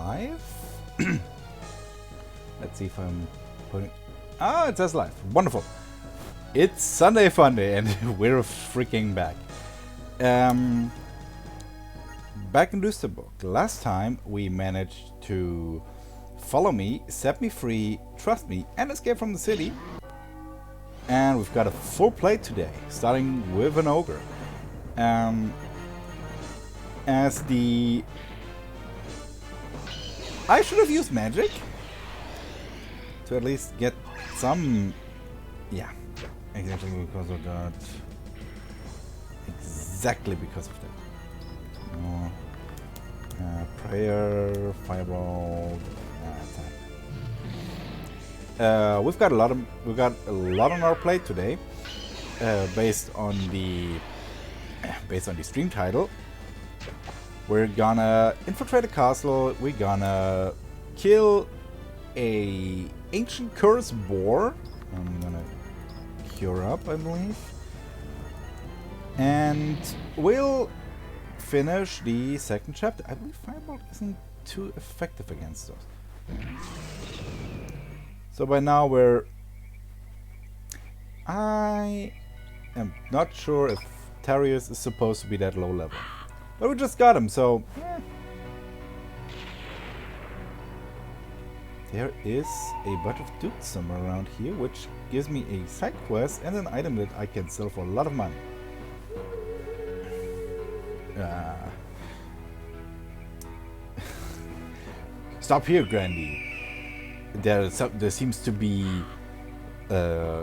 live. Let's see if I'm putting... Ah, it says live. Wonderful. It's Sunday Funday and we're freaking back. Back in Düsterburg. Last time we managed to follow me, set me free, trust me, and escape from the city. And we've got a full plate today, starting with an ogre. As the... I should have used magic to at least get some... Yeah, exactly because of that. Exactly because of that. Prayer, fireball, attack. We've got a lot on our plate today, based on the stream title. We're gonna infiltrate a castle. We're gonna kill a ancient curse boar. I'm gonna cure up, I believe, and we'll finish the second chapter. I believe fireball isn't too effective against us. So by now I am not sure if Tarius is supposed to be that low level. But we just got him, so... There is a bunch of dudes somewhere around here, which gives me a side quest and an item that I can sell for a lot of money. Stop here, Grandy. There seems to be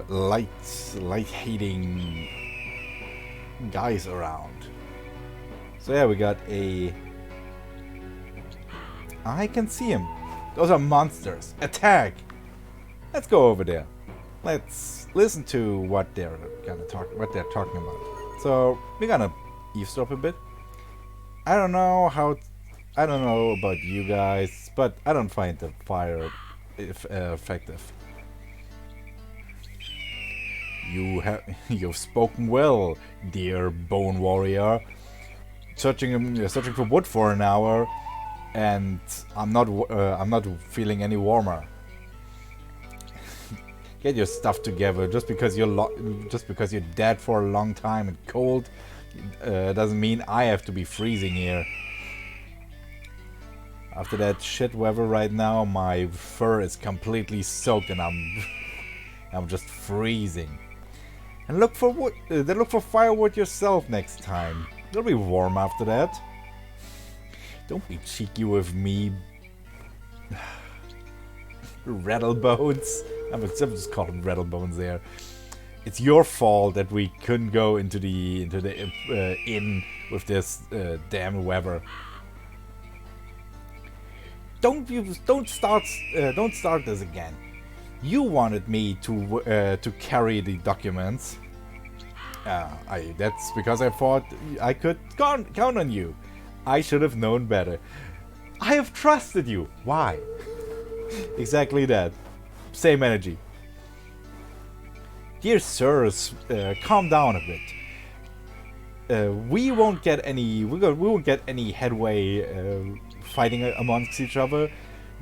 light-hating guys around. So yeah, we got a... I can see him. Those are monsters. Attack! Let's go over there. Let's listen to what they're talking about. So we're gonna eavesdrop a bit. I don't know about you guys, but I don't find the fire effective. You've spoken well, dear bone warrior. Searching for wood for an hour, and I'm not feeling any warmer. Get your stuff together. Just because you're dead for a long time and cold, doesn't mean I have to be freezing here. After that shit weather right now, my fur is completely soaked and I'm just freezing. And look for wood. Look for firewood yourself next time. It'll be warm after that. Don't be cheeky with me. Rattlebones. I'm just calling rattlebones there. It's your fault that we couldn't go into the inn with this damn weather. Don't start this again. You wanted me to carry the documents. That's because I thought I could count on you. I should have known better. I have trusted you. Why? Exactly that. Same energy. Dear sirs, calm down a bit. We won't get any headway fighting amongst each other.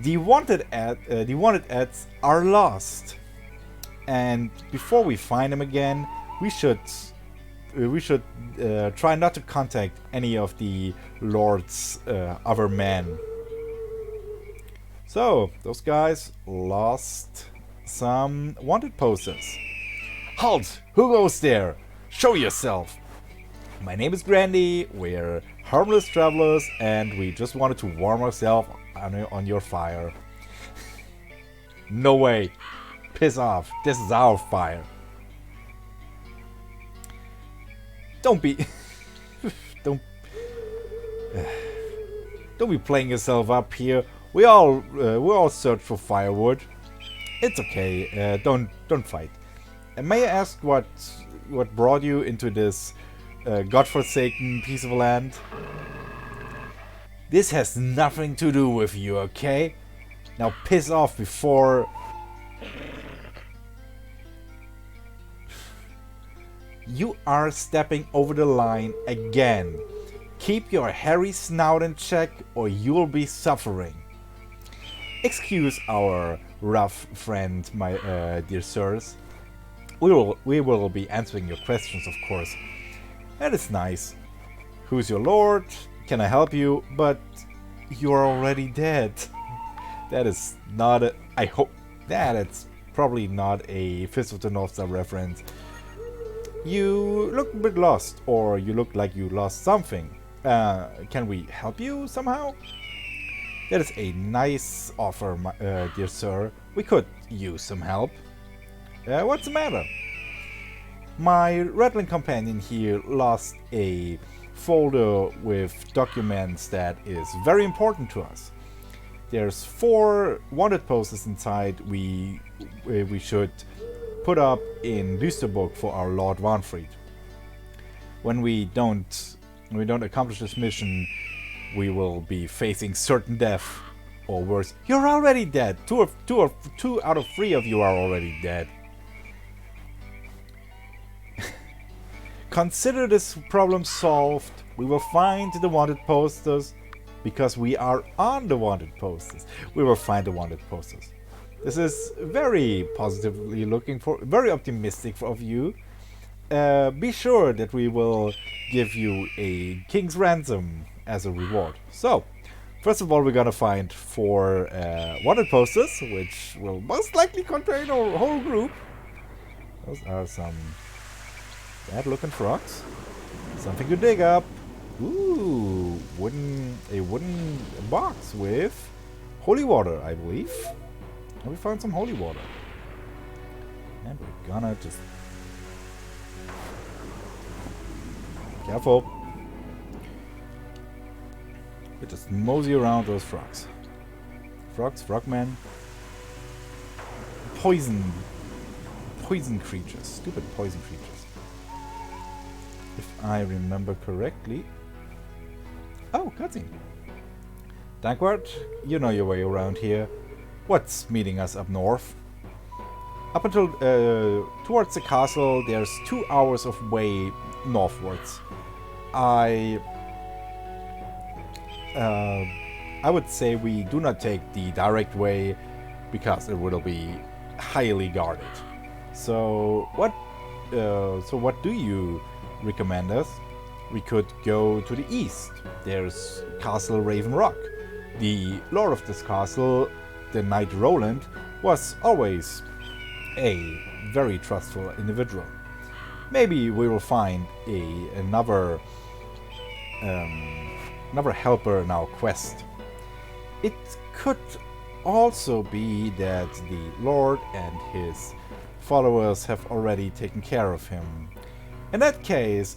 The wanted ads are lost, and before we find them again, we should try not to contact any of the Lord's other men. So those guys lost some wanted posters. Halt! Who goes there? Show yourself! My name is Grandy, we're harmless travelers, and we just wanted to warm ourselves on your fire. No way! Piss off, this is our fire. Don't be... don't be playing yourself up here. We all search for firewood. It's okay, don't fight. And may I ask what brought you into this godforsaken piece of land? This has nothing to do with you, okay? Now piss off before... You are stepping over the line again. Keep your hairy snout in check or you'll be suffering. Excuse our rough friend, my dear sirs. We will be answering your questions, of course. That is nice. Who's your lord? Can I help you? But you're already dead. That is not a... I hope... That's probably not a Fist of the North Star reference. You look a bit lost, or you look like you lost something. Can we help you somehow? That is a nice offer, dear sir. We could use some help. What's the matter? My rattling companion here lost a folder with documents that is very important to us. There's 4 wanted posters inside we should put up in Düsterburg for our Lord Warnfried. When we don't accomplish this mission, we will be facing certain death, or worse, you're already dead. Two out of 3 of you are already dead. Consider this problem solved. We will find the wanted posters, because we are on the wanted posters. We will find the wanted posters. This is very positively looking for, very optimistic of you. Be sure that we will give you a king's ransom as a reward. So, first of all, we're gonna find 4 wanted posters, which will most likely contain our whole group. Those are some bad-looking frogs. Something to dig up. Ooh, a wooden box with holy water, I believe. And we found some holy water. And we're gonna just... Careful. We just mosey around those frogs. Frogs, frogmen. Poison creatures. Stupid poison creatures. If I remember correctly. Oh, cutscene. Dankwart, you know your way around here. What's meeting us up north? Up until towards the castle, there's 2 hours of way northwards. I would say we do not take the direct way because it will be highly guarded. So what do you recommend us? We could go to the east. There's Castle Raven Rock. The lord of this castle, the Knight Roland, was always a very trustful individual. Maybe we will find another helper in our quest. It could also be that the Lord and his followers have already taken care of him. In that case,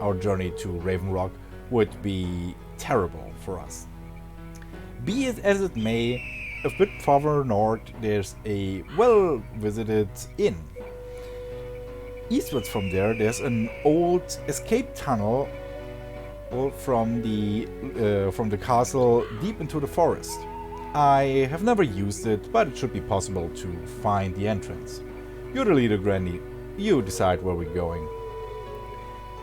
our journey to Raven Rock would be terrible for us. Be it as it may, a bit farther north there's a well-visited inn. Eastwards from there, there's an old escape tunnel from the castle deep into the forest. I have never used it, but it should be possible to find the entrance. You're the leader, Granny. You decide where we're going.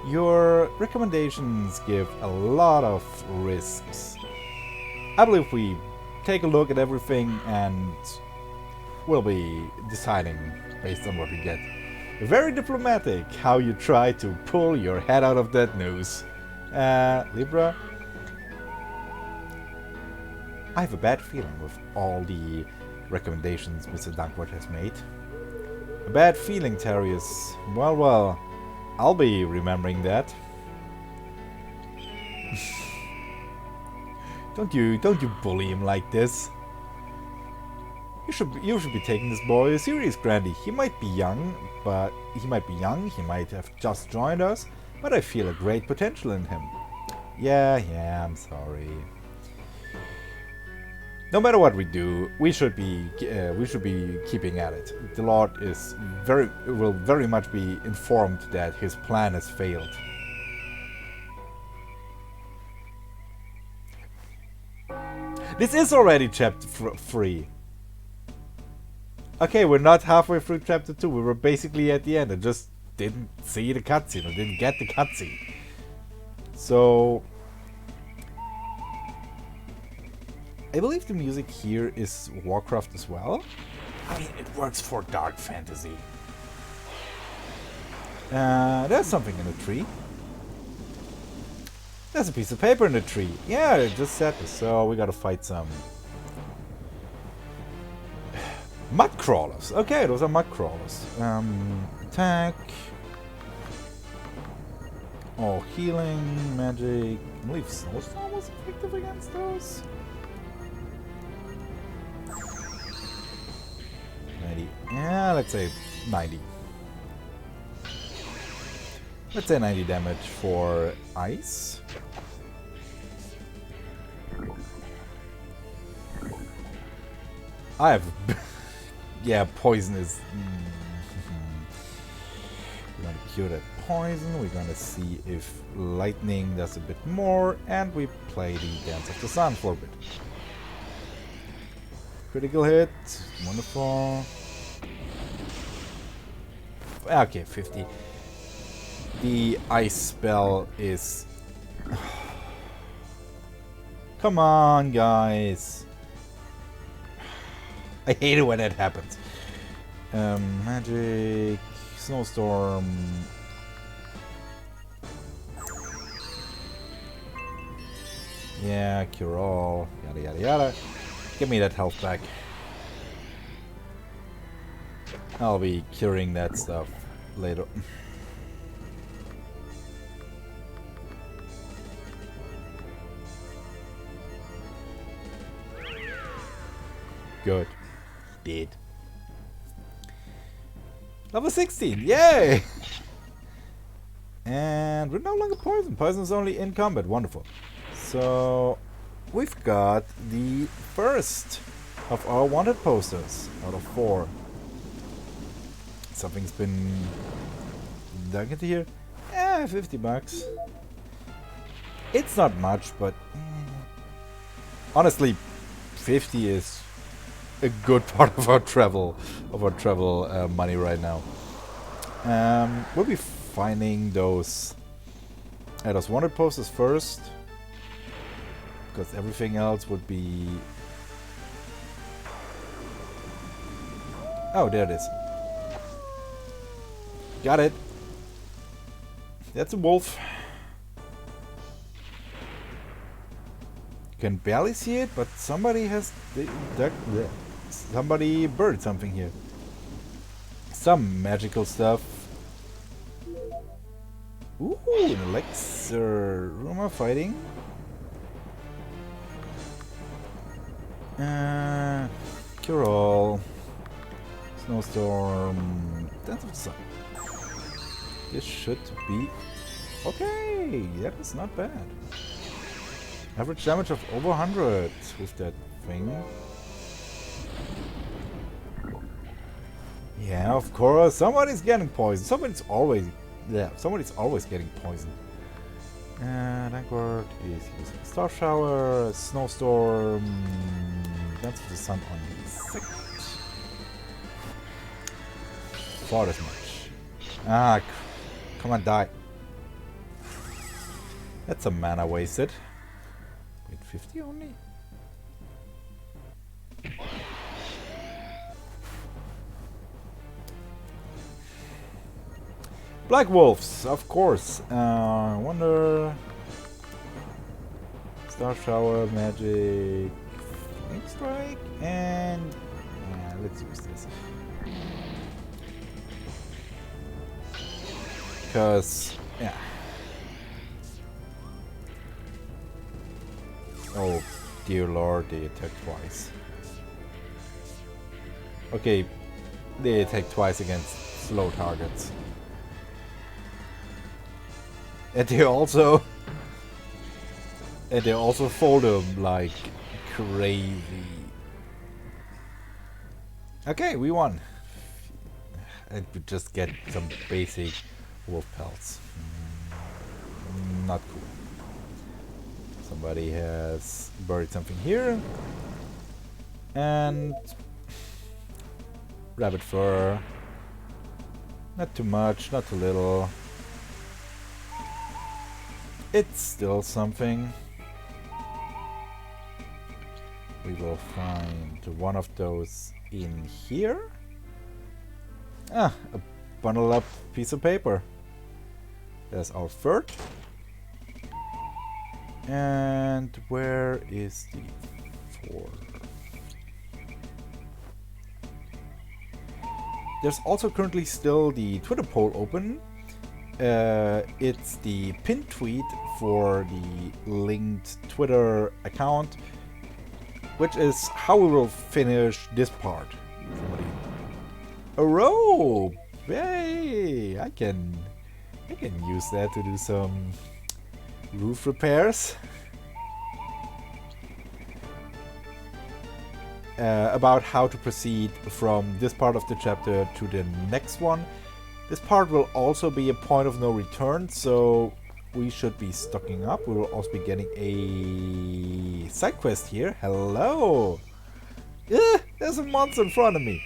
Your recommendations give a lot of risks. I believe we take a look at everything and we'll be deciding based on what we get. Very diplomatic how you try to pull your head out of that noose. Libra, I have a bad feeling with all the recommendations Mr. Dankwart has made. A bad feeling, Terrius. Well, I'll be remembering that. Don't you bully him like this. You should be taking this boy serious, Grandy. He might be young, he might have just joined us, but I feel a great potential in him. Yeah, I'm sorry. No matter what we do, we should be keeping at it. The Lord will very much be informed that his plan has failed. This is already chapter 3. Okay, we're not halfway through chapter 2. We were basically at the end. I just didn't see the cutscene. I didn't get the cutscene. So I believe the music here is Warcraft as well. I mean, it works for dark fantasy. There's something in the tree. There's a piece of paper in the tree. Yeah, I just said this. So we gotta fight some mud crawlers. Okay, those are mud crawlers. Attack. Oh, healing, magic. I believe Snowstorm was effective against those. 90. Yeah, let's say 90. Let's say 90 damage for ice. I have... yeah, poison is... We're gonna cure that poison. We're gonna see if lightning does a bit more. And we play the Dance of the Sun for a bit. Critical hit. Wonderful. Okay, 50. The ice spell is... Come on, guys. I hate it when that happens. Magic... Snowstorm... Yeah, cure all. Yada yada yada. Give me that health back. I'll be curing that stuff later. Good. Dead. Level 16. Yay! And we're no longer poisoned. Poison is only in combat. Wonderful. So we've got the first of our wanted posters out of 4. Something's been dug into here. Eh, 50 bucks. It's not much, but honestly, 50 is a good part of our travel money right now. We'll be finding those wanted posters first, because everything else would be... Oh, there it is. Got it. That's a wolf. You can barely see it, but somebody has somebody buried something here. Some magical stuff. Ooh, an elixir. Rumor fighting. Cure all. Snowstorm. Dance of the Sun. This should be okay. That is not bad. Average damage of over 100 with that thing. Yeah, of course. Somebody's getting poisoned. Somebody's always getting poisoned. Vanguard is using Star Shower, Snowstorm, Dance of the Sun on the second. Thought as much. Ah, come on, die. That's a mana wasted. Wait, 50 only? Black Wolves, of course. Wonder... Star Shower, Magic... Flame Strike, and... Yeah, let's use this. Because... Yeah. Oh, dear lord, they attack twice. Okay, they attack twice against slow targets. And they also fold them like crazy. Okay, we won. And we just get some basic wolf pelts. Not cool. Somebody has buried something here. And rabbit fur. Not too much, not too little. It's still something. we will find one of those in here. Ah, a bundled up piece of paper. There's our third. And where is the fourth? There's also currently still the Twitter poll open. It's the pinned tweet for the linked Twitter account, which is how we will finish this part. A rope! Yay! I can use that to do some roof repairs. About how to proceed from this part of the chapter to the next one. This part will also be a point of no return, so we should be stocking up. We will also be getting a side quest here. Hello! There's a monster in front of me.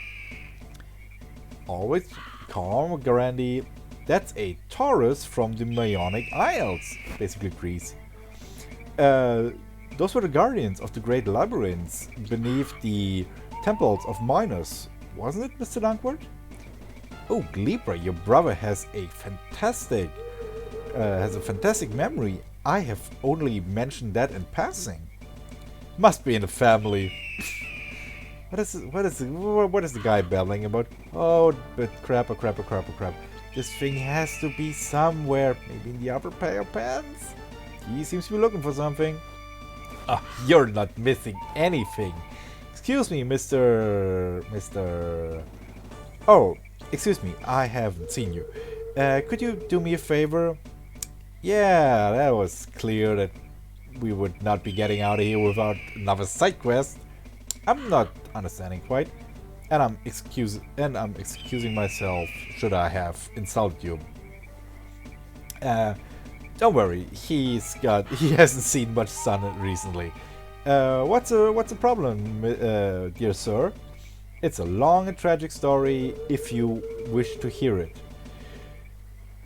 Always calm, Garandy. That's a Taurus from the Ionic Isles, basically Greece. Those were the guardians of the great labyrinths beneath the temples of Minos, wasn't it, Mr. Dankwart? Oh, Glebra, your brother has a fantastic memory. I have only mentioned that in passing. Must be in the family. What is the guy babbling about? Oh, but crap. This thing has to be somewhere, maybe in the upper pair of pants. He seems to be looking for something. Ah, you're not missing anything. Excuse me, Mr. Oh, excuse me, I haven't seen you. Could you do me a favor? Yeah, that was clear that we would not be getting out of here without another side quest. I'm not understanding quite, and I'm excusing myself should I have insulted you. Don't worry, he hasn't seen much sun recently. What's the problem, dear sir? It's a long and tragic story if you wish to hear it.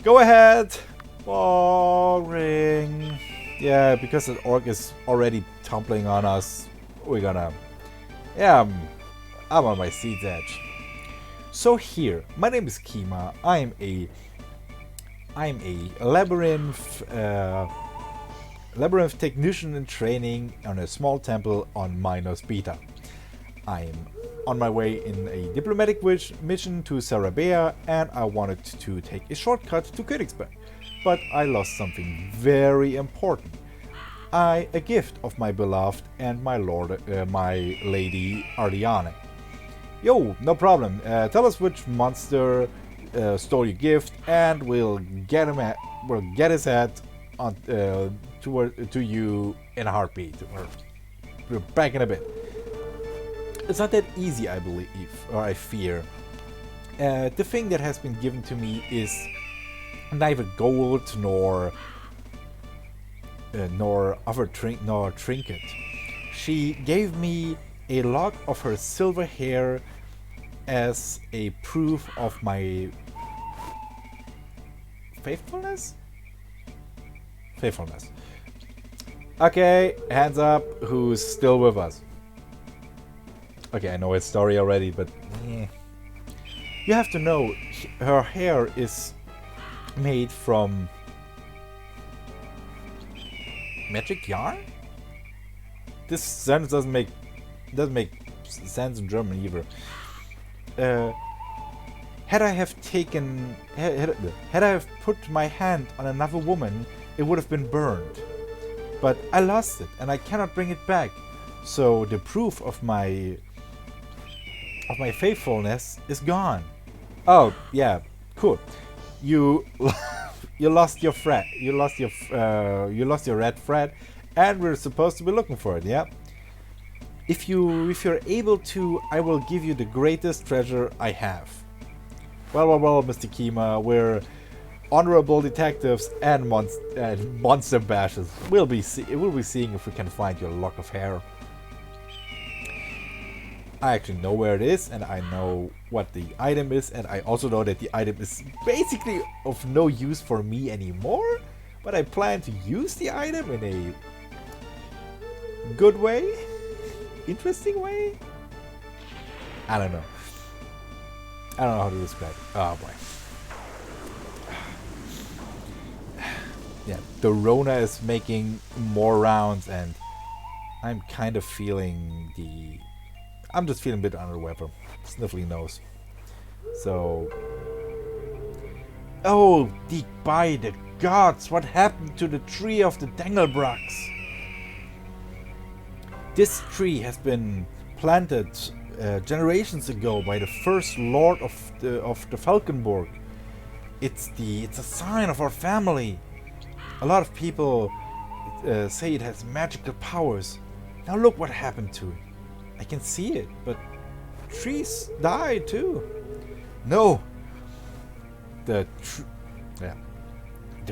Go ahead. Boring. Yeah, because the orc is already tumbling on us, we're gonna... Yeah, I'm on my seat's edge. So here, my name is Kima. I'm a labyrinth technician in training on a small temple on Minos Beta. I'm on my way in a diplomatic mission to Sarabea, and I wanted to take a shortcut to Königsberg, but I lost something very important. A gift of my beloved and my lady Ardiane. Yo, no problem. Tell us which monster stole your gift, and we'll get his head on to you in a heartbeat. We're back in a bit. It's not that easy, I believe, or I fear. The thing that has been given to me is neither gold nor trinket. She gave me a lock of her silver hair as a proof of my faithfulness? Faithfulness. Okay, hands up, who's still with us? Okay, I know his story already, but... You have to know, her hair is made from... magic yarn? This sentence doesn't make sense in German either. Had I have put my hand on another woman, it would have been burned. But I lost it, and I cannot bring it back. So the proof of my faithfulness is gone. Oh yeah, cool. You lost your thread. You lost your red thread, and we're supposed to be looking for it. Yeah. If you're able to, I will give you the greatest treasure I have. Well, Mr. Kima, we're honorable detectives and monster bashers. We'll be seeing if we can find your lock of hair. I actually know where it is, and I know what the item is, and I also know that the item is basically of no use for me anymore, but I plan to use the item in a good way. interesting way? I don't know. I don't know how to describe it. Oh boy. Yeah, the Rona is making more rounds and I'm kind of feeling I'm just feeling a bit under the weather. Sniffly nose. So... Oh, by the gods, what happened to the tree of the Dangelbraks? This tree has been planted generations ago by the first lord of the Falkenburg. It's a sign of our family. A lot of people say it has magical powers. Now look what happened to it. I can see it, but trees die too. No. The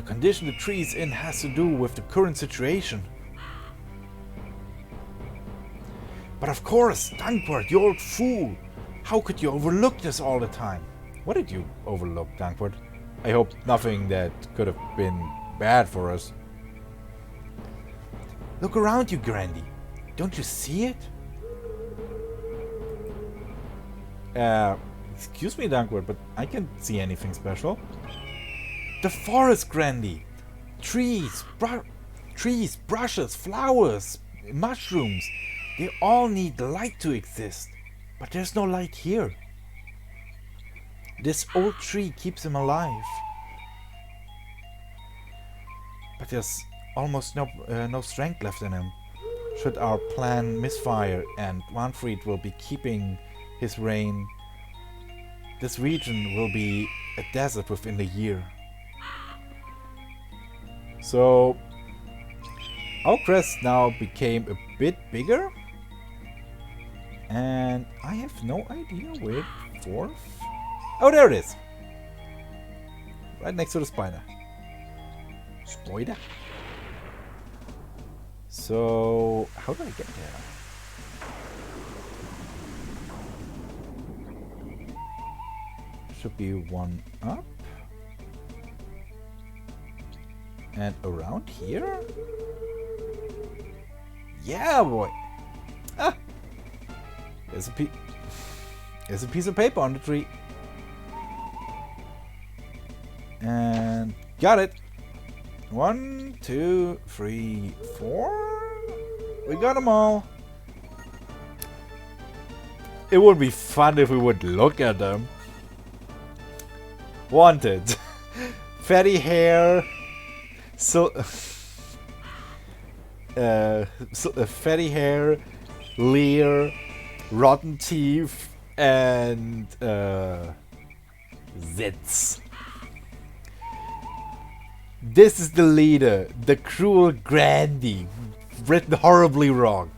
condition the tree is in has to do with the current situation. But of course, Dankwart, you old fool! How could you overlook this all the time? What did you overlook, Dankwart? I hope nothing that could have been bad for us. Look around you, Grandy. Don't you see it? Excuse me, Dankwart, but I can't see anything special. The forest, Grandy. Trees, brushes, flowers, mushrooms. They all need light to exist. But there's no light here. This old tree keeps him alive. But there's almost no strength left in him. Should our plan misfire and Manfred will be keeping his reign, this region will be a desert within a year. So our crest now became a bit bigger, and I have no idea where fourth. Oh, there it is, right next to the spider. Spider. So how do I get there? Should be one up. And around here? Yeah, boy. Ah! There's a piece of paper on the tree. And got it. 1, 2, 3, 4. We got them all. It would be fun if we would look at them. Wanted. Fatty hair. Fatty hair, leer, rotten teeth, and zits. This is the leader, the cruel Grandy, written horribly wrong.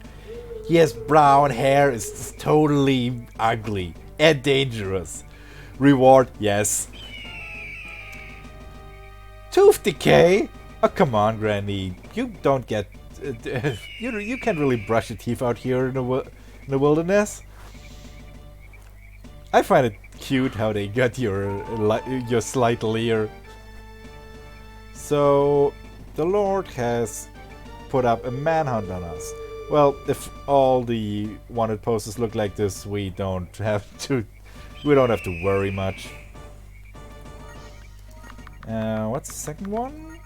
He has brown hair, is totally ugly and dangerous. Reward, yes. Tooth decay? Oh, come on, Granny. You don't get... you can't really brush your teeth out here in the wilderness. I find it cute how they got your slight leer. So, the Lord has put up a manhunt on us. Well, if all the wanted posters look like this, we don't have to worry much. What's the second one?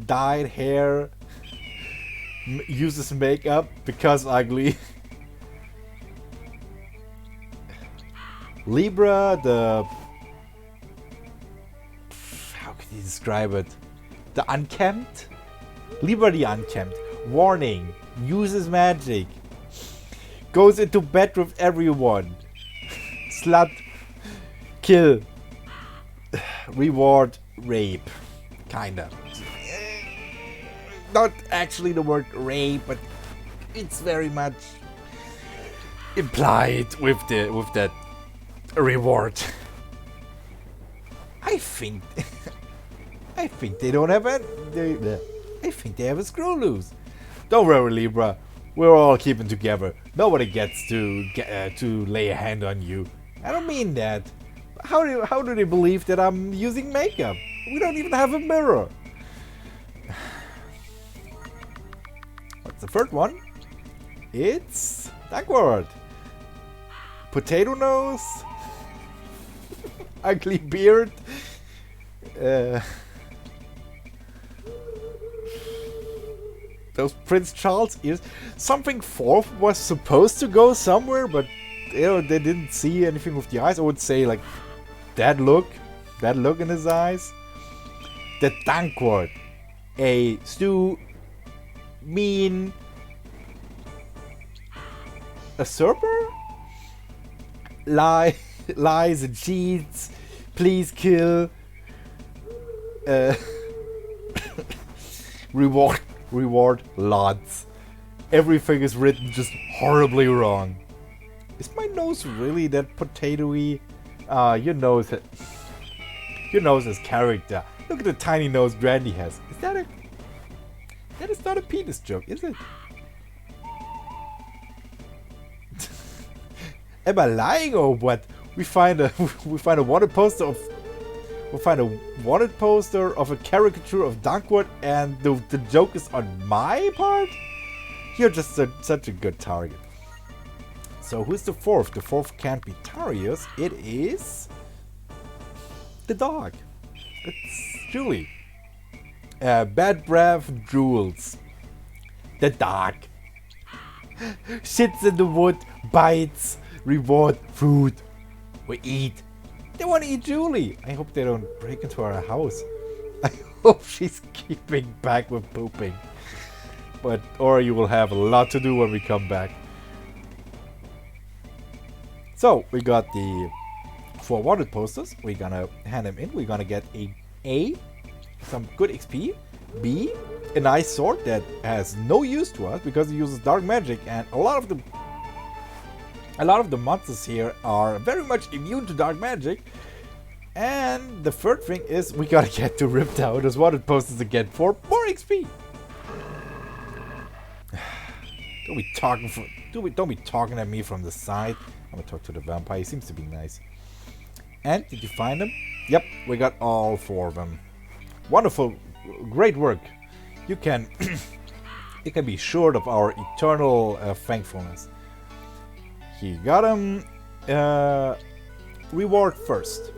Dyed hair. Uses makeup because ugly. Libra, the... How can you describe it? The unkempt? Libra the unkempt. Warning. Uses magic. Goes into bed with everyone. Slut. Kill. Reward. Rape. Kinda. Not actually the word rape, but it's very much implied with that reward. I think they don't have it. I think they have a screw loose. Don't worry, Libra. We're all keeping together. Nobody gets to lay a hand on you. I don't mean that. How do they believe that I'm using makeup? We don't even have a mirror. the third one. It's Dankwart. Potato nose. Ugly beard. Those Prince Charles ears. Something fourth was supposed to go somewhere, but they didn't see anything with the eyes. I would say like that look in his eyes. The Dankwart, a mean usurper, lies and cheats. Please kill. Reward lots. Everything is written just horribly wrong. Is my nose really that potatoey? Your nose has character. Look at the tiny nose Grandy has. That is not a penis joke, is it? Am I lying or what? We find a wanted poster of a caricature of Dankwart, and the joke is on my part? You're just such a good target. So who's the fourth? The fourth can't be Tarius. It is the dog. It's Julie. Bad breath Jules. The dog. Sits in the wood, bites, reward food. We eat. They want to eat Julie. I hope they don't break into our house. I hope she's keeping back with pooping. Or you will have a lot to do when we come back. So, we got the 4 wanted posters. We're gonna hand them in. We're gonna get A, some good XP. B, a nice sword that has no use to us because it uses dark magic, and a lot of the monsters here are very much immune to dark magic. And the third thing is we gotta get to Ripped Out as wanted posters again for more XP. Don't be talking at me from the side. I'm gonna talk to the vampire. He seems to be nice. And did you find them? Yep, we got all 4 of them. Wonderful, great work. You can you can be sure of our eternal thankfulness. You got him. Reward first.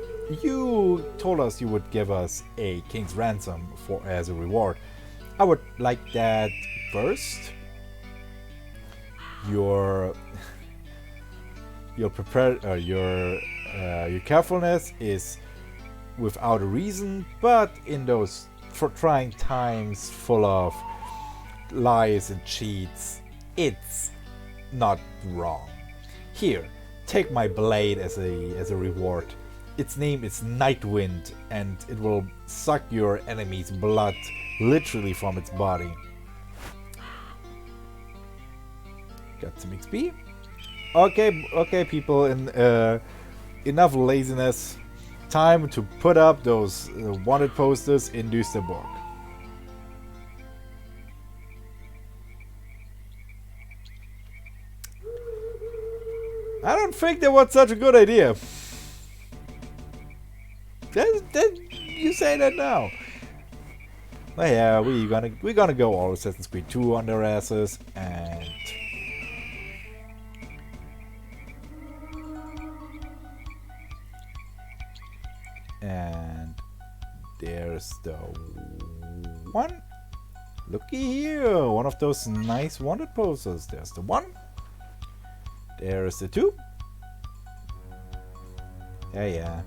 You told us you would give us a king's ransom as a reward. I would like that first. Your carefulness is without a reason, but in those trying times full of lies and cheats, it's not wrong. Here, take my blade as a reward. Its name is Nightwind, and it will suck your enemy's blood literally from its body. Got some XP. Okay, people. Enough laziness. Time to put up those wanted posters in Düsterburg. I don't think that was such a good idea. You say that now. But yeah, we're gonna go all Assassin's Creed 2 on their asses, and there's the one. Looky here, one of those nice wanted posters. There's the one. There's the 2. Yeah.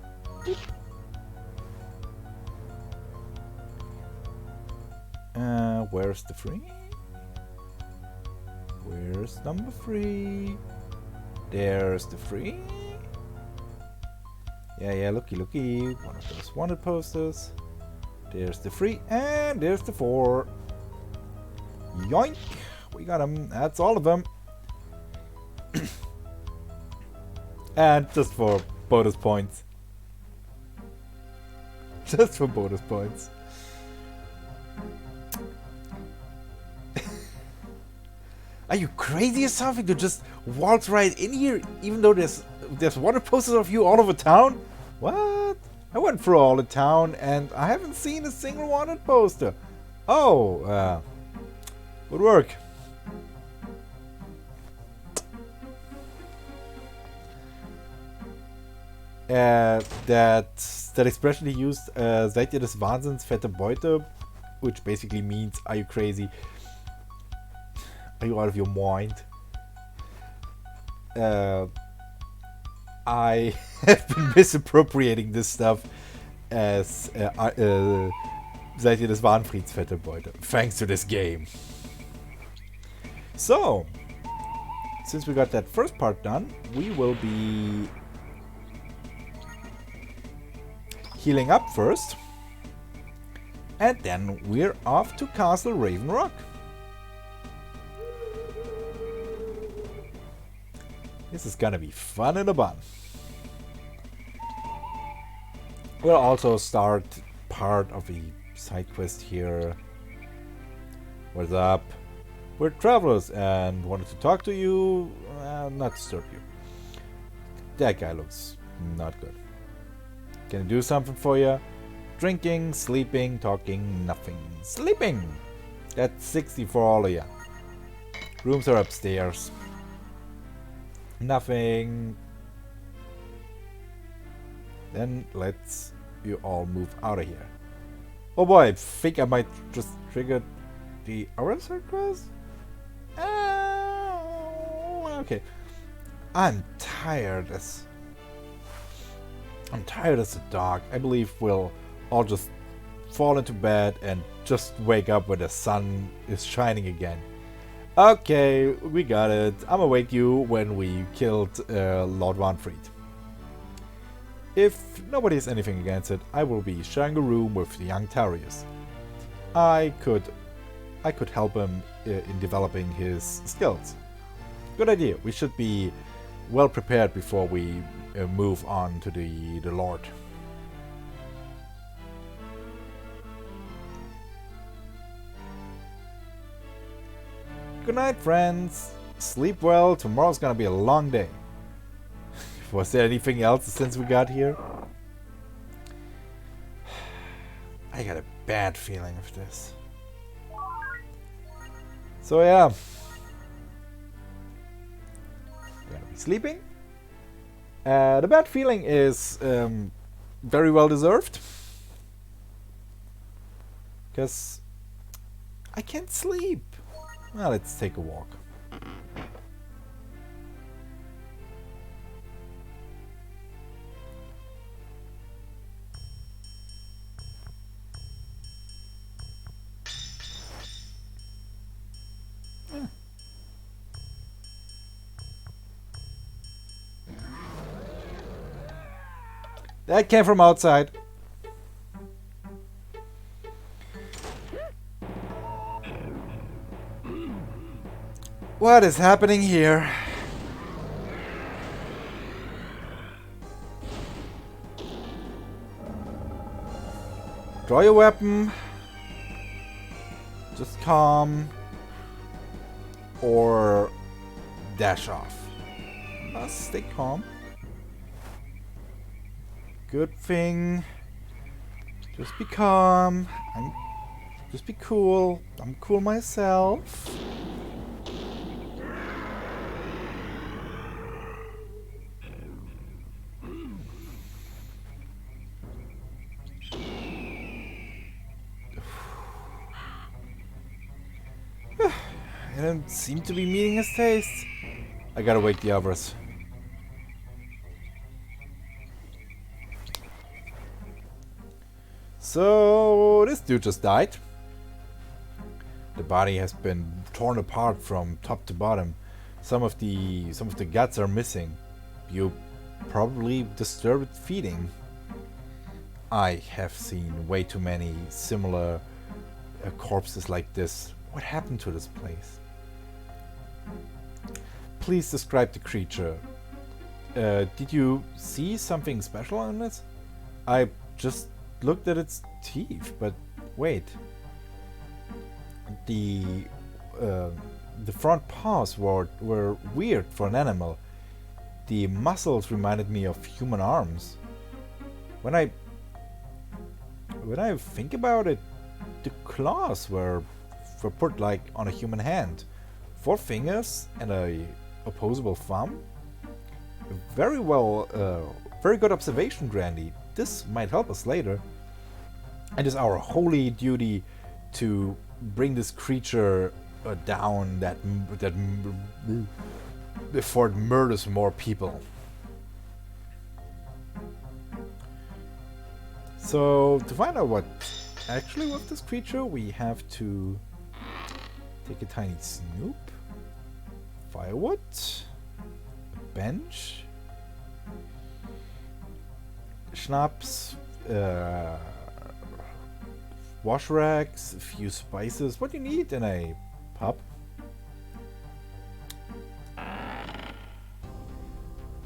Where's the 3? Where's number 3? There's the 3. Yeah, looky. One of those wanted posters. There's the 3, and there's the 4. Yoink! We got them. That's all of them. And just for bonus points. Just for bonus points. Are you crazy or something to just waltz right in here, even though there's wanted posters of you all over town? What? I went through all the town and I haven't seen a single wanted poster. Oh, good work. That expression he used, seid ihr des Wahnsinns fette Beute, which basically means, are you crazy? Are you out of your mind? I have been misappropriating this stuff as seid ihr des Wahnfrieds fette Beute, thanks to this game. So, since we got that first part done, we will be healing up first, and then we're off to Castle Raven Rock. This is gonna be fun in a bun. We'll also start part of the side quest here. What's up? We're travelers and wanted to talk to you, not disturb you. That guy looks not good. Can I do something for you? Drinking, sleeping, talking, nothing. Sleeping! That's 60 for all of you. Rooms are upstairs. Nothing. Then let's you all move out of here. Oh boy, I think I might just trigger the Orange quest? Okay. I'm tired as a dog. I believe we'll all just fall into bed and just wake up when the sun is shining again. Okay, we got it. I'ma wake you when we killed Lord Wanfried. If nobody has anything against it, I will be sharing a room with the young Tarius. I could help him in developing his skills. Good idea. We should be well prepared before we move on to the Lord. Good night, friends. Sleep well. Tomorrow's gonna be a long day. Was there anything else since we got here? I got a bad feeling of this. So yeah. We're gonna be sleeping. The bad feeling is very well deserved. Because I can't sleep. Well, let's take a walk. That came from outside. What is happening here? Draw your weapon. Just calm. Or dash off. Stay calm. Good thing. Just be calm. Just be cool. I'm cool myself. It doesn't seem to be meeting his taste. I gotta wake the others. So this dude just died. The body has been torn apart from top to bottom. Some of the guts are missing. You probably disturbed feeding. I have seen way too many similar corpses like this. What happened to this place? Please describe the creature. Did you see something special on it? I just looked at its teeth, but wait. The front paws were weird for an animal. The muscles reminded me of human arms. When I think about it, the claws were put like on a human hand. 4 fingers and a opposable thumb. Very well Very good observation, Grandy. This might help us later. And it's our holy duty to bring this creature down before it murders more people. So to find out what actually with this creature, we have to take a tiny snoop, firewood, a bench, schnapps, wash rags, a few spices. What do you need in a pub?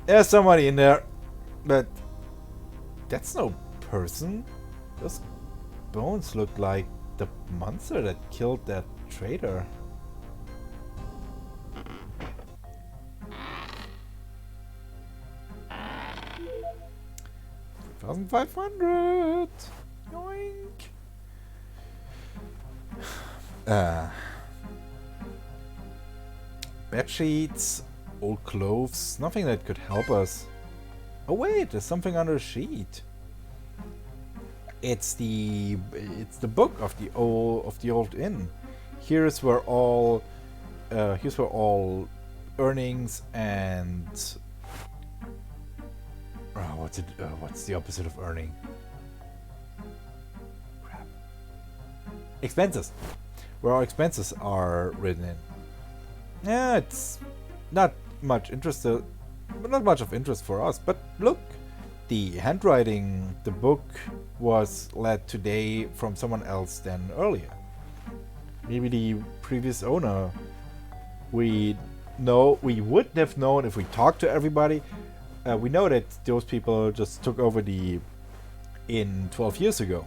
There's somebody in there, but that's no person. Those bones look like the monster that killed that trader. $1,500. Yoink. Bed sheets, old clothes, nothing that could help us. Oh wait, there's something under a sheet. It's the book of the old inn. Here's where all earnings and what's the opposite of earning? Crap. Expenses. Where our expenses are written in. Yeah, it's not much of interest for us, but look, the handwriting, the book was led today from someone else than earlier. Maybe the previous owner. We would have known if we talked to everybody. We know that those people just took over the inn 12 years ago.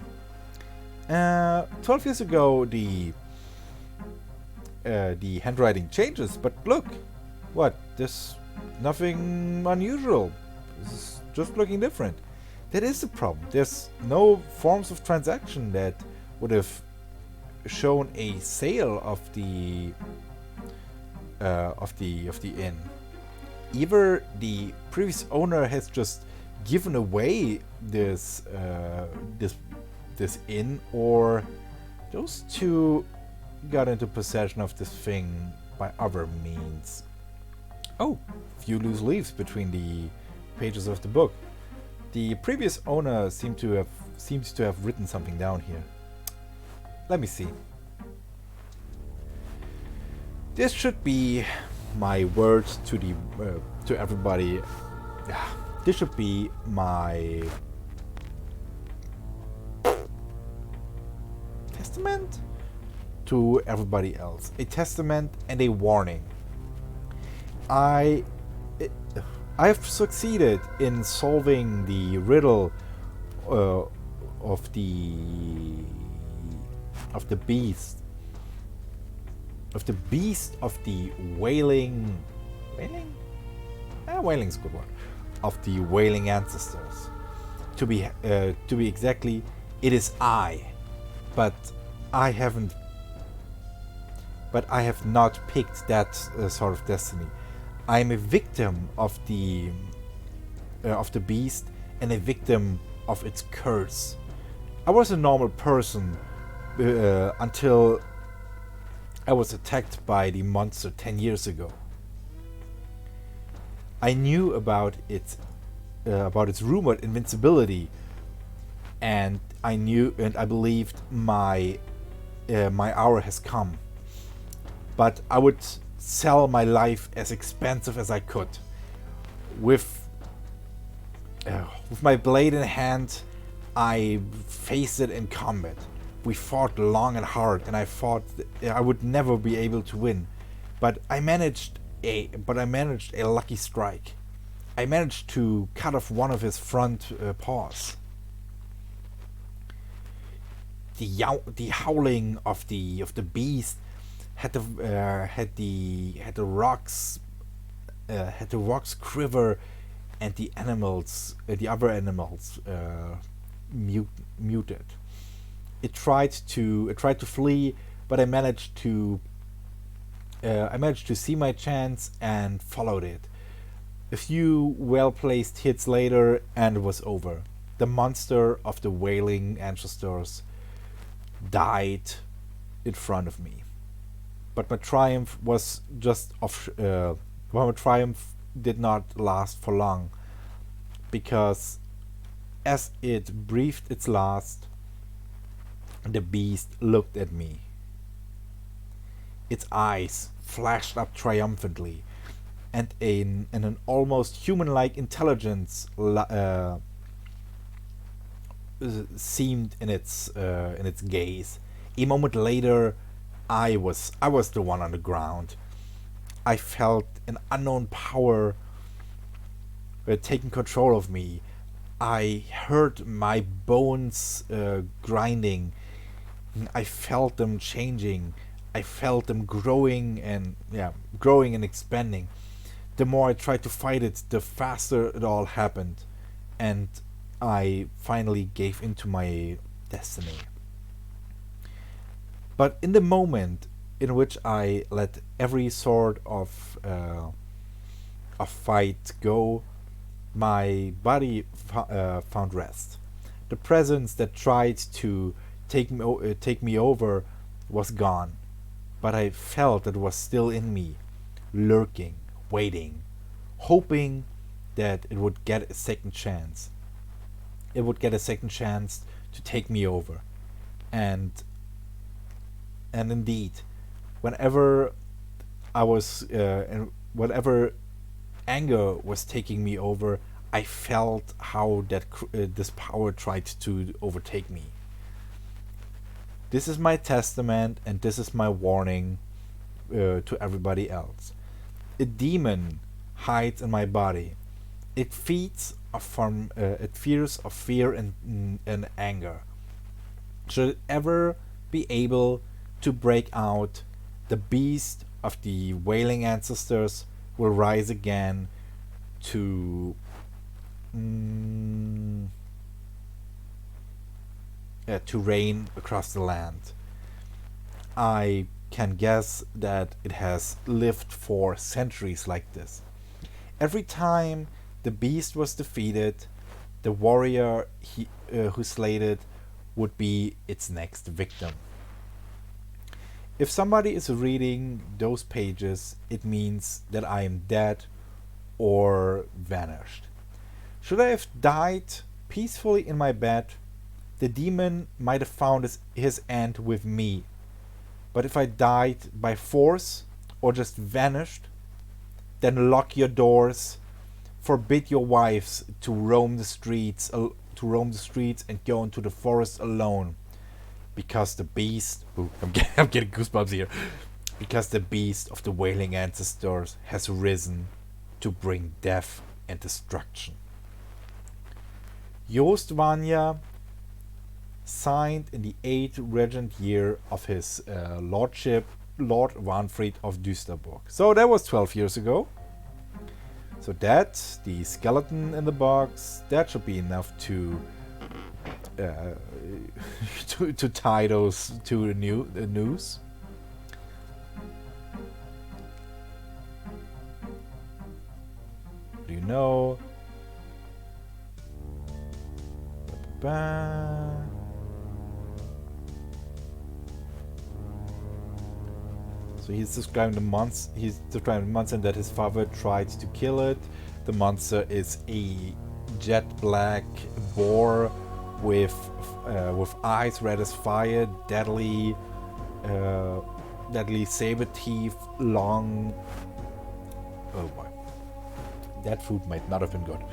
12 years ago, the handwriting changes, but look, what? There's nothing unusual. This is just looking different. That is the problem. There's no forms of transaction that would have shown a sale of the inn. Either the previous owner has just given away this inn, or those two got into possession of this thing by other means. Oh, few loose leaves between the pages of the book. The previous owner seems to have written something down here. Let me see. This should be my words to everybody. This should be my testament to everybody else. A testament and a warning. I've succeeded in solving the riddle of the beast. Of the beast of the wailing. Wailing? Wailing's a good word. Of the wailing ancestors. To be exactly, it is I. But I have not picked that sort of destiny. I am a victim of the beast and a victim of its curse. I was a normal person until I was attacked by the monster 10 years ago. I knew about its rumored invincibility, and I believed my hour has come. But I would sell my life as expensive as I could. With my blade in hand, I faced it in combat. We fought long and hard, and I thought I would never be able to win. But I managed a lucky strike. I managed to cut off one of his front paws. The howling of the beast had the rocks quiver, and the other animals muted. It tried to flee, but I managed to see my chance and followed it. A few well-placed hits later, and it was over. The monster of the wailing ancestors died in front of me. But my triumph was just my triumph did not last for long, because as it breathed its last, the beast looked at me. Its eyes flashed up triumphantly, and an almost human-like intelligence seemed in its gaze. A moment later, I was the one on the ground. I felt an unknown power taking control of me. I heard my bones grinding. I felt them changing. I felt them growing and expanding. The more I tried to fight it, the faster it all happened, and I finally gave into my destiny. But in the moment in which I let every sort of fight go, my body found rest. The presence that tried to take me over was gone, but I felt it was still in me, lurking, waiting, hoping that it would get a second chance. It would get a second chance to take me over. And indeed, whenever I was and whatever anger was taking me over, I felt how that this power tried to overtake me. This is my testament, and this is my warning to everybody else. A demon hides in my body. It feeds from it fears of fear and anger. Should it ever be able to break out, the beast of the wailing ancestors will rise again to reign across the land. I can guess that it has lived for centuries like this. Every time the beast was defeated, the warrior who slayed it would be its next victim. If somebody is reading those pages, it means that I am dead or vanished. Should I have died peacefully in my bed, the demon might have found his end with me. But if I died by force or just vanished, then lock your doors, forbid your wives to roam the streets and go into the forest alone, because the beast, I'm getting goosebumps here, because the beast of the wailing ancestors has risen to bring death and destruction. Joost Vanya signed in the 8th regent year of his lordship, Lord Wanfried of Düsterburg. So that was 12 years ago. So that, the skeleton in the box, that should be enough to to tie those to the news. Do you know? So he's describing the monster. He's describing the monster and that his father tried to kill it. The monster is a jet black boar with eyes red as fire, deadly saber teeth, long. Oh boy, that food might not have been good.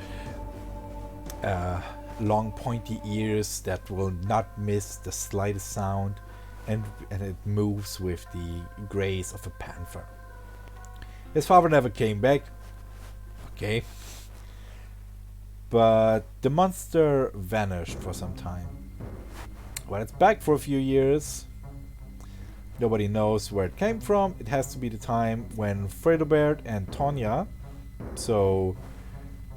Long pointy ears that will not miss the slightest sound, and it moves with the grace of a panther. His father never came back. Okay. But the monster vanished for some time. When it's back for a few years, nobody knows where it came from. It has to be the time when Fredobert and Tonya, so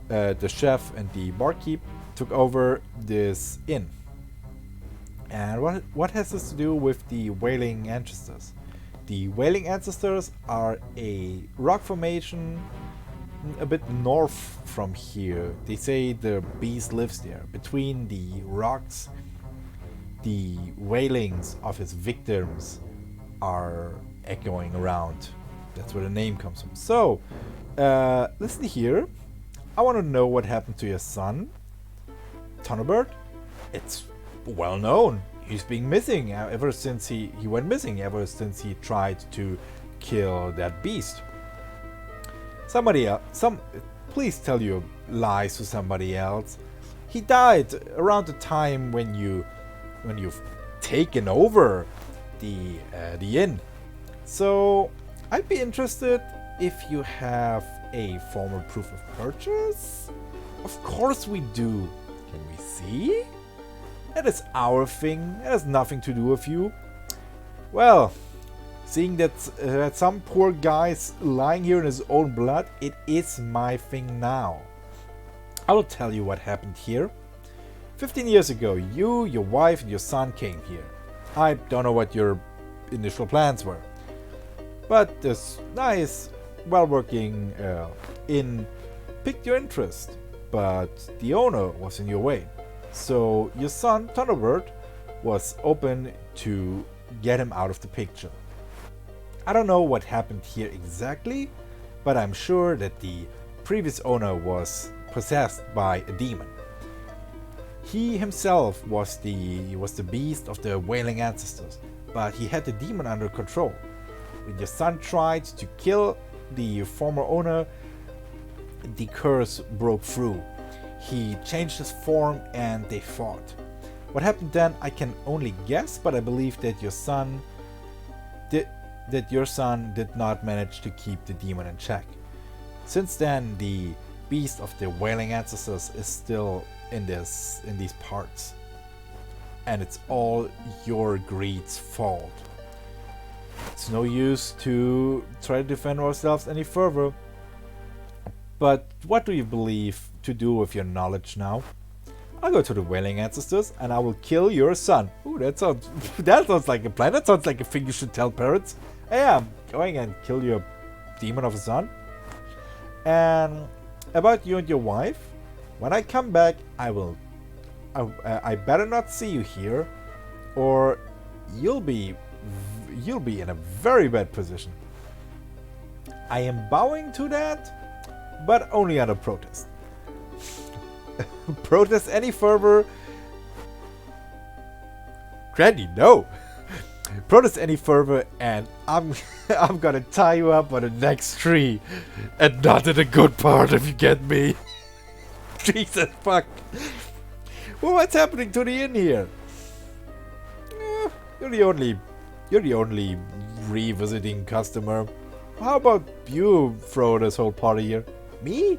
the chef and the barkeep, took over this inn. And what has this to do with the wailing ancestors? The wailing ancestors are a rock formation a bit north from here. They say the beast lives there. Between the rocks, the wailings of his victims are echoing around. That's where the name comes from. So, listen here. I want to know what happened to your son, Thunderbird. It's well known. He's been missing ever since he went missing, ever since he tried to kill that beast. Somebody else, please tell your lies to somebody else. He died around the time when you've taken over the inn. So I'd be interested if you have a formal proof of purchase. Of course we do. Can we see? That is our thing. It has nothing to do with you. Well, seeing that some poor guy's lying here in his own blood, it is my thing now. I will tell you what happened here. 15 years ago, you, your wife, and your son came here. I don't know what your initial plans were, but this nice, well-working inn piqued your interest, but the owner was in your way. So your son, Thunderbird, was open to get him out of the picture. I don't know what happened here exactly, but I'm sure that the previous owner was possessed by a demon. He himself was the beast of the wailing ancestors, but he had the demon under control. When your son tried to kill the former owner, the curse broke through. He changed his form and they fought. What happened then, I can only guess, but I believe that your son did not manage to keep the demon in check. Since then, the beast of the wailing ancestors is still in these parts, and it's all your greed's fault. It's no use to try to defend ourselves any further. But what do you believe to do with your knowledge now? I'll go to the wailing ancestors and I will kill your son. Ooh, that sounds like a plan. That sounds like a thing you should tell parents. Hey, I'm going and kill your demon of a son. And about you and your wife, when I come back, I better not see you here, or you'll be in a very bad position. I am bowing to that, but only under protest. Protest any further? Granny, no. Protest any further, and I'm gonna tie you up on the next tree, and not in a good part, if you get me. Jesus fuck. Well, what's happening to the inn here? You're the only revisiting customer. How about you throw this whole party here? Me?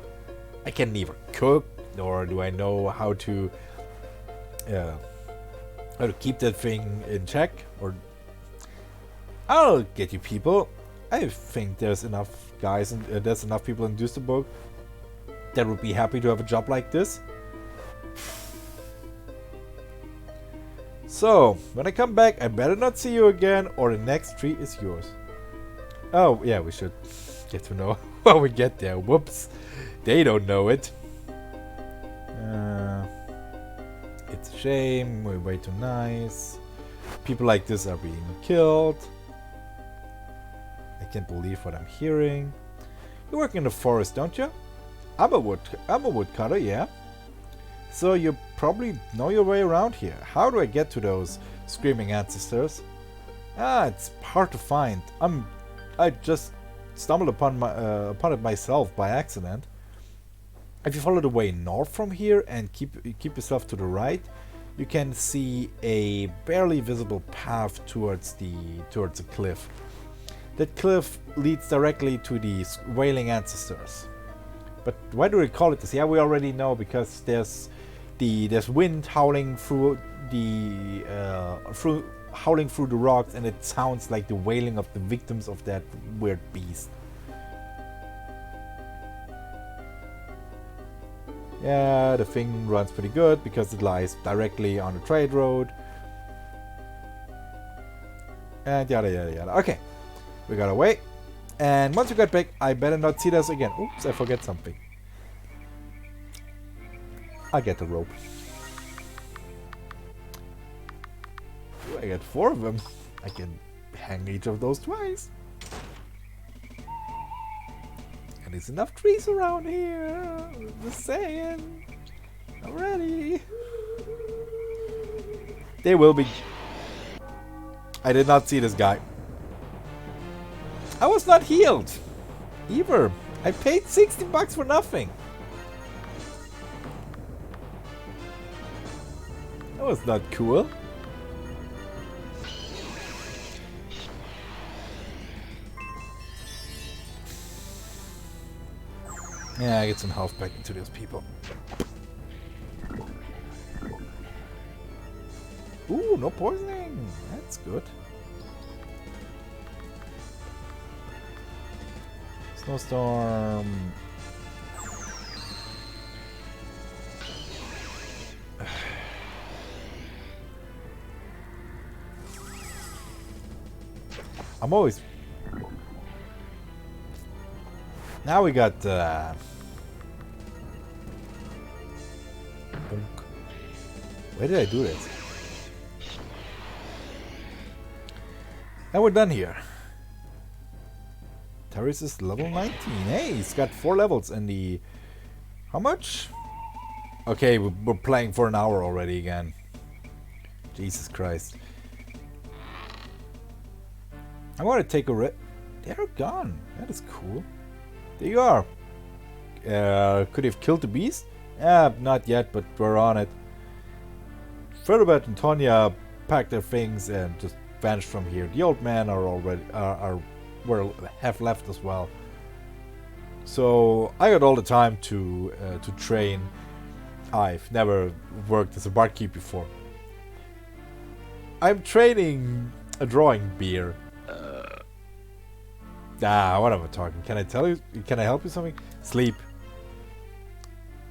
I can neither cook, nor do I know how to keep that thing in check. Or I'll get you people. I think there's enough guys and there's enough people in Düsterburg that would be happy to have a job like this. So, when I come back, I better not see you again, or the next tree is yours. Oh, yeah, we should get to know when we get there. Whoops. They don't know it. It's a shame. We're way too nice. People like this are being killed. I can't believe what I'm hearing. You work in the forest, don't you? I'm a woodcutter, yeah. So you probably know your way around here. How do I get to those screaming ancestors? It's hard to find. I just stumbled upon it myself by accident. If you follow the way north from here and keep yourself to the right, you can see a barely visible path towards a cliff. That cliff leads directly to the wailing ancestors. But why do we call it this? Yeah, we already know, because there's wind howling through the rocks, and it sounds like the wailing of the victims of that weird beast. Yeah, the thing runs pretty good because it lies directly on the trade road. And yada yada yada. Okay, we got away. And once you get back, I better not see this again. Oops, I forget something. I get the rope. Ooh, I got 4 of them. I can hang each of those twice. And there's enough trees around here. Just saying. Already. They will be. I did not see this guy. I was not healed. Either. I paid $60 for nothing. That was not cool. Yeah, I get some health back into those people. Ooh, no poisoning. That's good. Snowstorm. I'm always... Now we got... Where did I do this? And we're done here. Terrace is level 19. Hey, he's got 4 levels in the... How much? Okay, we're playing for an hour already again. Jesus Christ. I want to take a They're gone. That is cool. There you are. Could have killed the beast? Not yet, but we're on it. Ferdinand and Tonya packed their things and just vanished from here. The old men are already have left as well. So I got all the time to train. I've never worked as a barkeep before. I'm training a drawing beer. What am I talking? Can I tell you? Can I help you something? Sleep.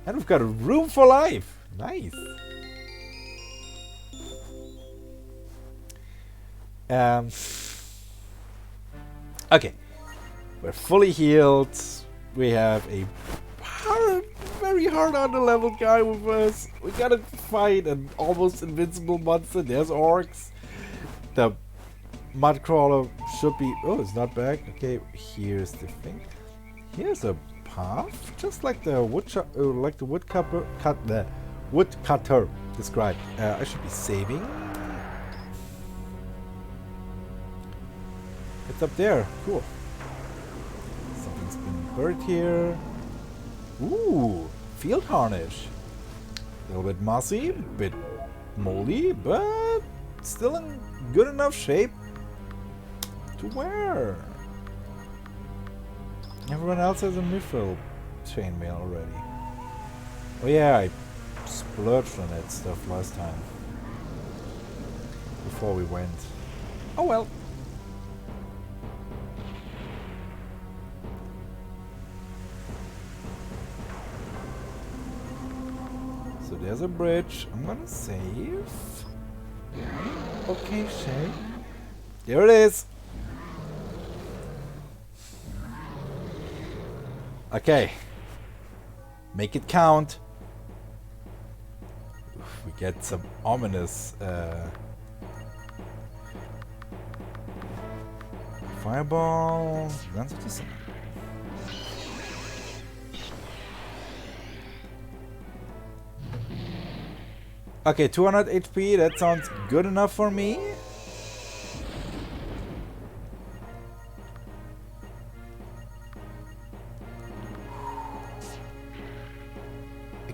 And we've got a room for life. Nice. Okay. We're fully healed. We have a very hard on the level guy with us. We gotta fight an almost invincible monster. There's orcs. The mudcrawler should be... Oh, it's not back. Okay, here's the thing. Here's a path, just like the woodcutter described. I should be saving. It's up there. Cool. Something's been buried here. Ooh, field harnish. A little bit mossy, a bit moldy, but still in good enough shape to wear. Everyone else has a mithril chainmail already. Oh yeah, I splurged on that stuff last time. Before we went. Oh well. So there's a bridge. I'm gonna save. Okay, Shay. There it is. Okay. Make it count. We get some ominous fireball. Guns of the sun. Okay, 200 HP. That sounds good enough for me.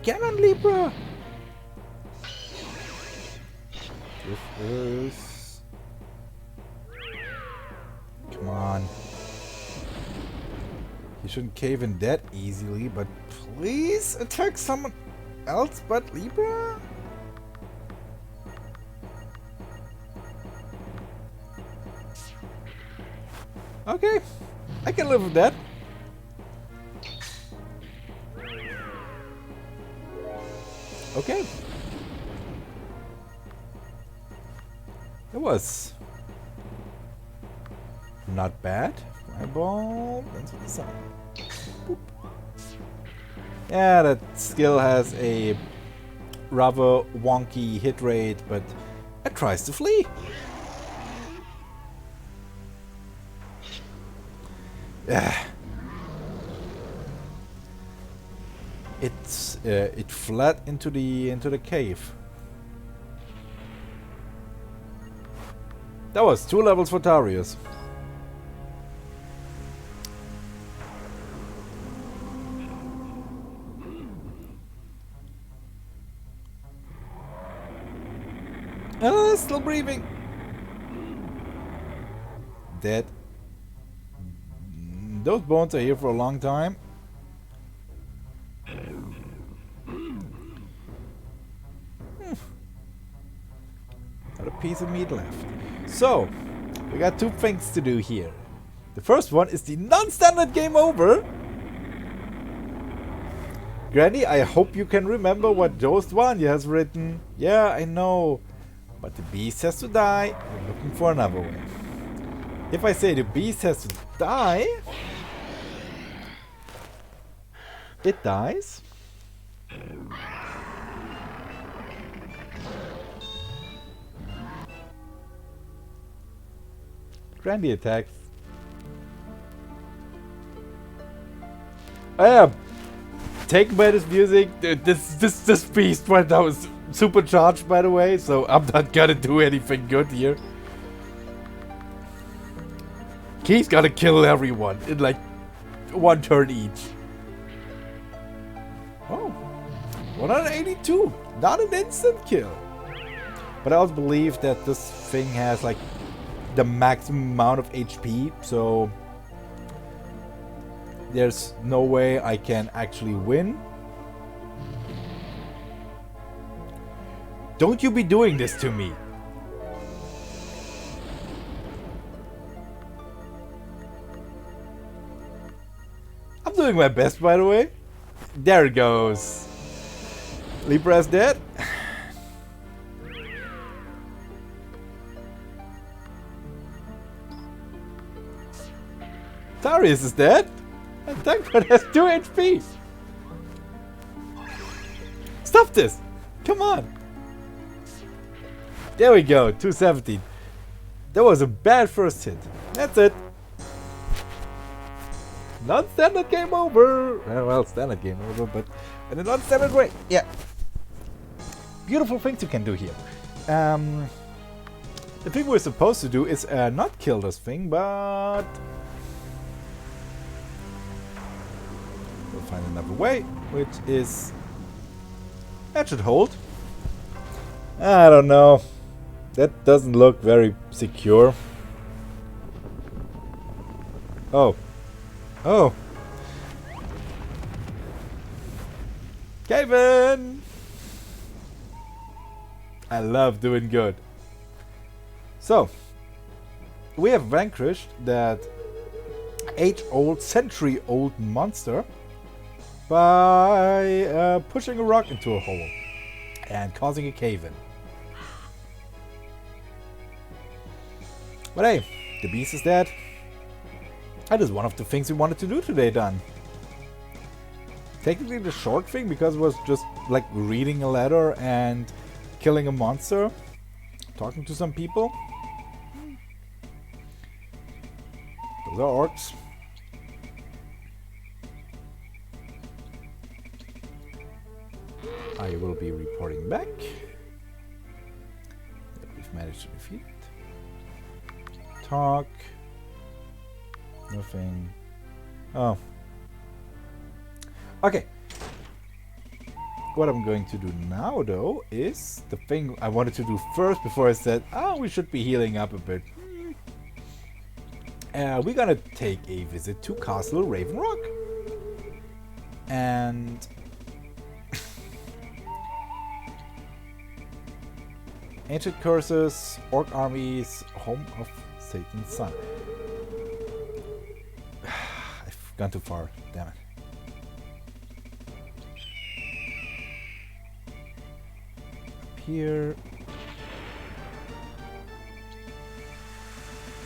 Come on, Libra! This is... Come on. You shouldn't cave in that easily, but please attack someone else but Libra? Okay, I can live with that. Okay. It was not bad. Eyeball into the sun. Boop. Yeah, that skill has a rather wonky hit rate, but it tries to flee. It fled into the cave. That was 2 levels for Darius. Still breathing. Dead. Those bones are here for a long time. Got a piece of meat left. So, we got 2 things to do here. The first one is the non-standard game over. Granny, I hope you can remember what Jost Vanya has written. Yeah, I know. But the beast has to die. We're looking for another way. If I say the beast has to die, it dies. Grandy attacks. Oh yeah. Taken by this music, this beast right now is supercharged, by the way, so I'm not gonna do anything good here. He's gotta kill everyone in like 1 turn each. Oh, 182, not an instant kill. But I also believe that this thing has like the maximum amount of HP, so there's no way I can actually win. Don't you be doing this to me. I'm doing my best, by the way. There it goes. Libra's dead. Darius is dead. And Tankbot has 2 HP. Stop this. Come on. There we go. 270. That was a bad first hit. That's it. Non-standard game over. Well, standard game over, but in a non-standard way. Yeah. Beautiful things you can do here. The thing we're supposed to do is not kill this thing, but we'll find another way, which is that should hold. I don't know. That doesn't look very secure. Oh. Oh. Kevin! I love doing good. So, we have vanquished that age-old, century-old monster by pushing a rock into a hole and causing a cave-in. But hey, the beast is dead. That is one of the things we wanted to do today, done. Technically the short thing, because it was just like reading a letter and killing a monster, talking to some people. Those are orcs. I will be reporting back that we've managed to defeat it. Talk. Nothing. Oh. Okay. What I'm going to do now, though, is the thing I wanted to do first before I said, oh, we should be healing up a bit. We're gonna take a visit to Castle Raven Rock. And ancient curses, orc armies, home of Satan's son. I've gone too far, damn it. Up here.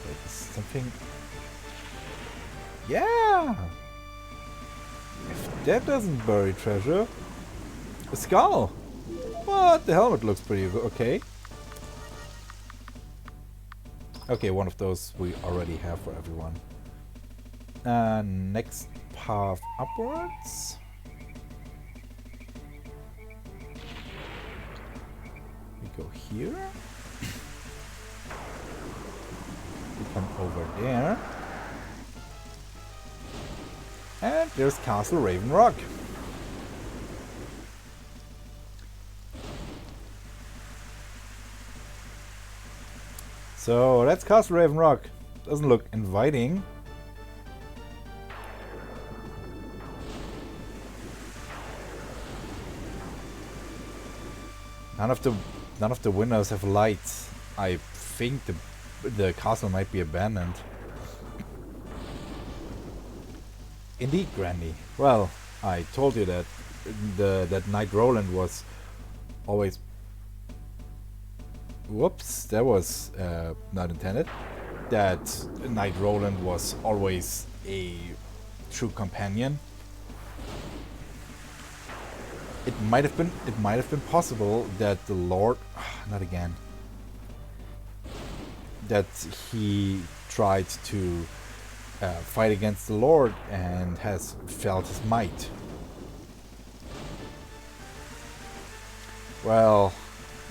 Wait, is something. Yeah! If that doesn't bury treasure... A skull! But the helmet looks pretty okay. Okay, one of those we already have for everyone. Next path upwards. We go here. We come over there. And there's Castle Raven Rock. So that's Castle Raven Rock. Doesn't look inviting. None of the windows have lights. I think the castle might be abandoned. Indeed, Granny. Well, I told you that that Knight Roland was always... Whoops, that was not intended. That Knight Roland was always a true companion. It might have been possible that the Lord, not again, that he tried to fight against the Lord and has felt his might. Well,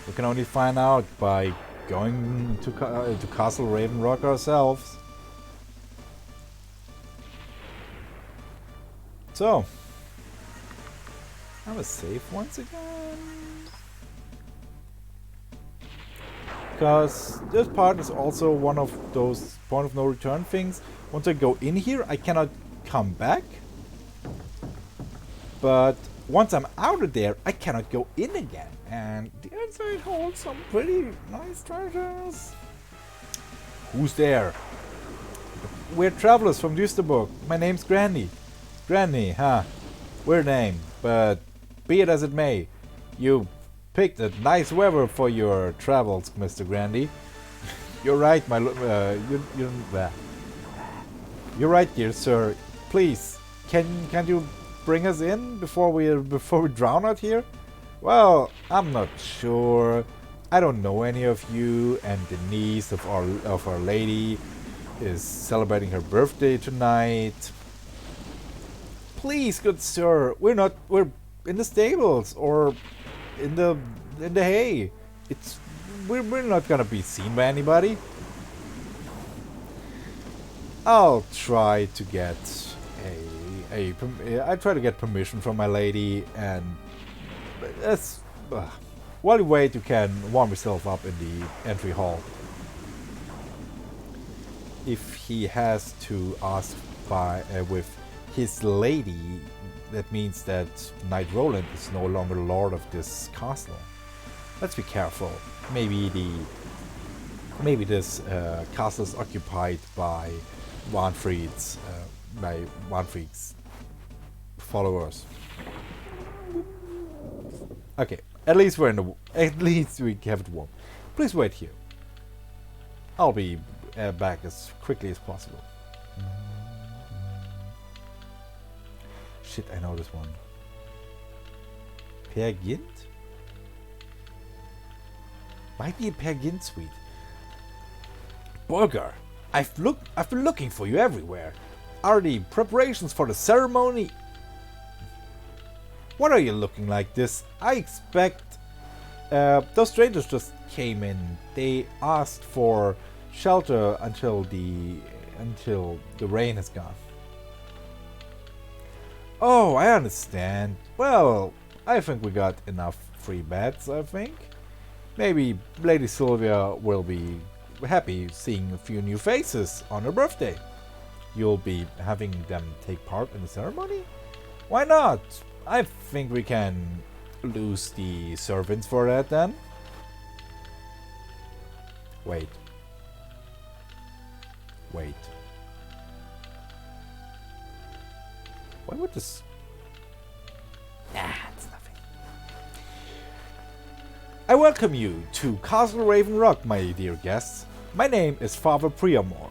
we can only find out by going to Castle Raven Rock ourselves. So, have a save once again. Because this part is also one of those point of no return things. Once I go in here, I cannot come back. But once I'm out of there, I cannot go in again. And the inside holds some pretty nice treasures. Who's there? We're travelers from Düsterburg. My name's Granny. Granny, huh? Weird name, but be it as it may, you picked a nice weather for your travels, Mr. Grandy. You're right, you're right, dear sir. Please, can you bring us in before we drown out here? Well, I'm not sure. I don't know any of you, and the niece of our lady is celebrating her birthday tonight. Please, good sir, we're in the stables or in the hay. We're not gonna be seen by anybody. I'll try to get I try to get permission from my lady, and that's while you wait, you can warm yourself up in the entry hall. If he has to ask with his lady, that means that Knight Roland is no longer lord of this castle. Let's be careful. Maybe this castle is occupied by Wanfried's followers. Okay, at least we have it warm. Please wait here. I'll be back as quickly as possible. Shit, I know this one. Per Gint? Might be a Per Gint suite. Burger, I've been looking for you everywhere. Are the preparations for the ceremony? What are you looking like this? I expect those strangers just came in. They asked for shelter until the rain has gone. Oh, I understand. Well, I think we got enough free beds, I think. Maybe Lady Sylvia will be happy seeing a few new faces on her birthday. You'll be having them take part in the ceremony? Why not? I think we can lose the servants for that then. Wait. Why would this... it's nothing. I welcome you to Castle Raven Rock, my dear guests. My name is Father Priamore.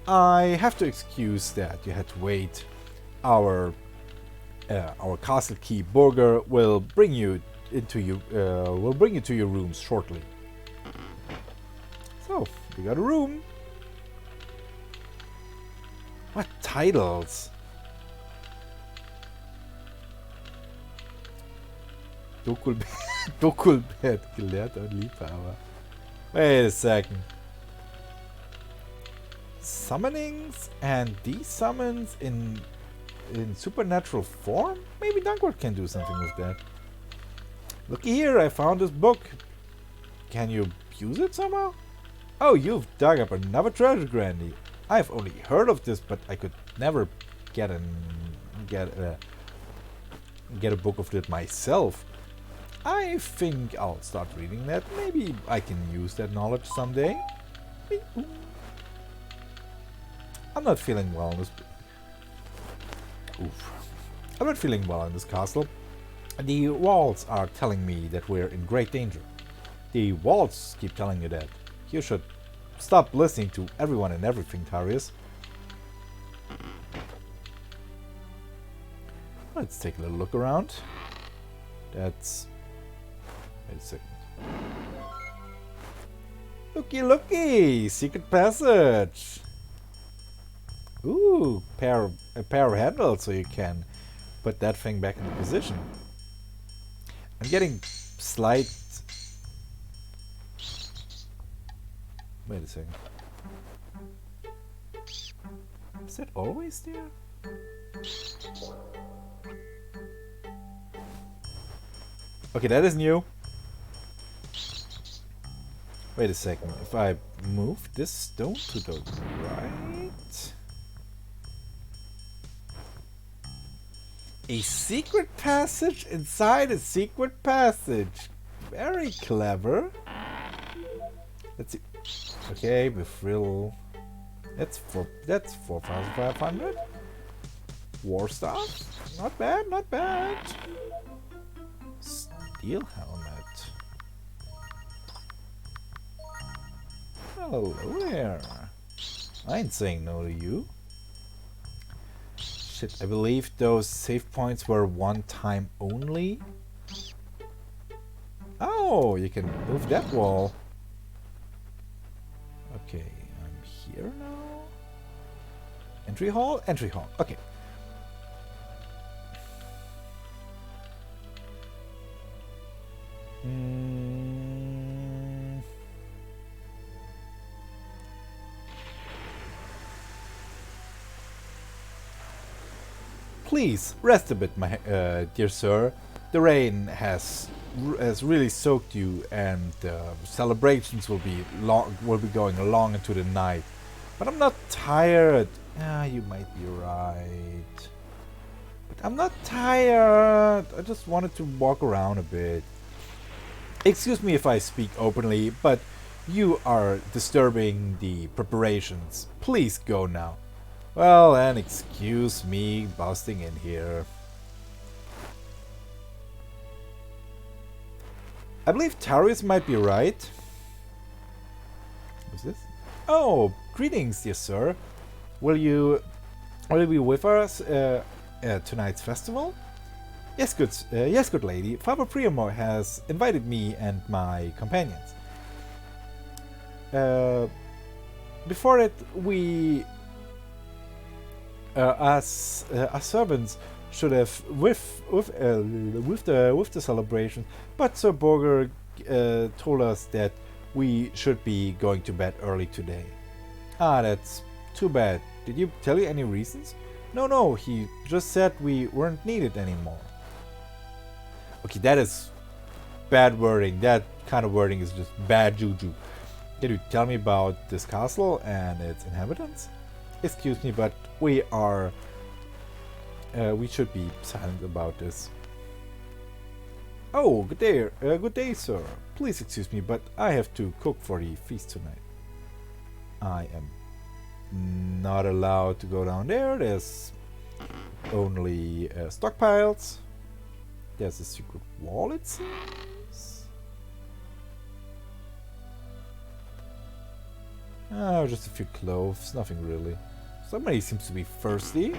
I have to excuse that you had to wait. Our castle key Burger will bring you to your rooms shortly. So we got a room. What titles? Dokulbert, gelehrter und Liebhaber. Wait a second. Summonings and desummons in supernatural form? Maybe Dankwart can do something with that. Looky here, I found this book. Can you use it somehow? Oh, you've dug up another treasure, Grandy. I've only heard of this, but I could never get a book of it myself. I think I'll start reading that. Maybe I can use that knowledge someday. I'm not feeling well in this. I'm not feeling well in this castle. The walls are telling me that we're in great danger. The walls keep telling you that. You should stop listening to everyone and everything, Tarius. Let's take a little look around. That's... Wait a second. Looky, looky! Secret passage! Ooh, a pair of handles so you can put that thing back into position. I'm getting slight... Wait a second. Is that always there? Okay, that is new. Wait a second. If I move this stone to the right... A secret passage inside a secret passage. Very clever. Let's see. Okay, Mithril. That's 4,500. War staff. Not bad, not bad. Steel helmet. Hello there. I ain't saying no to you. Shit, I believe those save points were one time only. Oh, you can move that wall. Okay, I'm here now. Entry hall? Entry hall. Okay. Please rest a bit, my dear sir. The rain has really soaked you, and celebrations will be going long into the night. But I'm not tired. Ah, you might be right. But I'm not tired. I just wanted to walk around a bit. Excuse me if I speak openly, but you are disturbing the preparations. Please go now. Well, then excuse me busting in here. I believe Tarius might be right. Who's this? Oh, greetings, dear sir. Will you be with us at tonight's festival? Yes, good lady. Father Priamo has invited me and my companions. Before that, we, as servants, should have with the celebration, but Sir Borger told us that we should be going to bed early today. Ah, that's too bad. Did you tell you any reasons? No, he just said we weren't needed anymore. Okay, that is bad wording. That kind of wording is just bad juju. Can you tell me about this castle and its inhabitants? Excuse me, but we should be silent about this. Oh, good day, sir. Please excuse me, but I have to cook for the feast tonight. I am not allowed to go down there. There's only stockpiles. There's a secret wall, it seems. Oh, just a few cloves, nothing really. Somebody seems to be thirsty.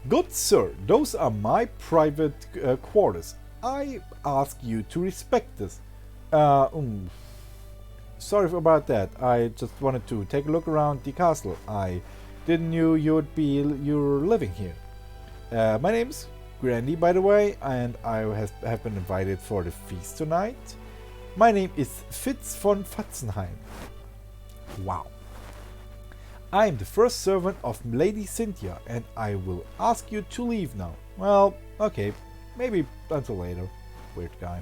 Good sir, those are my private quarters. I ask you to respect this. Sorry about that. I just wanted to take a look around the castle. I didn't know you're living here. My name's Grandy, by the way, and I have been invited for the feast tonight. My name is Fitz von Fatzenheim. Wow. I am the first servant of Lady Cynthia, and I will ask you to leave now. Well, okay, maybe until later. Weird guy.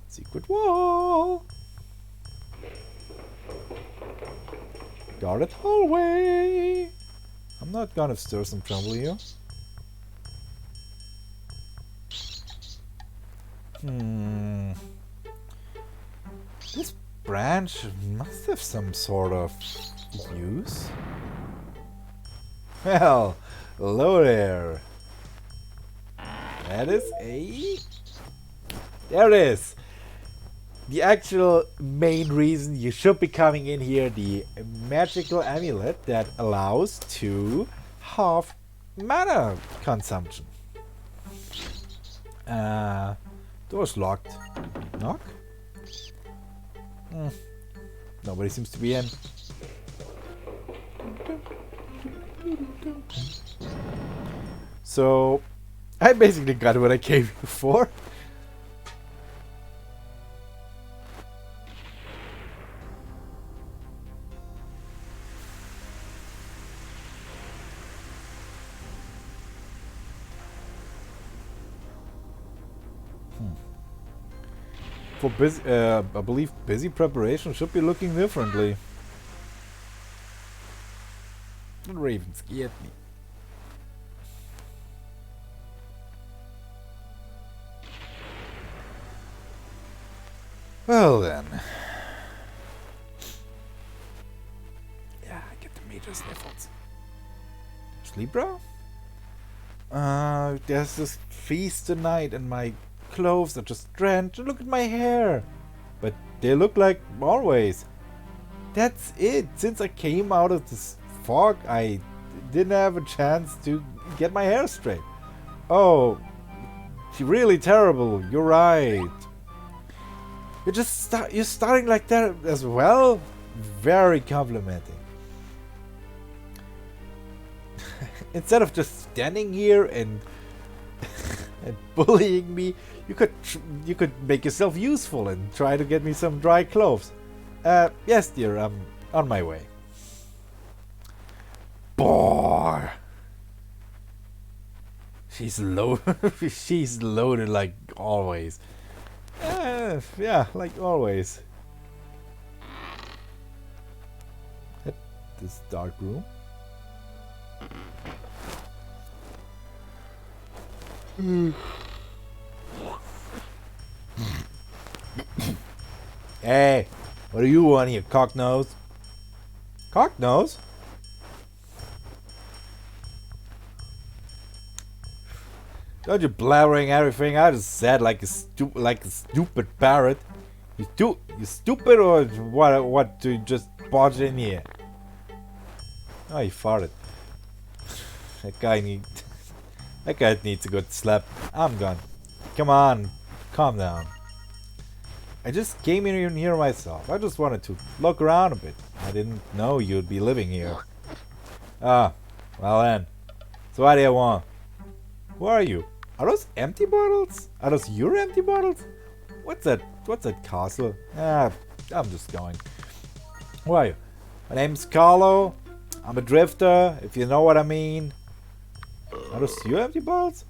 Secret wall. Guarded hallway. I'm not gonna stir some trouble here. This branch must have some sort of use. Well, hello there. That is a... There it is. The actual main reason you should be coming in here, the magical amulet that allows to half mana consumption. Door's locked. Knock? Nobody seems to be in. So, I basically got what I came here for. For busy, I believe busy preparation should be looking differently. The raven scared me. Well then. Yeah, I get the major sniffles. Sleep, there's this feast tonight and my clothes are just drenched. Look at my hair. But they look like always. That's it. Since I came out of this fog, I didn't have a chance to get my hair straight. Oh, really terrible. You're right. You're starting like that as well? Very complimenting. Instead of just standing here and and bullying me, you could make yourself useful and try to get me some dry clothes. Yes, dear, I'm on my way. Boy, she's she's loaded like always. Yeah, like always. At this dark room. Hey, what do you want here, cocknose? Cocknose? Don't you blabbering everything I just said like a stupid parrot? You stupid or what do you just barge in here? Oh, he farted. That guy needs a good slap. I'm gone. Come on, calm down. I just came in here myself. I just wanted to look around a bit. I didn't know you'd be living here. Ah, well then. So what do you want? Who are you? Are those empty bottles? Are those your empty bottles? What's that castle? Ah, I'm just going. Who are you? My name's Carlo. I'm a drifter, if you know what I mean. Are those your empty bottles?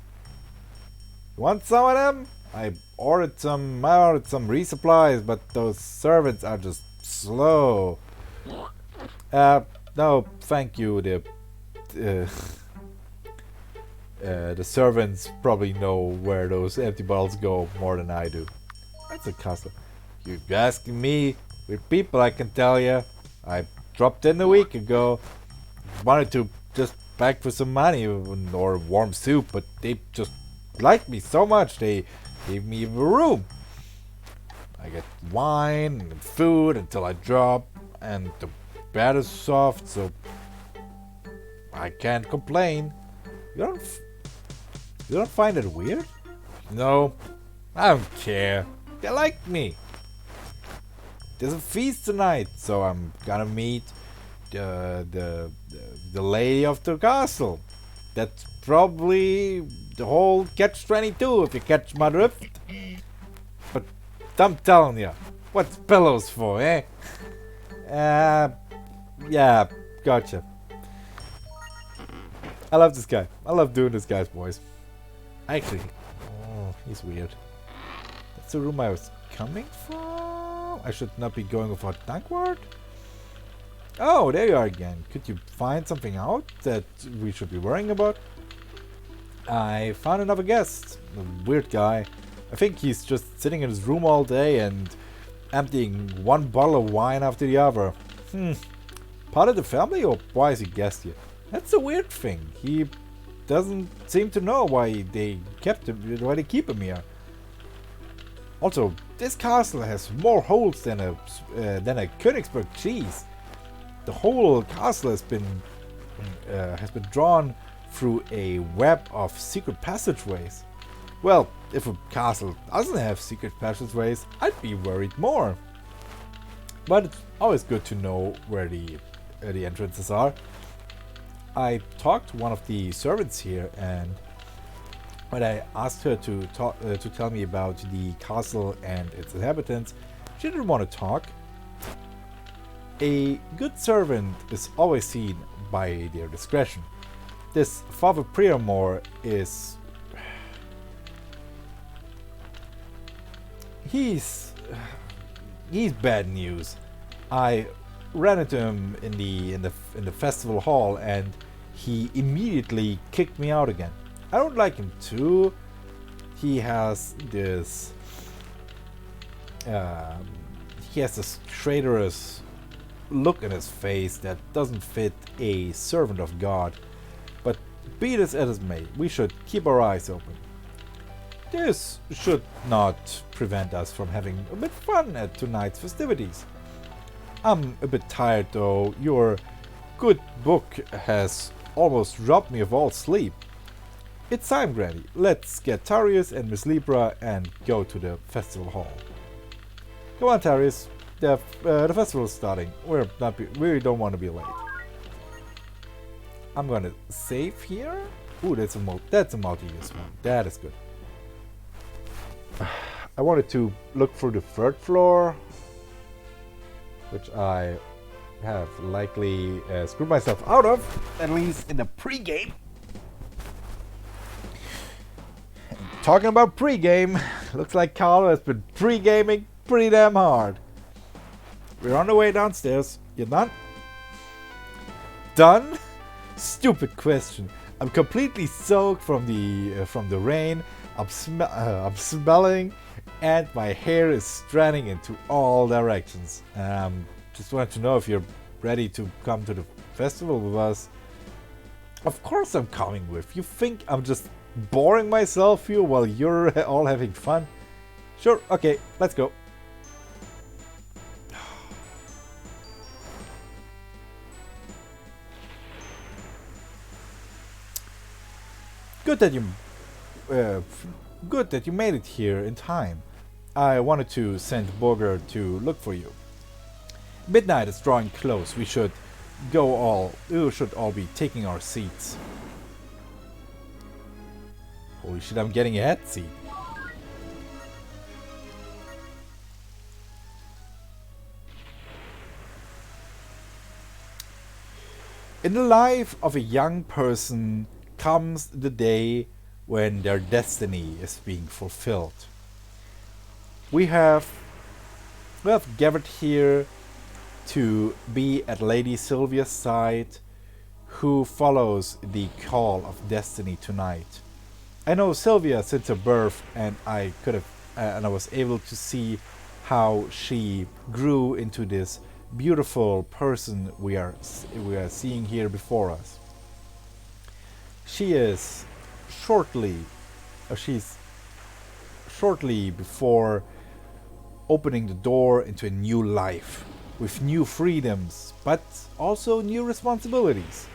You want some of them? I ordered some resupplies, but those servants are just slow. No, thank you. The servants probably know where those empty bottles go more than I do. That's a castle. You're asking me? We're people, I can tell you. I dropped in a week ago. Wanted to just beg for some money or warm soup, but they just liked me so much. They gave me a room. I get wine and food until I drop, and the bed is soft, so I can't complain. You don't find it weird? No, I don't care. They like me. There's a feast tonight, so I'm gonna meet the lady of the castle. That's probably the whole catch-22, if you catch my drift. But I'm telling you, what's pillows for, eh? Yeah, gotcha. I love this guy. I love doing this guy's voice. Actually, oh, he's weird. That's the room I was coming from? I should not be going without Dankwart? Oh, there you are again. Could you find something out that we should be worrying about? I found another guest. A weird guy. I think he's just sitting in his room all day and emptying one bottle of wine after the other. Part of the family, or why is he guest here? That's a weird thing. He doesn't seem to know why they keep him here. Also, this castle has more holes than a Königsberg cheese. The whole castle has been drawn through a web of secret passageways. Well, if a castle doesn't have secret passageways, I'd be worried more. But it's always good to know where the entrances are. I talked to one of the servants here, and when I asked her to tell me about the castle and its inhabitants, she didn't want to talk. A good servant is always seen by their discretion. This Father Priamore is... He's bad news. I ran into him in the festival hall, and he immediately kicked me out again. I don't like him too. He has this traitorous look in his face that doesn't fit a servant of God. But be this as it may, we should keep our eyes open. This should not prevent us from having a bit fun at tonight's festivities. I'm a bit tired though. Your good book has almost robbed me of all sleep. It's time, Granny. Let's get Tarius and Miss Libra and go to the festival hall. Come on, Tarius. The festival is starting. We don't want to be late. I'm gonna save here. Ooh, that's a multi-use one. That is good. I wanted to look for the third floor, which I have likely screwed myself out of, at least in the pre-game. Talking about pre-game, looks like Carlo has been pre-gaming pretty damn hard. We're on the way downstairs. You done? Done? Stupid question. I'm completely soaked from the rain. I'm smelling, and my hair is stranding into all directions. Just wanted to know if you're ready to come to the festival with us. Of course I'm coming with. You think I'm just boring myself here while you're all having fun? Sure, okay, let's go. Good that you made it here in time. I wanted to send Borger to look for you. Midnight is drawing close. We should all be taking our seats. Holy shit, I'm getting a head seat. In the life of a young person comes the day when their destiny is being fulfilled. We have gathered here to be at Lady Sylvia's side, who follows the call of destiny tonight. I know Sylvia since her birth, and I was able to see how she grew into this beautiful person we are seeing here before us. She's shortly before opening the door into a new life with new freedoms, but also new responsibilities.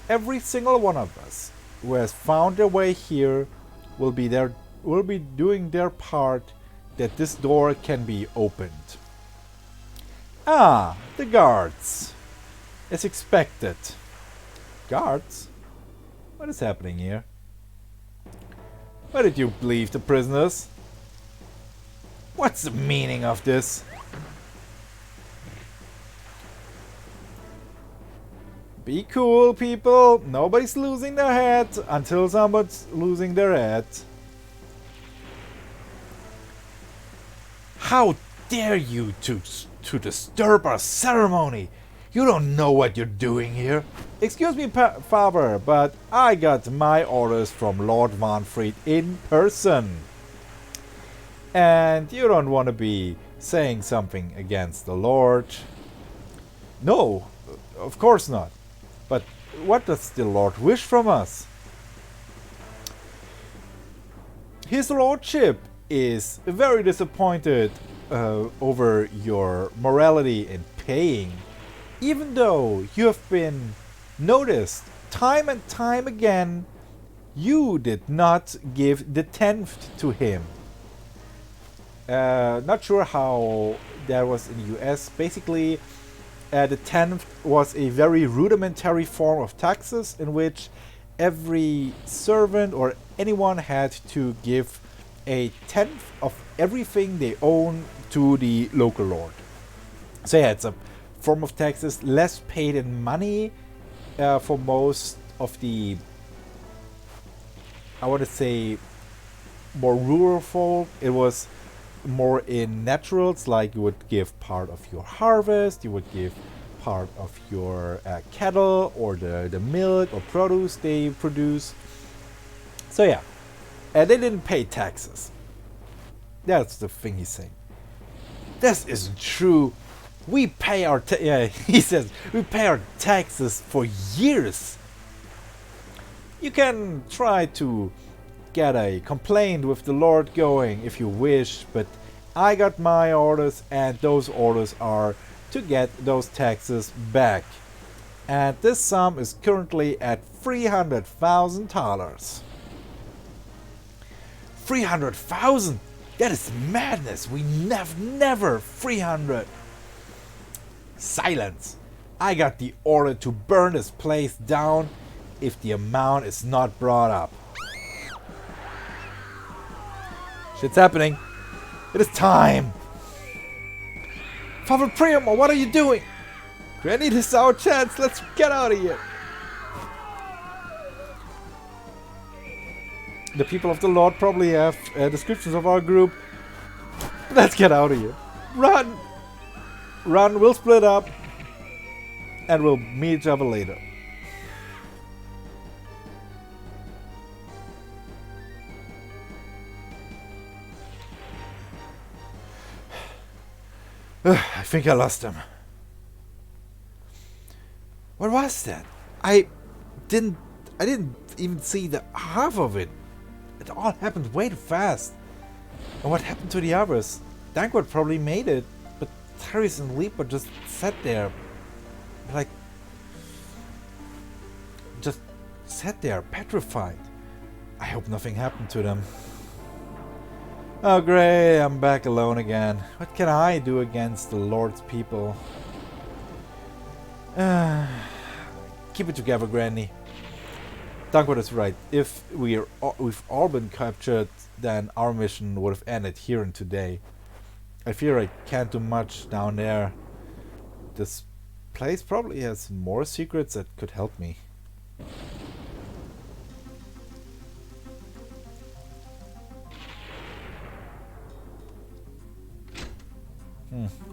Every single one of us who has found their way here will be doing their part that this door can be opened. Ah, the guards. As expected. Guards? What is happening here? Why did you leave the prisoners? What's the meaning of this? Be cool, people. Nobody's losing their head until someone's losing their head. How dare you to disturb our ceremony? You don't know what you're doing here. Excuse me, Father, but I got my orders from Lord Manfred in person. And you don't want to be saying something against the Lord. No, of course not. But what does the Lord wish from us? His Lordship is very disappointed over your morality in paying, even though you have been noticed time and time again, you did not give the 10th to him. Not sure how that was in the US. Basically, the 10th was a very rudimentary form of taxes in which every servant or anyone had to give a 10th of everything they own to the local lord. So yeah, it's a form of taxes less paid in money for most of the, I want to say, more rural folk. It was more in naturals, like you would give part of your harvest, you would give part of your cattle or the milk or produce they produce. So yeah, they didn't pay taxes. That's the thing he's saying. This isn't true. We pay our he says we pay our taxes for years. You can try to get a complaint with the Lord going if you wish, but I got my orders, and those orders are to get those taxes back. And this sum is currently at $300,000. 300,000? That is madness. We never 300. Silence. I got the order to burn this place down if the amount is not brought up. Shit's happening. It is time. Father Priamo, what are you doing? Granny, this is our chance. Let's get out of here. The people of the Lord probably have descriptions of our group. Let's get out of here. Run! Run, we'll split up. And we'll meet each other later. I think I lost him. What was that? I didn't even see the half of it. It all happened way too fast. And what happened to the others? Dankwart probably made it, but Tyrese and Leaper just sat there. Like, just sat there, petrified. I hope nothing happened to them. Oh great, I'm back alone again. What can I do against the Lord's people? Keep it together, Granny. Dankwart is right. If we've all been captured, then our mission would have ended here and today. I fear I can't do much down there. This place probably has more secrets that could help me.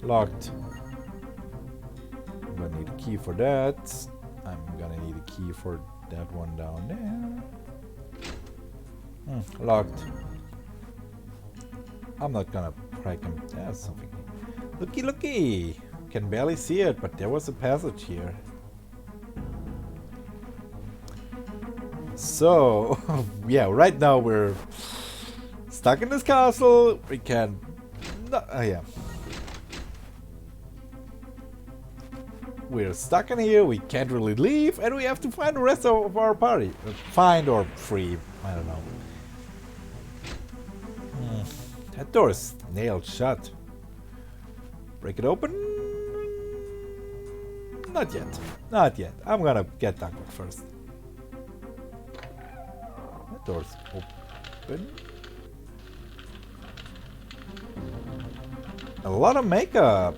Locked. I'm gonna need a key for that. I'm gonna need a key for that one down there. Locked. I'm not gonna crack him. There's something. Looky, looky! Can barely see it, but there was a passage here. So, yeah, right now we're stuck in this castle. We can... yeah. We're stuck in here. We can't really leave. And we have to find the rest of our party. Find or free. I don't know. That door is nailed shut. Break it open? Not yet. Not yet. I'm gonna get that one first. That door's open. A lot of makeup.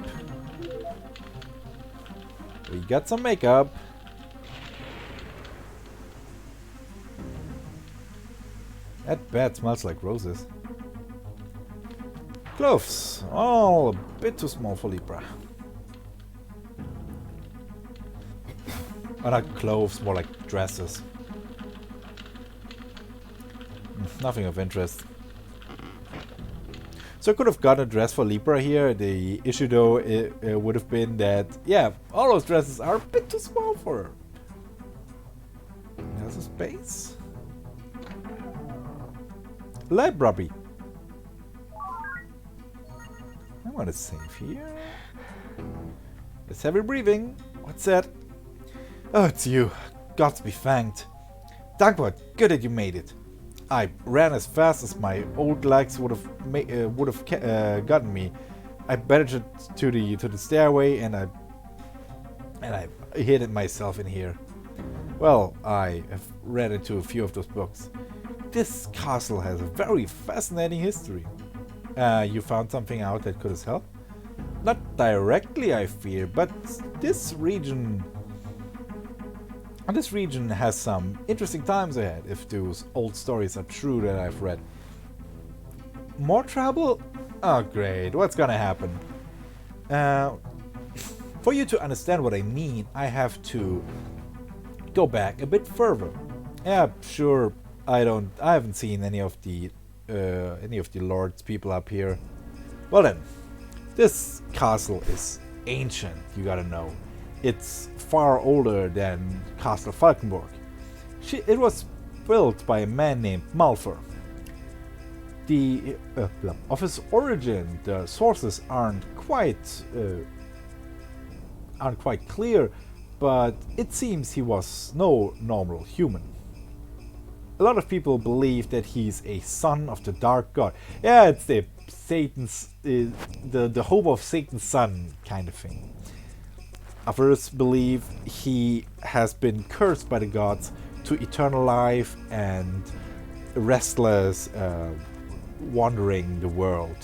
We got some makeup. That bed smells like roses. Clothes. All a bit too small for Libra. Or not clothes, more like dresses. Nothing of interest. So I could have gotten a dress for Libra here. The issue though it would have been that, yeah, all those dresses are a bit too small for her. There's a space. Library. I want to save here. It's heavy breathing. What's that? Oh, it's you. Gods be thanked. Dankbar, good that you made it. I ran as fast as my old legs would have gotten me. I badged to the stairway and I hid myself in here. Well, I have read into a few of those books. This castle has a very fascinating history. You found something out that could help? Not directly, I fear, but this region has some interesting times ahead, if those old stories are true that I've read. More trouble? Oh great, what's gonna happen? For you to understand what I mean, I have to go back a bit further. Yeah, sure, I haven't seen any of the Lord's people up here. Well then, this castle is ancient, you gotta know. It's far older than Castle Falkenburg. It was built by a man named Malfer. Of his origin, the sources aren't quite clear, but it seems he was no normal human. A lot of people believe that he's a son of the Dark God. Yeah, it's the home of Satan's son kind of thing. Others believe he has been cursed by the gods to eternal life and restless wandering the world.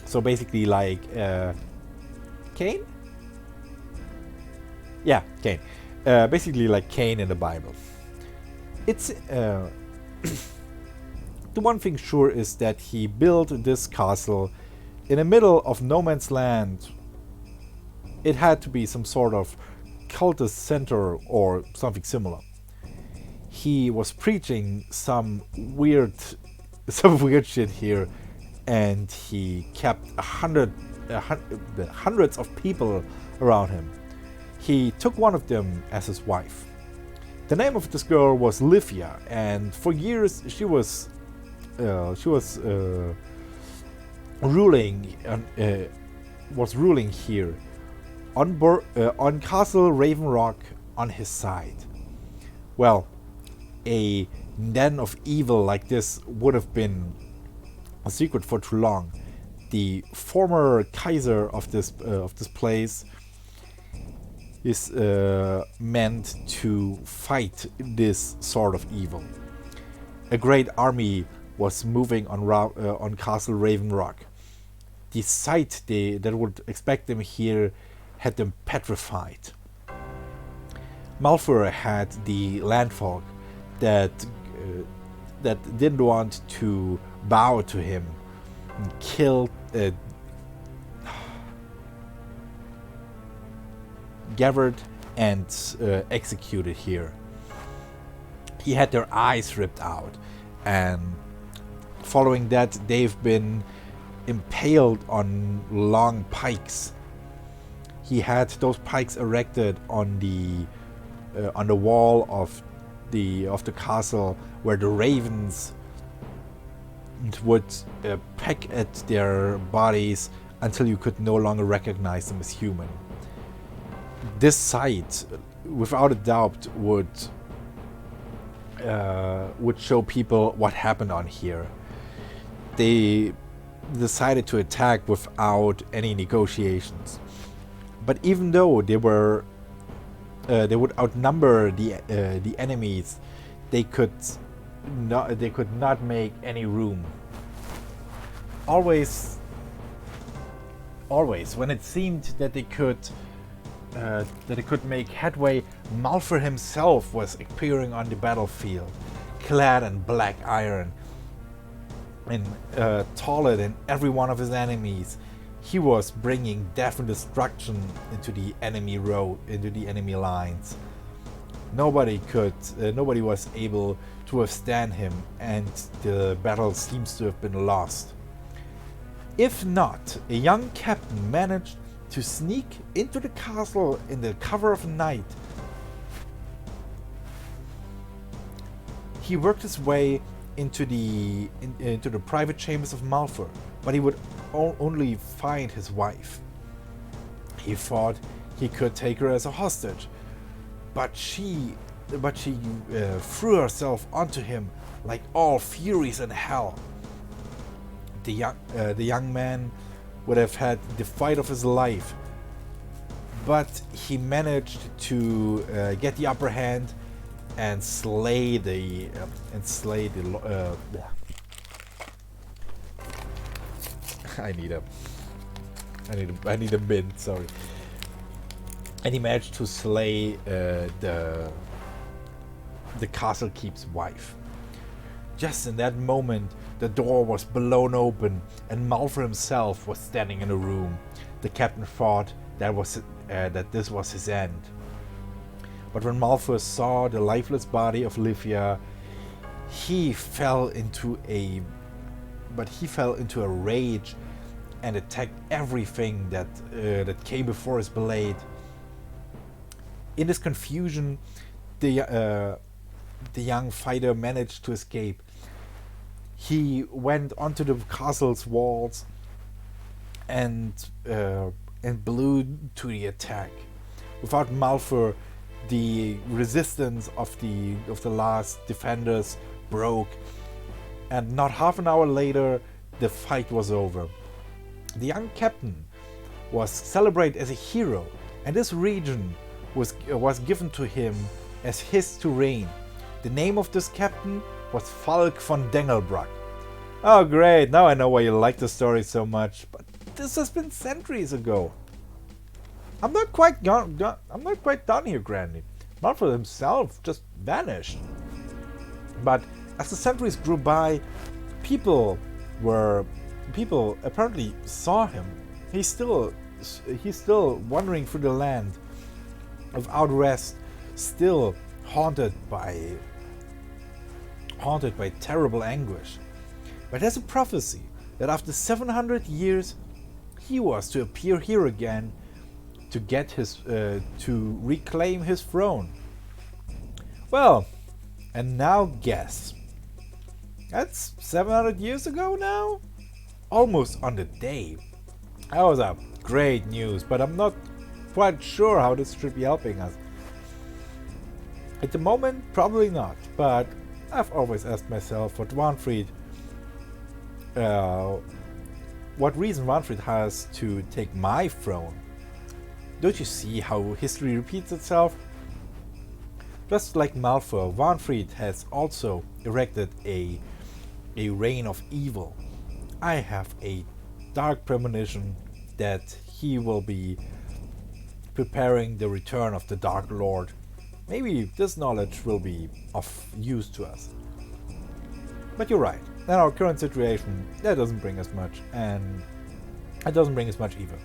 So basically like Cain? Yeah, Cain. Basically like Cain in the Bible. It's the one thing sure is that he built this castle in the middle of no man's land. It had to be some sort of cultist center or something similar. He was preaching some weird shit here, and he kept hundreds of people around him. He took one of them as his wife. The name of this girl was Livia, and for years she was ruling here on Castle Raven Rock on his side. Well, a den of evil like this would have been a secret for too long. The former Kaiser of this place is meant to fight this sort of evil. A great army was moving on Castle Raven Rock. The sight that would expect them here had them petrified. Malfoy had the landfolk that didn't want to bow to him, and killed, gathered and executed here. He had their eyes ripped out, and following that they've been impaled on long pikes. He had those pikes erected on the wall of the castle where the ravens and would peck at their bodies until you could no longer recognize them as human. This sight, without a doubt, would show people what happened on here. They decided to attack without any negotiations. But even though they would outnumber the enemies, they could not make any room. Always, when it seemed that they could make headway, Malphur himself was appearing on the battlefield, clad in black iron, and taller than every one of his enemies. He was bringing death and destruction into the enemy lines. Nobody was able to withstand him, and the battle seems to have been lost. If not, a young captain managed to sneak into the castle in the cover of night. He worked his way into the private chambers of Malphur, but he would only find his wife. He thought he could take her as a hostage, but she threw herself onto him like all furies in hell. The young man would have had the fight of his life, but he managed to get the upper hand and slay the I need a mint, sorry. And he managed to slay the castle keep's wife. Just in that moment, the door was blown open, and Malphur himself was standing in the room. The captain thought that this was his end. But when Malphur saw the lifeless body of Livia, he fell into a rage and attacked everything that came before his blade. In this confusion, the young fighter managed to escape. He went onto the castle's walls and blew to the attack. Without Malphur, the resistance of the last defenders broke, and not half an hour later, the fight was over. The young captain was celebrated as a hero, and this region was given to him as his to reign. The name of this captain was Falk von Dengelbruck. Oh great, now I know why you like the story so much, but this has been centuries ago. I'm not quite done here, Granny. Malphur himself just vanished. But as the centuries grew by, people apparently saw him. He's still wandering through the land without rest, still haunted by terrible anguish. But there's a prophecy that after 700 years, he was to appear here again to reclaim his throne. Well, and now guess. That's 700 years ago now? Almost on the day. That was a great news, but I'm not quite sure how this should be helping us. At the moment, probably not, but I've always asked myself what reason Wanfried has to take my throne. Don't you see how history repeats itself? Just like Malphur, Wanfried has also erected a reign of evil. I have a dark premonition that he will be preparing the return of the Dark Lord. Maybe this knowledge will be of use to us. But you're right, in our current situation, that doesn't bring us much, and it doesn't bring us much either.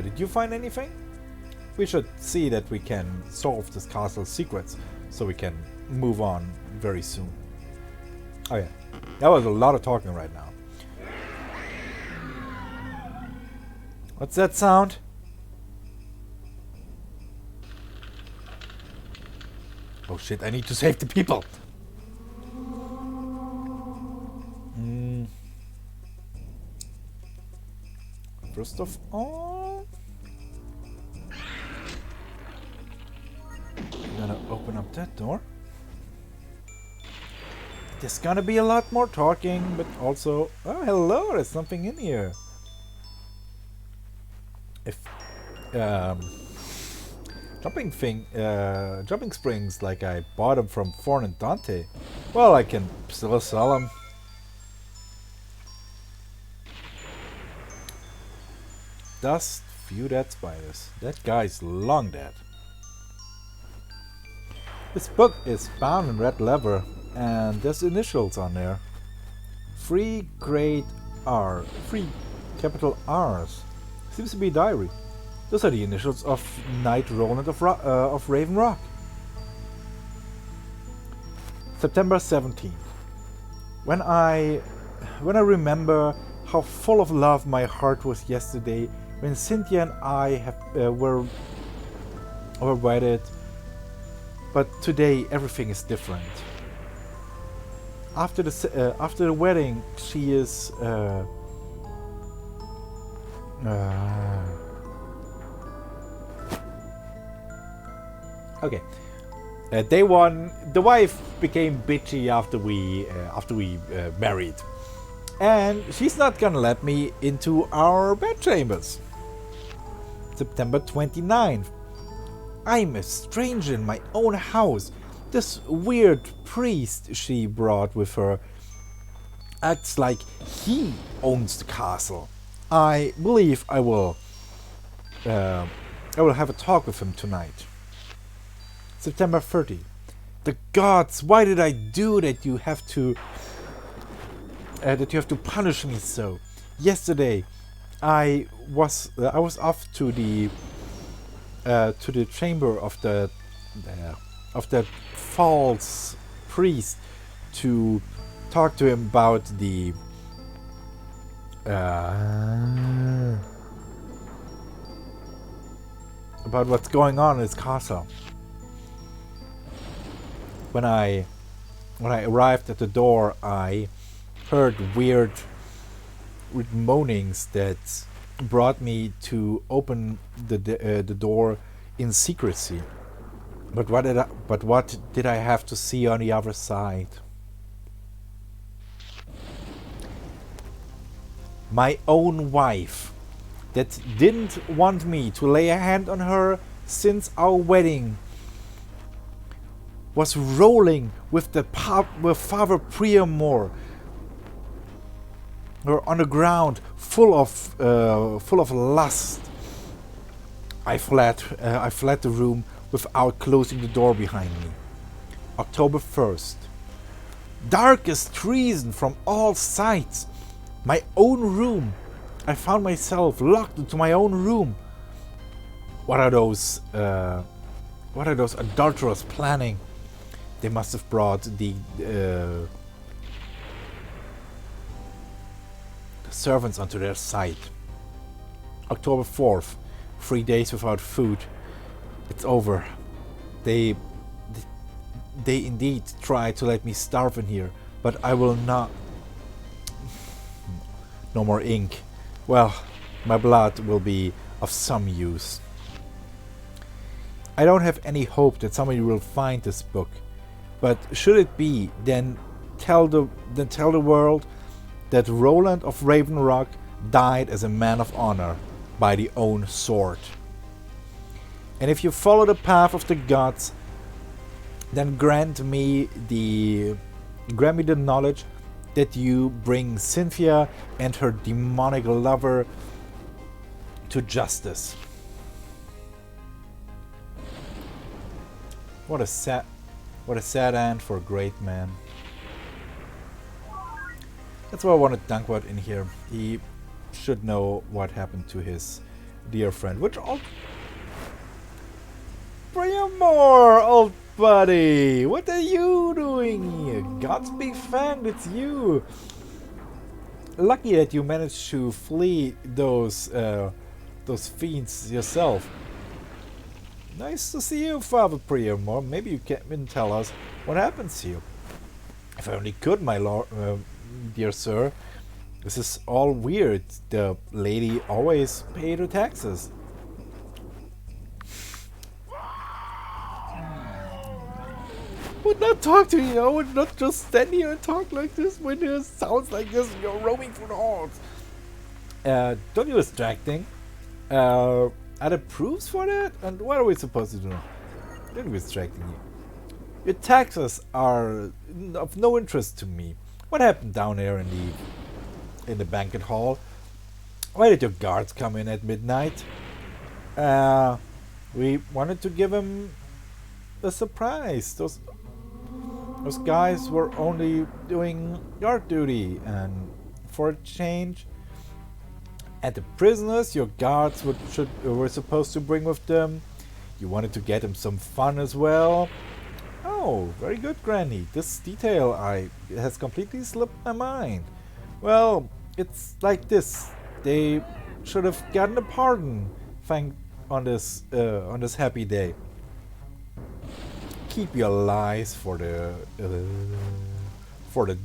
Did you find anything? We should see that we can solve this castle's secrets, so we can move on very soon. Oh yeah, that was a lot of talking right now. What's that sound? Oh shit, I need to save the people! First of all, I'm gonna open up that door. There's gonna be a lot more talking, but also... Oh, hello, there's something in here. If... jumping springs like I bought them from Thorn and Dante. Well, I can still sell them. Dust, few dead spiders. That guy's long dead. This book is bound in red leather, and there's initials on there. 3 great R, 3 capital R's. Seems to be a diary. Those are the initials of Knight Roland of Raven Rock. September 17th. When I remember how full of love my heart was yesterday, when Cynthia and I were wedded, but today everything is different. After the wedding, she is okay. Day one, the wife became bitchy after we married, and she's not gonna let me into our bedchambers. September 29th. I'm a stranger in my own house. This weird priest she brought with her acts like he owns the castle. I believe I will have a talk with him tonight. September 30. The gods, why did I do that? You have to punish me so. Yesterday, I was off to the chamber of the false priest to talk to him about the about what's going on in his castle. When I arrived at the door, I heard weird moanings that brought me to open the door in secrecy. But what did I have to see on the other side? My own wife, that didn't want me to lay a hand on her since our wedding, was rolling with Father Priamore, or on the ground, full of lust. I fled the room without closing the door behind me. October 1st. Darkest treason from all sides. My own room. I found myself locked into my own room. What are those adulterers planning? They must have brought the servants onto their side. October 4th. 3 days without food. It's over. They indeed try to let me starve in here, but I will not. No more ink. Well, my blood will be of some use. I don't have any hope that somebody will find this book, but should it be, then tell the world that Roland of Raven Rock died as a man of honor by the own sword. And if you follow the path of the gods, then grant me the knowledge that you bring Cynthia and her demonic lover to justice. What a sad end for a great man. That's why I wanted Dankwart in here. He should know what happened to his dear friend. Which old... Priamore, old buddy! What are you doing here? Gods be fanged, it's you! Lucky that you managed to flee those fiends yourself. Nice to see you, Father Priamore. Maybe you can tell us what happens to you. If I only could, my lord, dear sir. This is all weird. The lady always paid her taxes. Would not talk to you. I would not just stand here and talk like this when it sounds like this. You're roaming through the halls. Don't you distracting? Are there proofs for that? And what are we supposed to do? Don't be distracting you. Your taxes are of no interest to me. What happened down there in the banquet hall? Why did your guards come in at midnight? We wanted to give him a surprise. Those guys were only doing guard duty, and for a change, and the prisoners your guards were supposed to bring with them. You wanted to get him some fun as well. Oh, very good, Granny. This detail has completely slipped my mind. Well, it's like this. They should have gotten a pardon, on this happy day. Keep your lies for the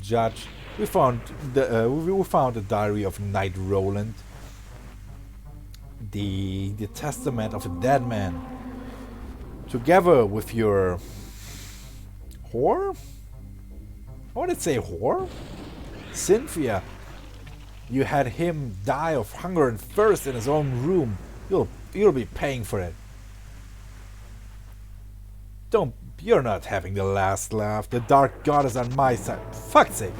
judge. We found the diary of Knight Roland, the testament of a dead man, together with your whore. I want to say whore, Cynthia. You had him die of hunger and thirst in his own room. You'll be paying for it. You're not having the last laugh. The dark god is on my side. Fuck's sake.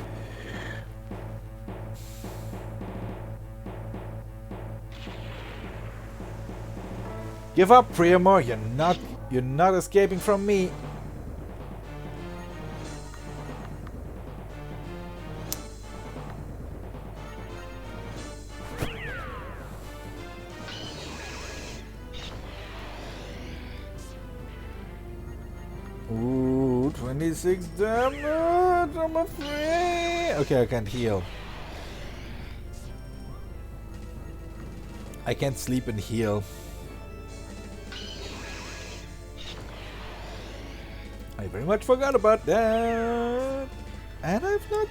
Give up, Priamore. You're not escaping from me. Ooh, 26 damage. I'm afraid. Okay, I can't heal. I can't sleep and heal. I very much forgot about that. And I've not...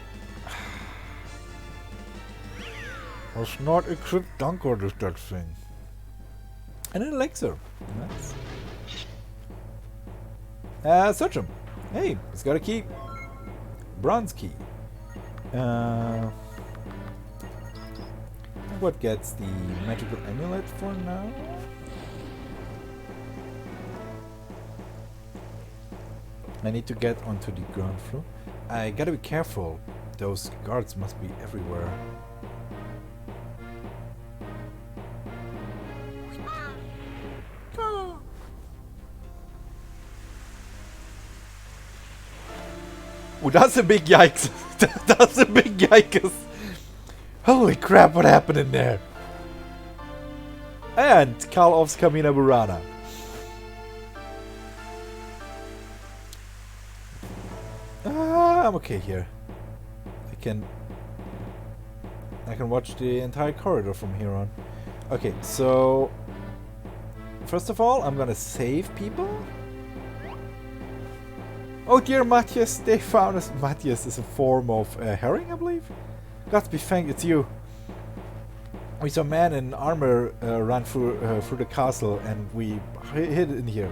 Was not a crit dunker, is that thing. And an elixir. Nice. Search him. Hey, he's got a key. Bronze key. What gets the magical amulet for now? I need to get onto the ground floor. I gotta be careful. Those guards must be everywhere. Oh, that's a big yikes. That's a big yikes. Holy crap, what happened in there? And Karlov's Kamina Burana. I'm okay here. I can watch the entire corridor from here on. Okay, so first of all, I'm gonna save people. Oh dear, Matthias, they found us. Matthias is a form of herring, I believe. God be thanked, it's you. We saw a man in armor run through the castle, and we hid in here.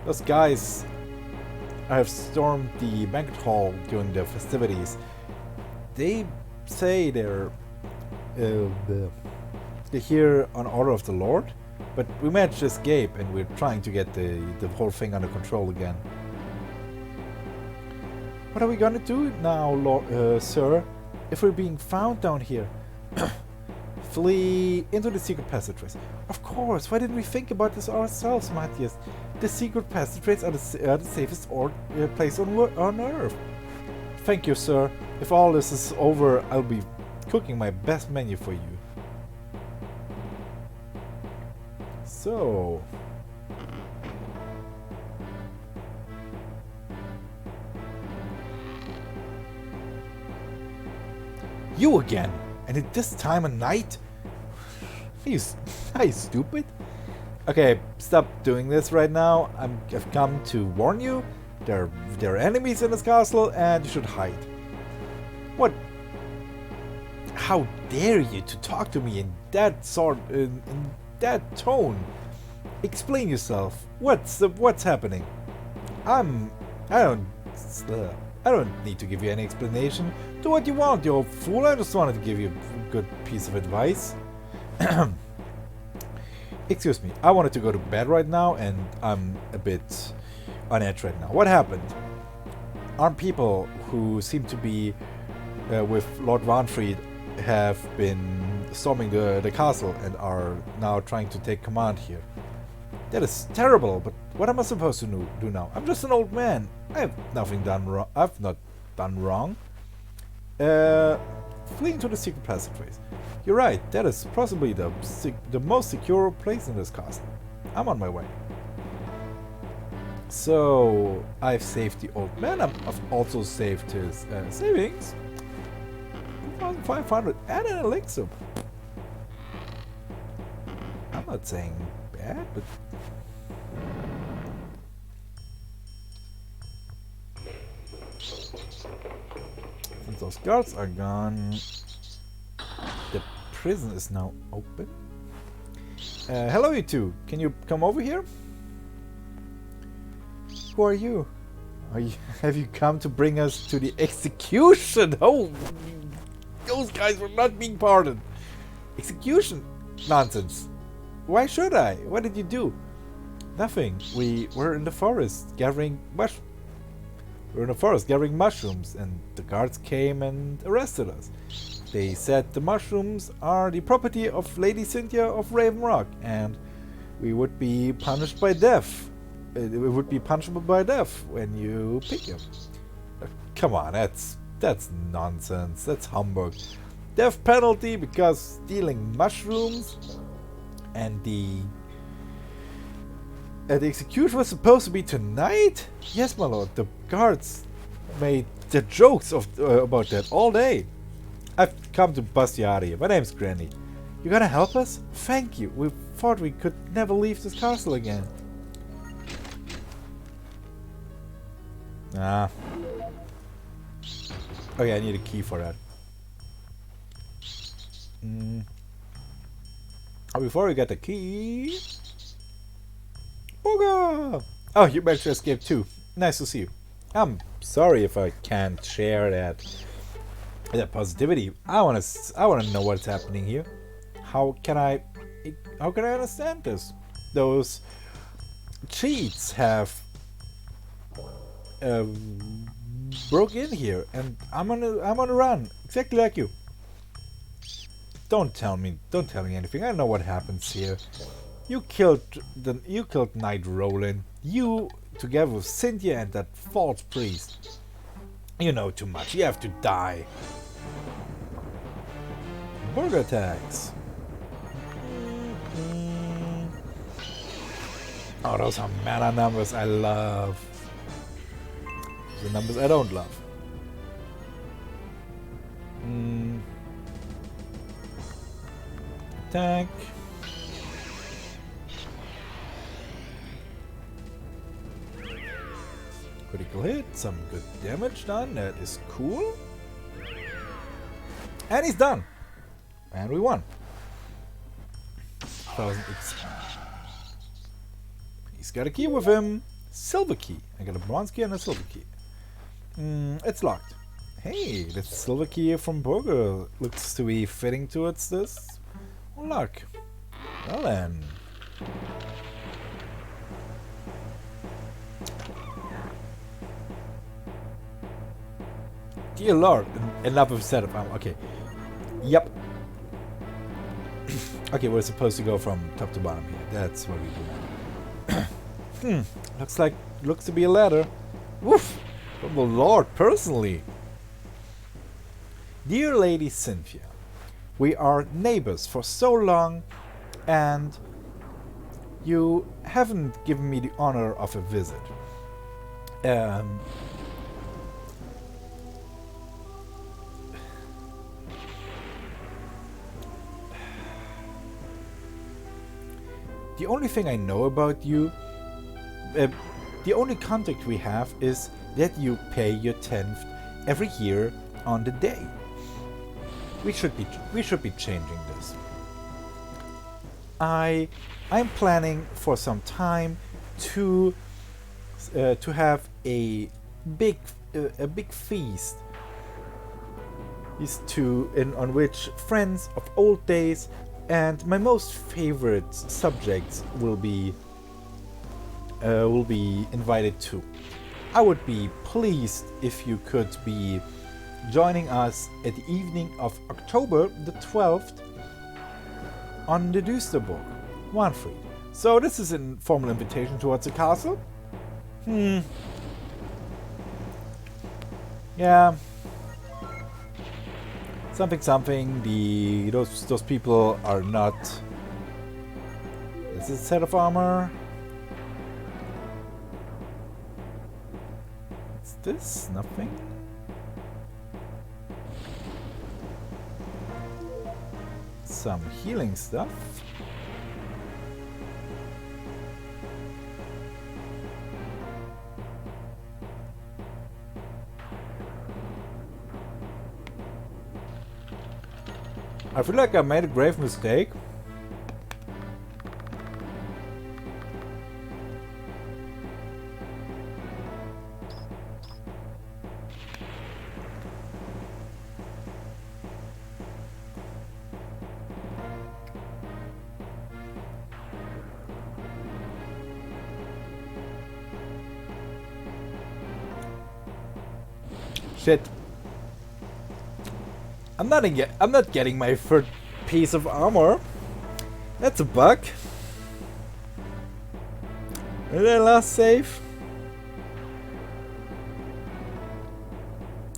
Those guys have stormed the banquet hall during the festivities. They say they're here on order of the Lord, but we managed to escape, and we're trying to get the whole thing under control again. What are we gonna do now, Lord, sir? If we're being found down here? Flee into the secret passageways. Of course, why didn't we think about this ourselves, Matthias? The secret passageways are the safest place on Earth. Thank you, sir. If all this is over, I'll be cooking my best menu for you. So... You again? And at this time of night? Are you stupid? Okay, stop doing this right now. I've come to warn you. There are enemies in this castle, and you should hide. What? How dare you to talk to me in that in that tone? Explain yourself. What's happening? I don't I don't need to give you any explanation. Do what you want, you old fool. I just wanted to give you a good piece of advice. Excuse me. I wanted to go to bed right now, and I'm a bit on edge right now. What happened? Armed people who seem to be with Lord Vanfried have been storming the castle and are now trying to take command here. That is terrible, but what am I supposed to do now? I'm just an old man. I have nothing done wrong. I've not done wrong. Fleeing to the secret passageways. You're right. That is possibly the most secure place in this castle. I'm on my way. So I've saved the old man. I've also saved his savings. 2,500 and an elixir. I'm not saying bad, but since those guards are gone, the prison is now open. Hello, you two. Can you come over here? Who are you? Have you come to bring us to the execution? Oh, those guys were not being pardoned. Execution? Nonsense. Why should I? What did you do? Nothing. We were in the forest gathering mushrooms, and the guards came and arrested us. They said the mushrooms are the property of Lady Cynthia of Raven Rock, and we would be punished by death. It would be punishable by death when you pick him. Come on, that's nonsense. That's humbug. Death penalty because stealing mushrooms, and the execution was supposed to be tonight. Yes, my lord. The guards made the jokes about that all day. I've come to bust you out of here. My name's Granny. You gonna help us? Thank you. We thought we could never leave this castle again. Ah. Oh yeah, I need a key for that. Oh, before we get the key... Booga! Oh, you managed to escape too. Nice to see you. I'm sorry if I can't share that positivity. I wanna know what's happening here. How can I understand this? Those cheats have broke in here, and I'm on a run, exactly like you. Don't tell me anything. I know what happens here. You killed Knight Roland. You, together with Cynthia and that false priest. You know too much. You have to die. Burger attacks. Oh, those are mana numbers I love. The numbers I don't love. Attack. Critical hit, some good damage done. That is cool. And he's done. And we won. 1000 XP. He's got a key with him. Silver key. I got a bronze key and a silver key. It's locked. Hey, the silver key from Burger looks to be fitting towards this. Oh, luck. Well then. Dear Lord, enough of setup. Okay. Yep. Okay, we're supposed to go from top to bottom here. That's what we do. Looks to be a ladder. Woof! From the Lord personally. Dear Lady Cynthia, we are neighbors for so long, and you haven't given me the honor of a visit. The only thing I know about you, the only contact we have is that you pay your 10th every year on the day. we should be changing this. I'm planning for some time to have a big feast on which friends of old days and my most favorite subjects will be invited to. I would be pleased if you could be joining us at the evening of October the 12th on the Düsterburg, Wanfried. So this is an formal invitation towards the castle. Yeah. Something. Those people are not. Is this a set of armor? Is this nothing? Some healing stuff. I feel like I made a grave mistake. Shit. I'm not getting my third piece of armor. That's a bug. Did I last save?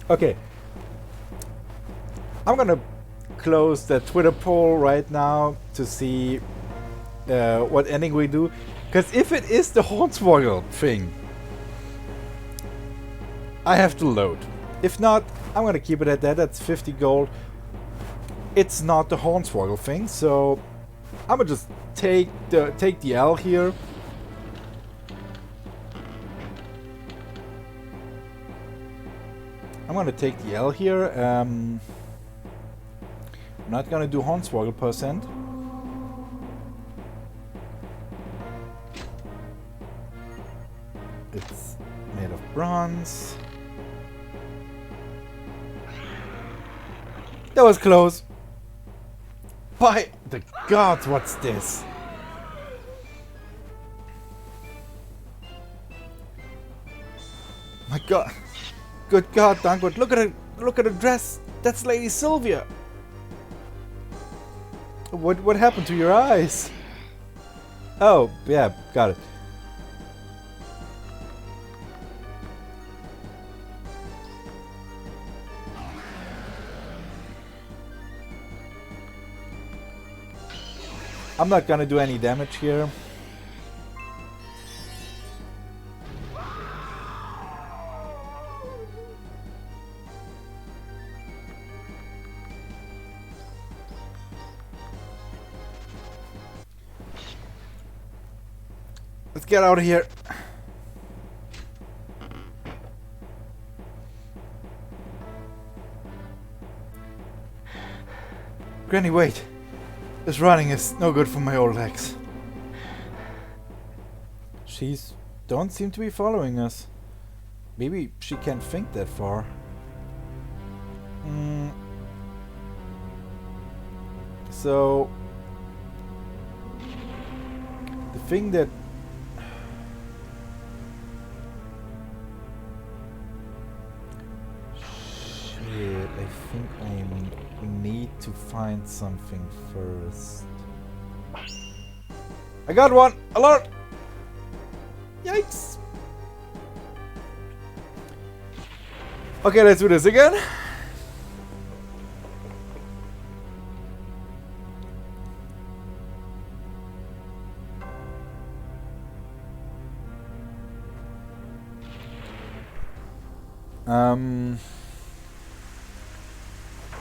Okay. I'm gonna close the Twitter poll right now to see what ending we do. Because if it is the Hornswoggle thing, I have to load. If not, I'm gonna keep it at that. That's 50 gold. It's not the Hornswoggle thing, so I'm gonna just take the L here. I'm gonna take the L here. I'm not gonna do Hornswoggle %. It's made of bronze. That was close. By the gods, what's this? My god. Good god, Dankwood. Look at her dress. That's Lady Sylvia. What happened to your eyes? Oh, yeah, got it. I'm not gonna do any damage here. Let's get out of here. Granny, wait. This running is no good for my old legs. She's don't seem to be following us. Maybe she can't think that far. So the thing that shit, I think I need to find something first. I got one! Alert! Yikes! Okay, let's do this again.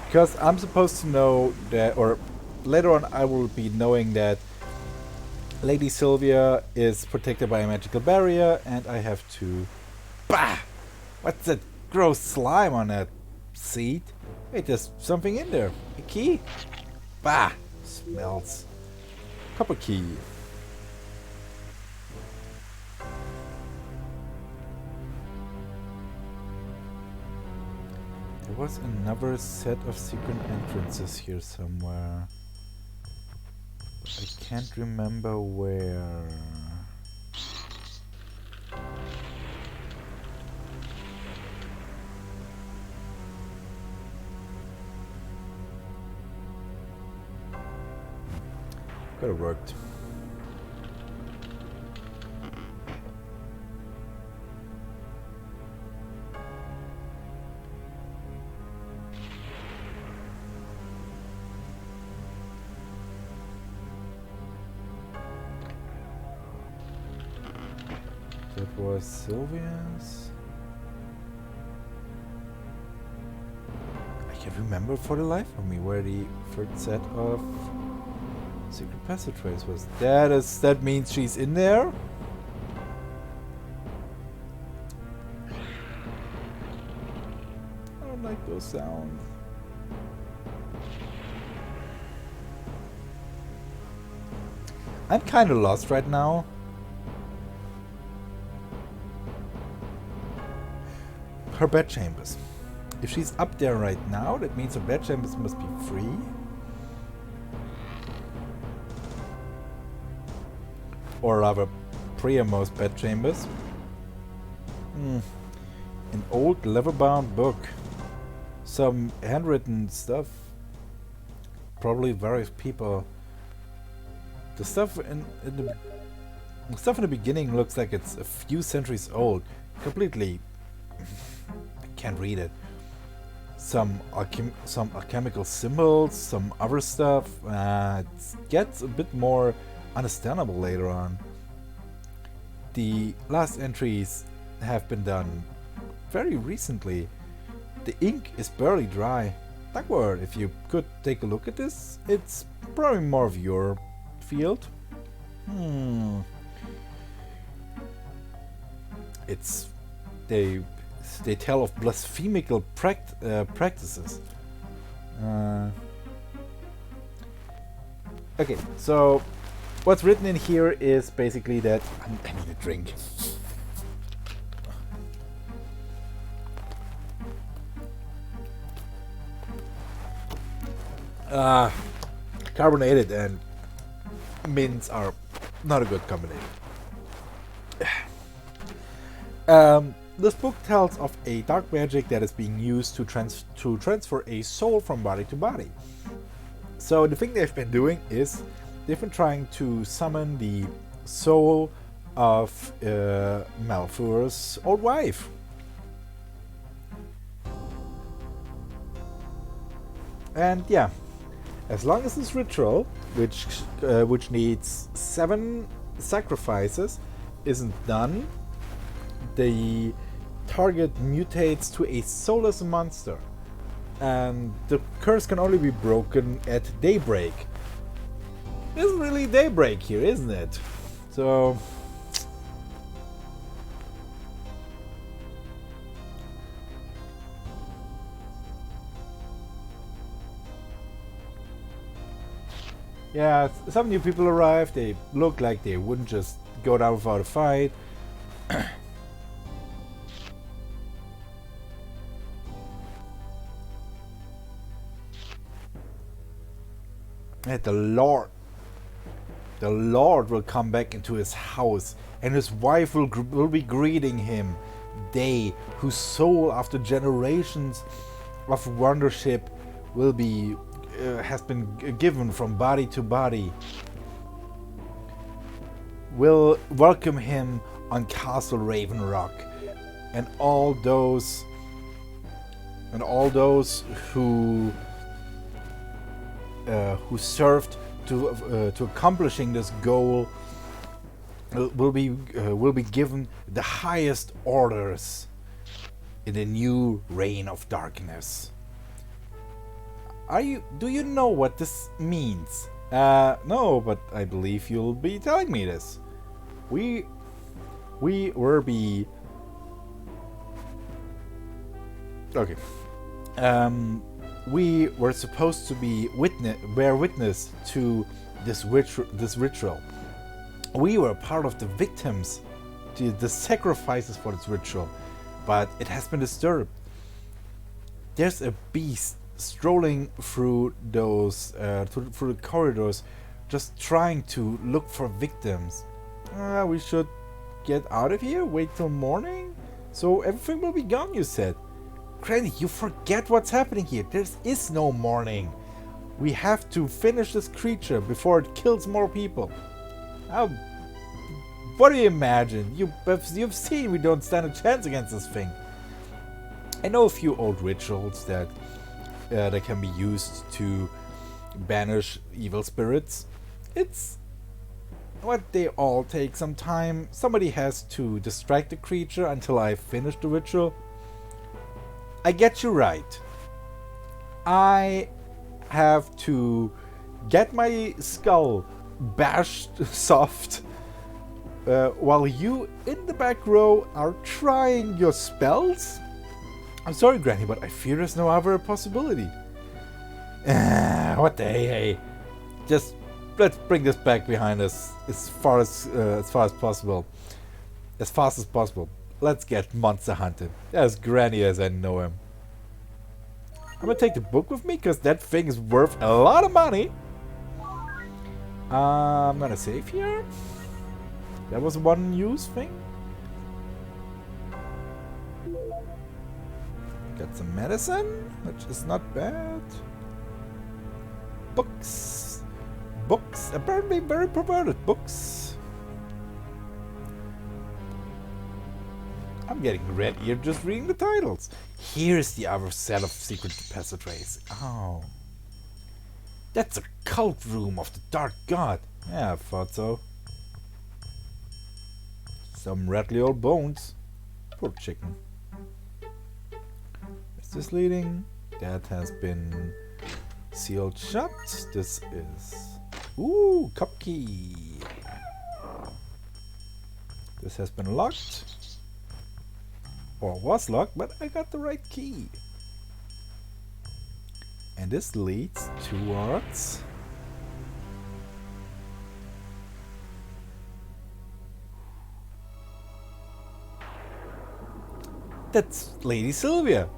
Because I'm supposed to know that, or later on I will be knowing that Lady Sylvia is protected by a magical barrier, and I have to... Bah! What's that gross slime on that seat? Wait, there's something in there. A key? Bah! Smells. Copper key. There was another set of secret entrances here somewhere. I can't remember where. Could have worked. That was Sylvia's. I can't remember for the life of me where the third set of secret passageways was. That means she's in there? I don't like those sounds. I'm kind of lost right now. Her bed chambers. If she's up there right now, that means her bed chambers must be free. Or rather, Priamo's bed chambers. An old leather-bound book. Some handwritten stuff. Probably various people. The stuff in the beginning looks like it's a few centuries old. Completely. I can't read it. Some alchemical symbols, some other stuff. It gets a bit more understandable later on. The last entries have been done very recently. The ink is barely dry. Dagward, if you could take a look at this, it's probably more of your field. It's they tell of blasphemical practices. Okay, so what's written in here is basically that I need a drink. Carbonated and mints are not a good combination. This book tells of a dark magic that is being used to transfer a soul from body to body. So the thing they've been doing is they've been trying to summon the soul of Malfur's old wife. And yeah, as long as this ritual, which needs 7 sacrifices, isn't done, the target mutates to a soulless monster. And the curse can only be broken at daybreak. It isn't really daybreak here, isn't it? So yeah, some new people arrived. They look like they wouldn't just go down without a fight. And the Lord will come back into his house, and his wife will be greeting him. They, whose soul after generations of wandership will be has been given from body to body, will welcome him on Castle Raven Rock, and all those who served to accomplishing this goal will be given the highest orders in the new reign of darkness. Do you know what this means? No, but I believe you'll be telling me this. We will be okay. we were supposed to bear witness to this ritual. We were part of the victims, the sacrifices for this ritual, but it has been disturbed. There's a beast strolling through those through the corridors, just trying to look for victims. We should get out of here. Wait till morning, so everything will be gone. You said, Granny. You forget what's happening here. There is no morning. We have to finish this creature before it kills more people. What do you imagine? You've seen we don't stand a chance against this thing. I know a few old rituals that can be used to banish evil spirits. It's what they all take some time. Somebody has to distract the creature until I finish the ritual. I get you right. I have to get my skull bashed soft while you in the back row are trying your spells? I'm sorry, Granny, but I fear there's no other possibility. What the hey? Just let's bring this back behind us as fast as possible. As fast as possible. Let's get monster hunted. As Granny as I know him. I'm gonna take the book with me because that thing is worth a lot of money. I'm gonna save here. That was a one-use thing. Got some medicine, which is not bad. Books. Books. Apparently very perverted books. I'm getting red ear just reading the titles. Here's the other set of secret passageways. Oh. That's a cult room of the Dark God. Yeah, I thought so. Some rattly old bones. Poor chicken. Is this leading? That has been sealed shut. This is... Ooh, cup key. This has been locked. Or was locked, but I got the right key. And this leads towards... That's Lady Sylvia.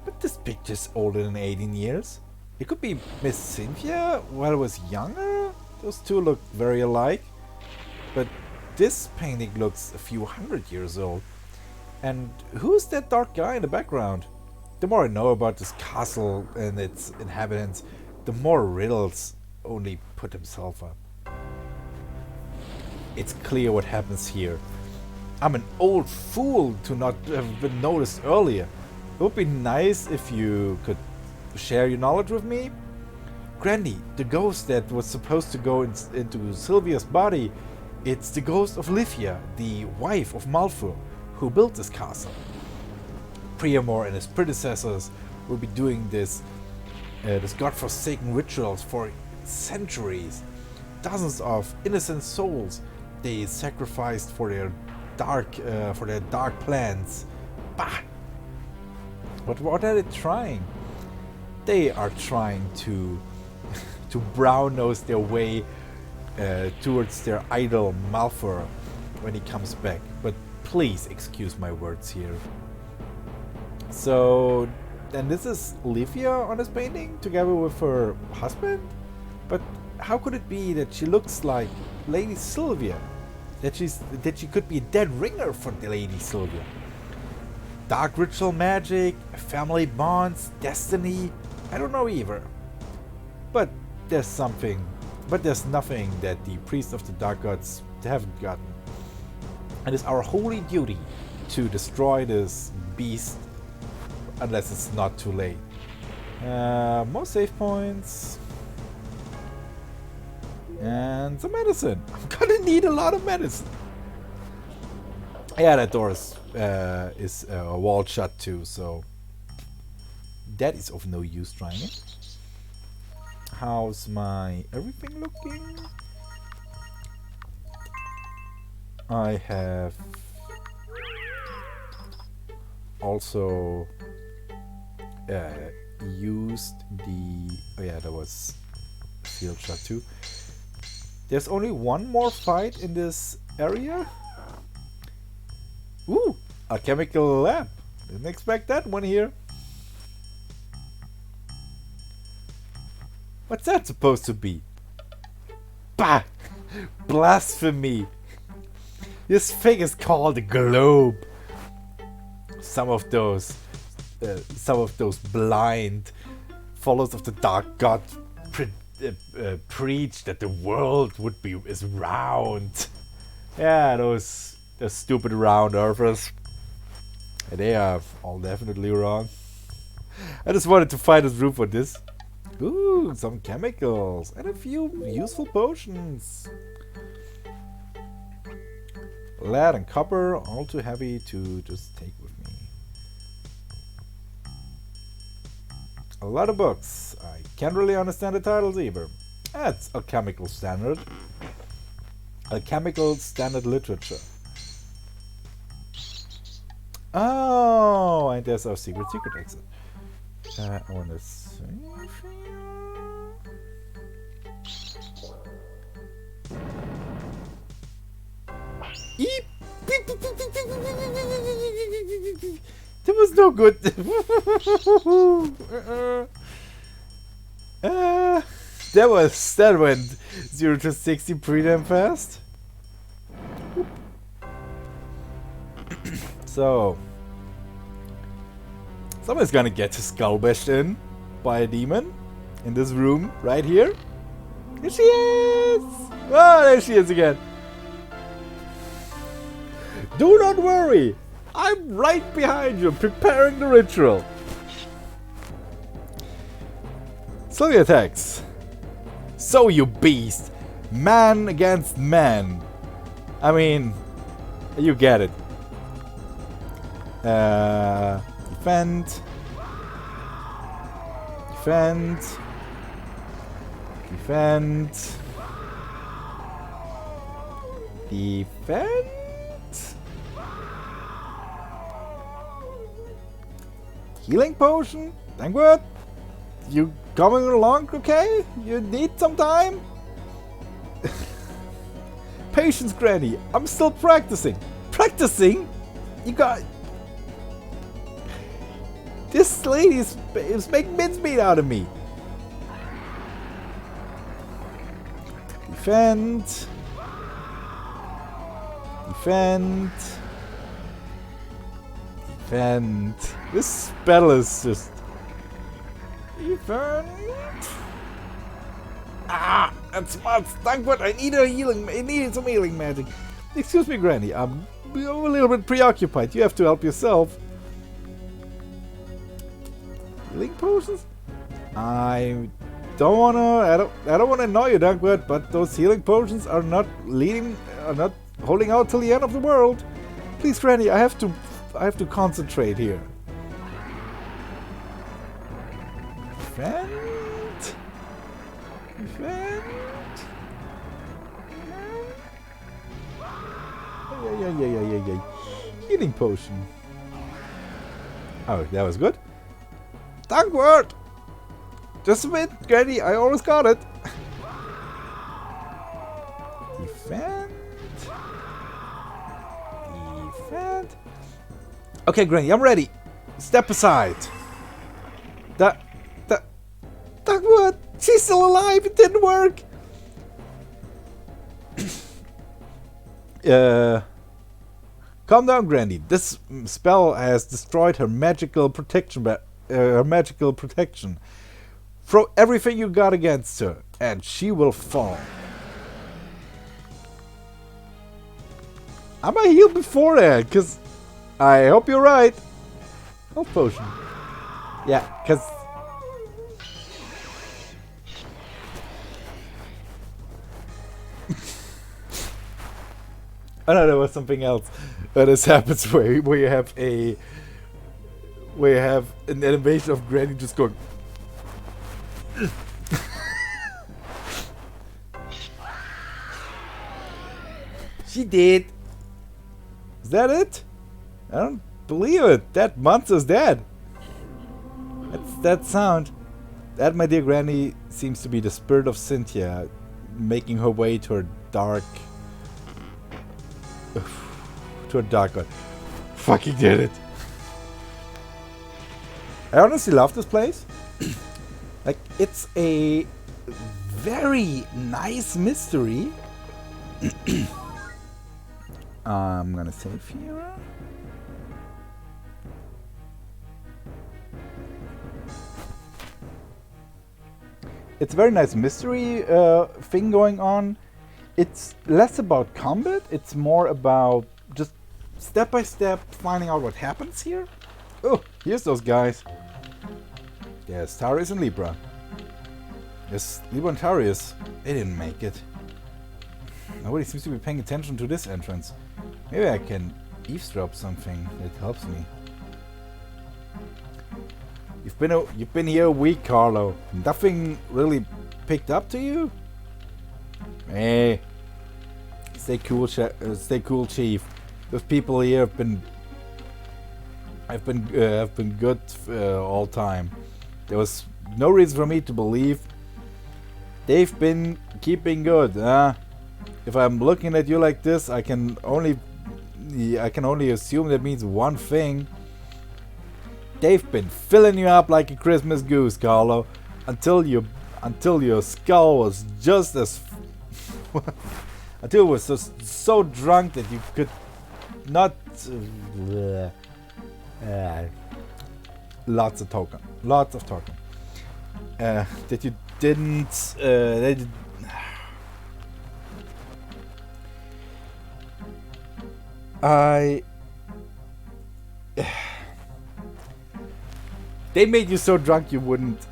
But this picture's older than 18 years. It could be Miss Cynthia while I was younger. Those two look very alike. But this painting looks a few hundred years old. And who's that dark guy in the background? The more I know about this castle and its inhabitants, the more riddles only put himself up. It's clear what happens here. I'm an old fool to not have been noticed earlier. It would be nice if you could share your knowledge with me. Granny, the ghost that was supposed to go into Sylvia's body, it's the ghost of Livia, the wife of Malfoy, who built this castle. Priamore and his predecessors will be doing this godforsaken rituals for centuries. Dozens of innocent souls they sacrificed for their dark plans. Bah! But what are they trying? They are trying to brown nose their way towards their idol Malfoy when he comes back. But please excuse my words here. So, and this is Livia on this painting together with her husband? But how could it be that she looks like Lady Sylvia? That she could be a dead ringer for the Lady Sylvia? Dark ritual magic, family bonds, destiny, I don't know either. But there's nothing that the priests of the Dark Gods haven't gotten. And it's our holy duty to destroy this beast unless it's not too late. More save points. And some medicine. I'm gonna need a lot of medicine. Yeah, that door is walled shut too, so that is of no use trying it. How's my everything looking? I have also used the... Oh yeah, that was field shot too. There's only one more fight in this area. Ooh, a chemical lab. Didn't expect that one here. What's that supposed to be? Bah! Blasphemy! This thing is called a globe. Some of those blind followers of the dark god preach that the world is round. Yeah, those stupid round earthers. They are all definitely wrong. I just wanted to find a room for this. Ooh, some chemicals and a few useful potions. Lead and copper, all too heavy to just take with me. A lot of books. I can't really understand the titles either. That's alchemical standard. Alchemical standard literature. Oh, and there's our secret exit. I want to see. Eep. That was no good. That went 0 to 60 pretty damn fast. So someone's gonna get his skull bashed in by a demon in this room right here. Here she is! Oh, there she is again. Do not worry, I'm right behind you, preparing the ritual. Slowly attacks. So you beast, man against man. I mean, you get it. Defend. Defend. Defend. Defend. Healing potion? Thank God. You coming along okay? You need some time? Patience, Granny. I'm still practicing. Practicing? You got... This lady is making mincemeat out of me. Defend. Defend. Defend. This battle is just... Defend. Ah! That's smart. Thank God. I need some healing magic. Excuse me, Granny. I'm a little bit preoccupied. You have to help yourself. Healing potions? I don't wanna annoy you, Dunkwood, but those healing potions are not holding out till the end of the world. Please, Granny, I have to concentrate here. Defend. Defend. Yeah. Healing potion. Oh, that was good. Thankword! Just a bit, Granny, I almost got it. Defend. Defend. Okay, Granny, I'm ready. Step aside. Thankword! She's still alive, it didn't work! Calm down, Granny. This spell has destroyed her magical protection. Throw everything you got against her, and she will fall. I might heal before that, cause I hope you're right. Health potion. Yeah, cause oh no, there was something else. This happens where you have an animation of Granny just going. She did. Is that it? I don't believe it. That monster's dead. That's that sound. That, my dear granny, seems to be the spirit of Cynthia making her way to her dark... to a dark god. Fucking did it. I honestly love this place. Like, it's a very nice mystery. I'm gonna save here. It's a very nice mystery thing going on. It's less about combat, it's more about just step by step finding out what happens here. Oh, here's those guys. Yes, Tarius and Libra. Yes, Libra and Tarius, they didn't make it. Nobody seems to be paying attention to this entrance. Maybe I can eavesdrop something that helps me. You've been here a week, Carlo. Nothing really picked up to you? Hey, stay cool, Chief. Those people here have been good all time. There was no reason for me to believe they've been keeping good. If I'm looking at you like this, I can only assume that means one thing. They've been filling you up like a Christmas goose, Carlo, until your skull was just as until it was just so drunk that you could not. Lots of talking. That you didn't. They made you so drunk you wouldn't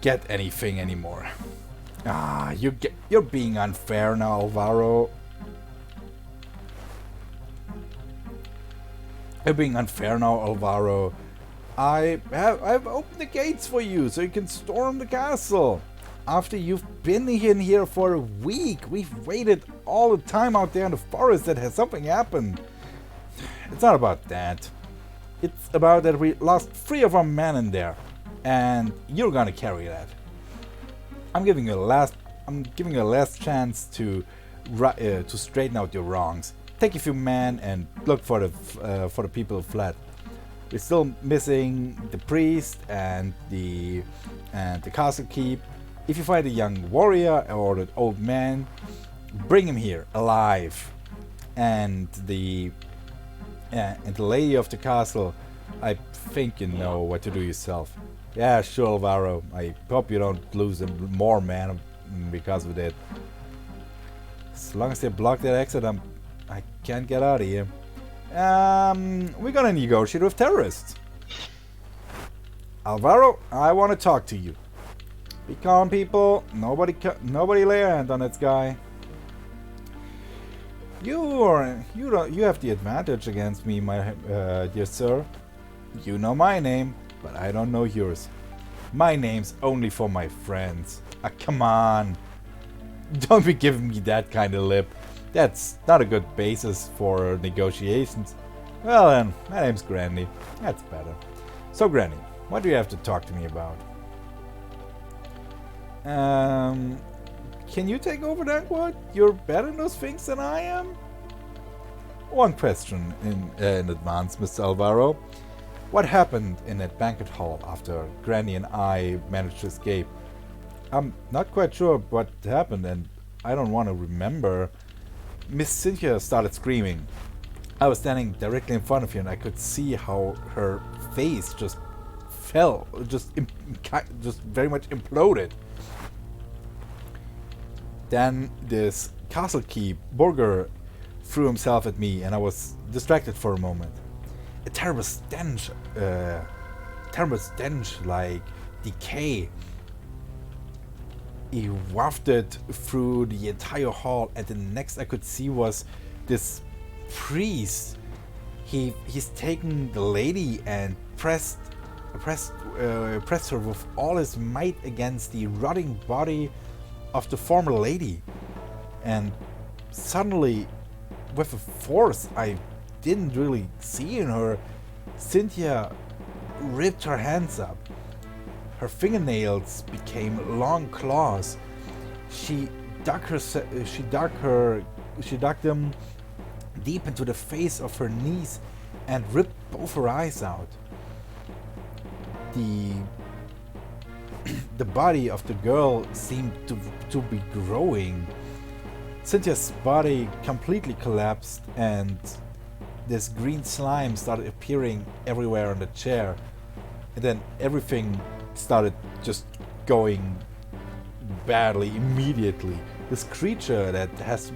get anything anymore. You're being unfair now, Alvaro. I've opened the gates for you so you can storm the castle. After you've been in here for a week, we've waited all the time out there in the forest that has something happened. It's not about that. It's about that we lost 3 of our men in there, and you're gonna carry that. I'm giving you a last chance to straighten out your wrongs. Take a few men and look for the people who fled. We're still missing the priest and the castle keep. If you find a young warrior or an old man, bring him here alive. And the lady of the castle, I think you know what to do yourself. Yeah, sure, Alvaro. I hope you don't lose more men because of that. As long as they block that exit, I can't get out of here. We're gonna negotiate with terrorists. Alvaro, I want to talk to you. Be calm, people. Nobody lay a hand on this guy. You have the advantage against me, my dear sir. You know my name, but I don't know yours. My name's only for my friends. Come on. Don't be giving me that kind of lip. That's not a good basis for negotiations. Well then, my name's Granny. That's better. So Granny, what do you have to talk to me about? Can you take over that wood? You're better in those things than I am? One question in advance, Mr. Alvaro. What happened in that banquet hall after Granny and I managed to escape? I'm not quite sure what happened, and I don't want to remember. Miss Cynthia started screaming. I was standing directly in front of you, and I could see how her face just fell, just very much imploded. Then this castle keep, Borger, threw himself at me, and I was distracted for a moment. A terrible stench like decay. He wafted through the entire hall, and the next I could see was this priest. He's taken the lady and pressed her with all his might against the rotting body of the former lady. And suddenly, with a force I didn't really see in her, Cynthia ripped her hands up Her fingernails became long claws. She dug them deep into the face of her niece and ripped both her eyes out. The body of the girl seemed to be growing. Cynthia's body completely collapsed and this green slime started appearing everywhere on the chair. And then everything started just going badly immediately. This creature that has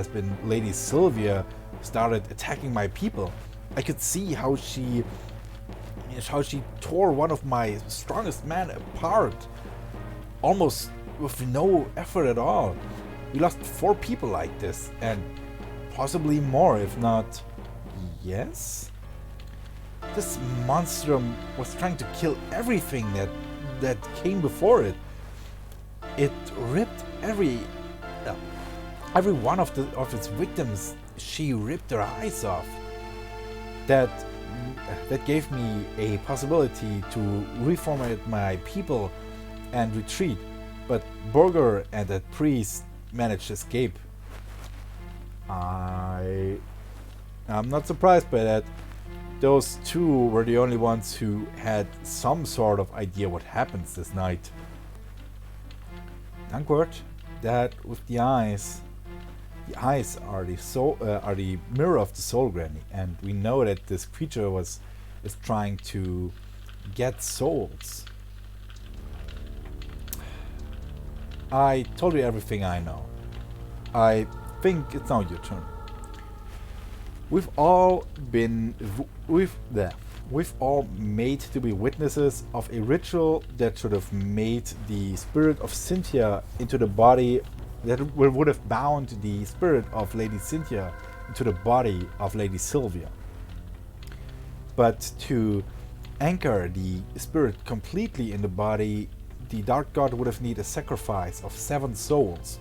been Lady Sylvia started attacking my people. I could see how she tore one of my strongest men apart, almost with no effort at all. We lost 4 people like this, and possibly more, if not... Yes? This monstrum was trying to kill everything that came before it. It ripped every one of its victims. She ripped their eyes off. That gave me a possibility to reformat my people and retreat, but Burger and that priest managed to escape. I'm not surprised by that. Those two were the only ones who had some sort of idea what happens this night. Dankwart, that with the eyes are the mirror of the soul, Granny, and we know that this creature is trying to get souls. I told you everything I know. I think it's now your turn. We've all made to be witnesses of a ritual that should have made the spirit of Cynthia into the body, that would have bound the spirit of Lady Cynthia into the body of Lady Sylvia. But to anchor the spirit completely in the body, the Dark God would have needed a sacrifice of 7 souls.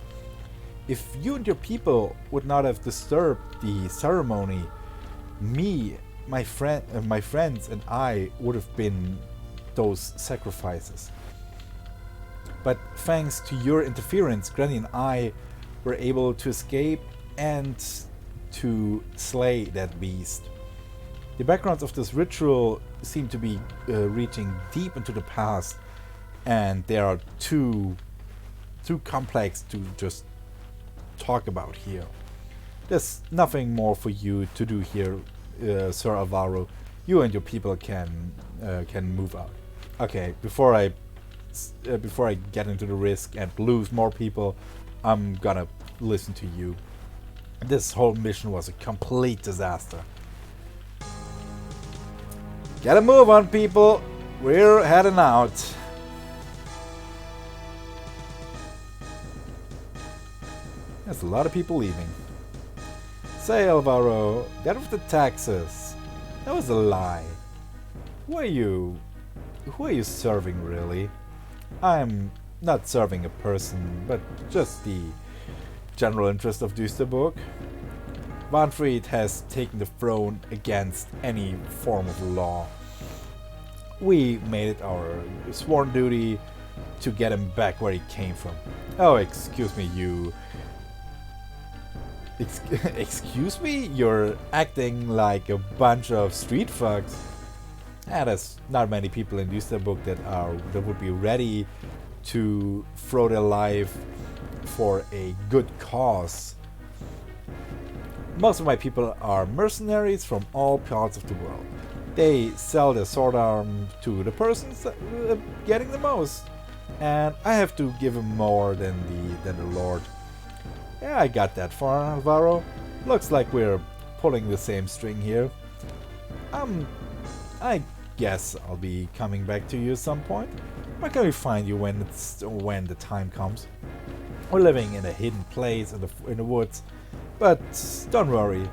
If you and your people would not have disturbed the ceremony, me, my friends and I would have been those sacrifices. But thanks to your interference, Granny and I were able to escape and to slay that beast. The backgrounds of this ritual seem to be reaching deep into the past, and they are too complex to just talk about here. There's nothing more for you to do here, Sir Alvaro. You and your people can move out. Okay, before I get into the risk and lose more people, I'm gonna listen to you. This whole mission was a complete disaster. Get a move on, people. We're heading out. There's a lot of people leaving. Say, Alvaro, that of the taxes, that was a lie. Who are you serving, really? I'm not serving a person, but just the general interest of Düsterburg. Manfred has taken the throne against any form of law. We made it our sworn duty to get him back where he came from. Oh, excuse me, you... Excuse me? You're acting like a bunch of street thugs. There's not many people in Düsterburg that would be ready to throw their life for a good cause. Most of my people are mercenaries from all parts of the world. They sell their sword arm to the persons getting the most, and I have to give them more than the Lord. Yeah, I got that far, Alvaro. Looks like we're pulling the same string here. I guess I'll be coming back to you at some point. Where can we find you when the time comes? We're living in a hidden place in the woods, but don't worry.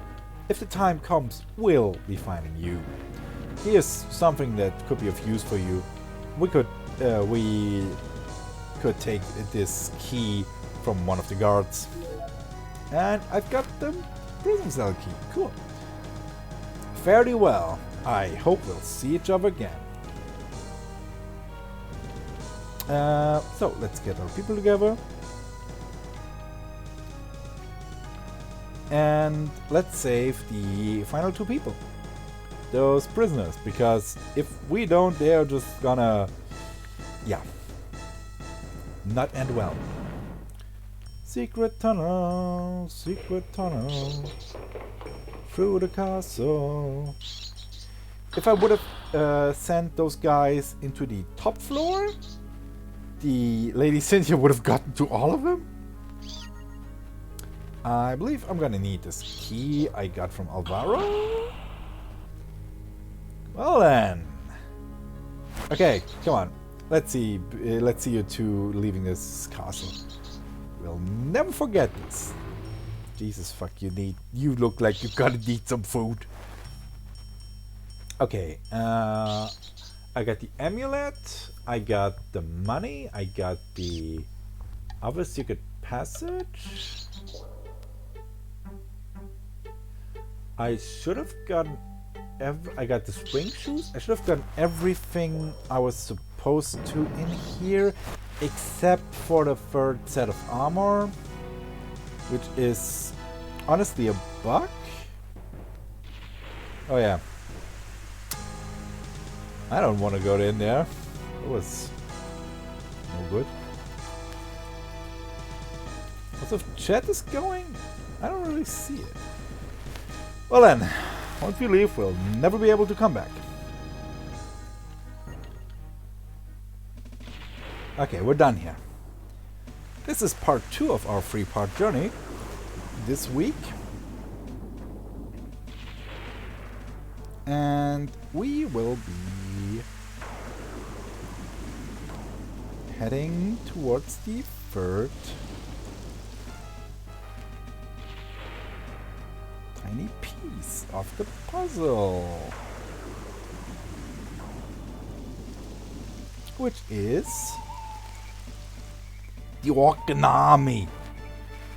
If the time comes, we'll be finding you. Here's something that could be of use for you. We could take this key from one of the guards. And I've got the prison cell key. Cool. Fairly well. I hope we'll see each other again. So let's get our people together. And let's save the final 2 people. Those prisoners. Because if we don't, they're just gonna... yeah. Not end well. Secret tunnel. Secret tunnel. Through the castle. If I would have sent those guys into the top floor, the Lady Cynthia would have gotten to all of them. I believe I'm gonna need this key I got from Alvaro. Well then. Okay, come on. Let's see you two leaving this castle. We'll never forget this. Jesus fuck, you look like you're gonna need some food. Okay, I got the amulet, I got the money, I got the other secret passage. I should have gotten I got the spring shoes. I should have gotten everything I was supposed to in here, except for the 3rd set of armor, which is honestly a bug. Oh yeah. I don't want to go in there. It was no good. What's if chat is going? I don't really see it. Well then, once we leave, we'll never be able to come back. Okay, we're done here. This is part 2 of our 3-part journey this week. And we will be heading towards the 3rd tiny piece of the puzzle, which is the Orcan army.